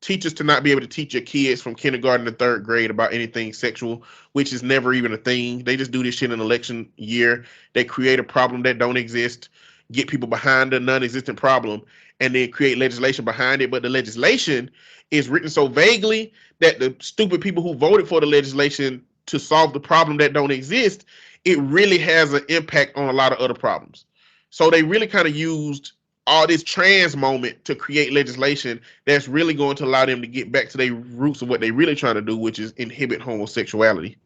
teachers to not be able to teach your kids from kindergarten to 3rd grade about anything sexual, which is never even a thing. They just do this shit in election year. They create a problem that don't exist, get people behind a non-existent problem, and then create legislation behind it. But the legislation is written so vaguely that the stupid people who voted for the legislation to solve the problem that don't exist, it really has an impact on a lot of other problems. So they really kind of used all this trans moment to create legislation that's really going to allow them to get back to their roots of what they really trying to do, which is inhibit homosexuality.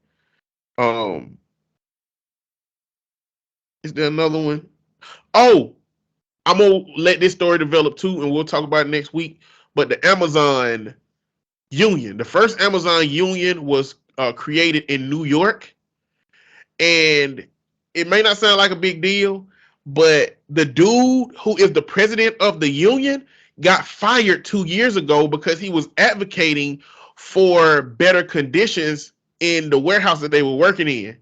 Is there another one? Oh, I'm gonna let this story develop too, and we'll talk about it next week. But the Amazon union, the first Amazon union was created in New York, and it may not sound like a big deal, but the dude who is the president of the union got fired 2 years ago because he was advocating for better conditions in the warehouse that they were working in.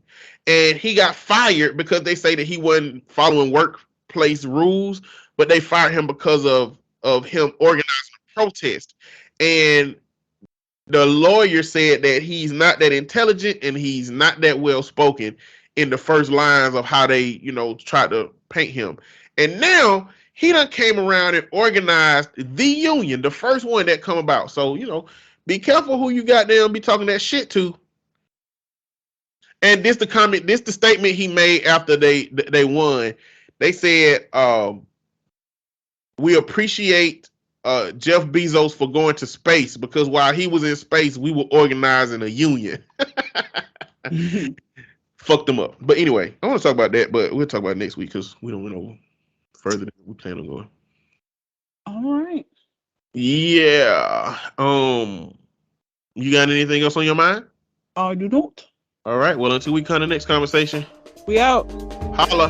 And he got fired because they say that he wasn't following workplace rules, but they fired him because of him organizing a protest. And the lawyer said that he's not that intelligent and he's not that well spoken in the first lines of how they, tried to paint him. And now he done came around and organized the union, the first one that come about. So, be careful who you goddamn be talking that shit to. And this the statement he made after they won. They said, we appreciate Jeff Bezos for going to space, because while he was in space, we were organizing a union. Fucked them up. But anyway, I want to talk about that, but we'll talk about it next week because we don't know further than we plan on going. All right. Yeah. You got anything else on your mind? I do not. All right. Well, until we come to the next conversation. We out. Holla.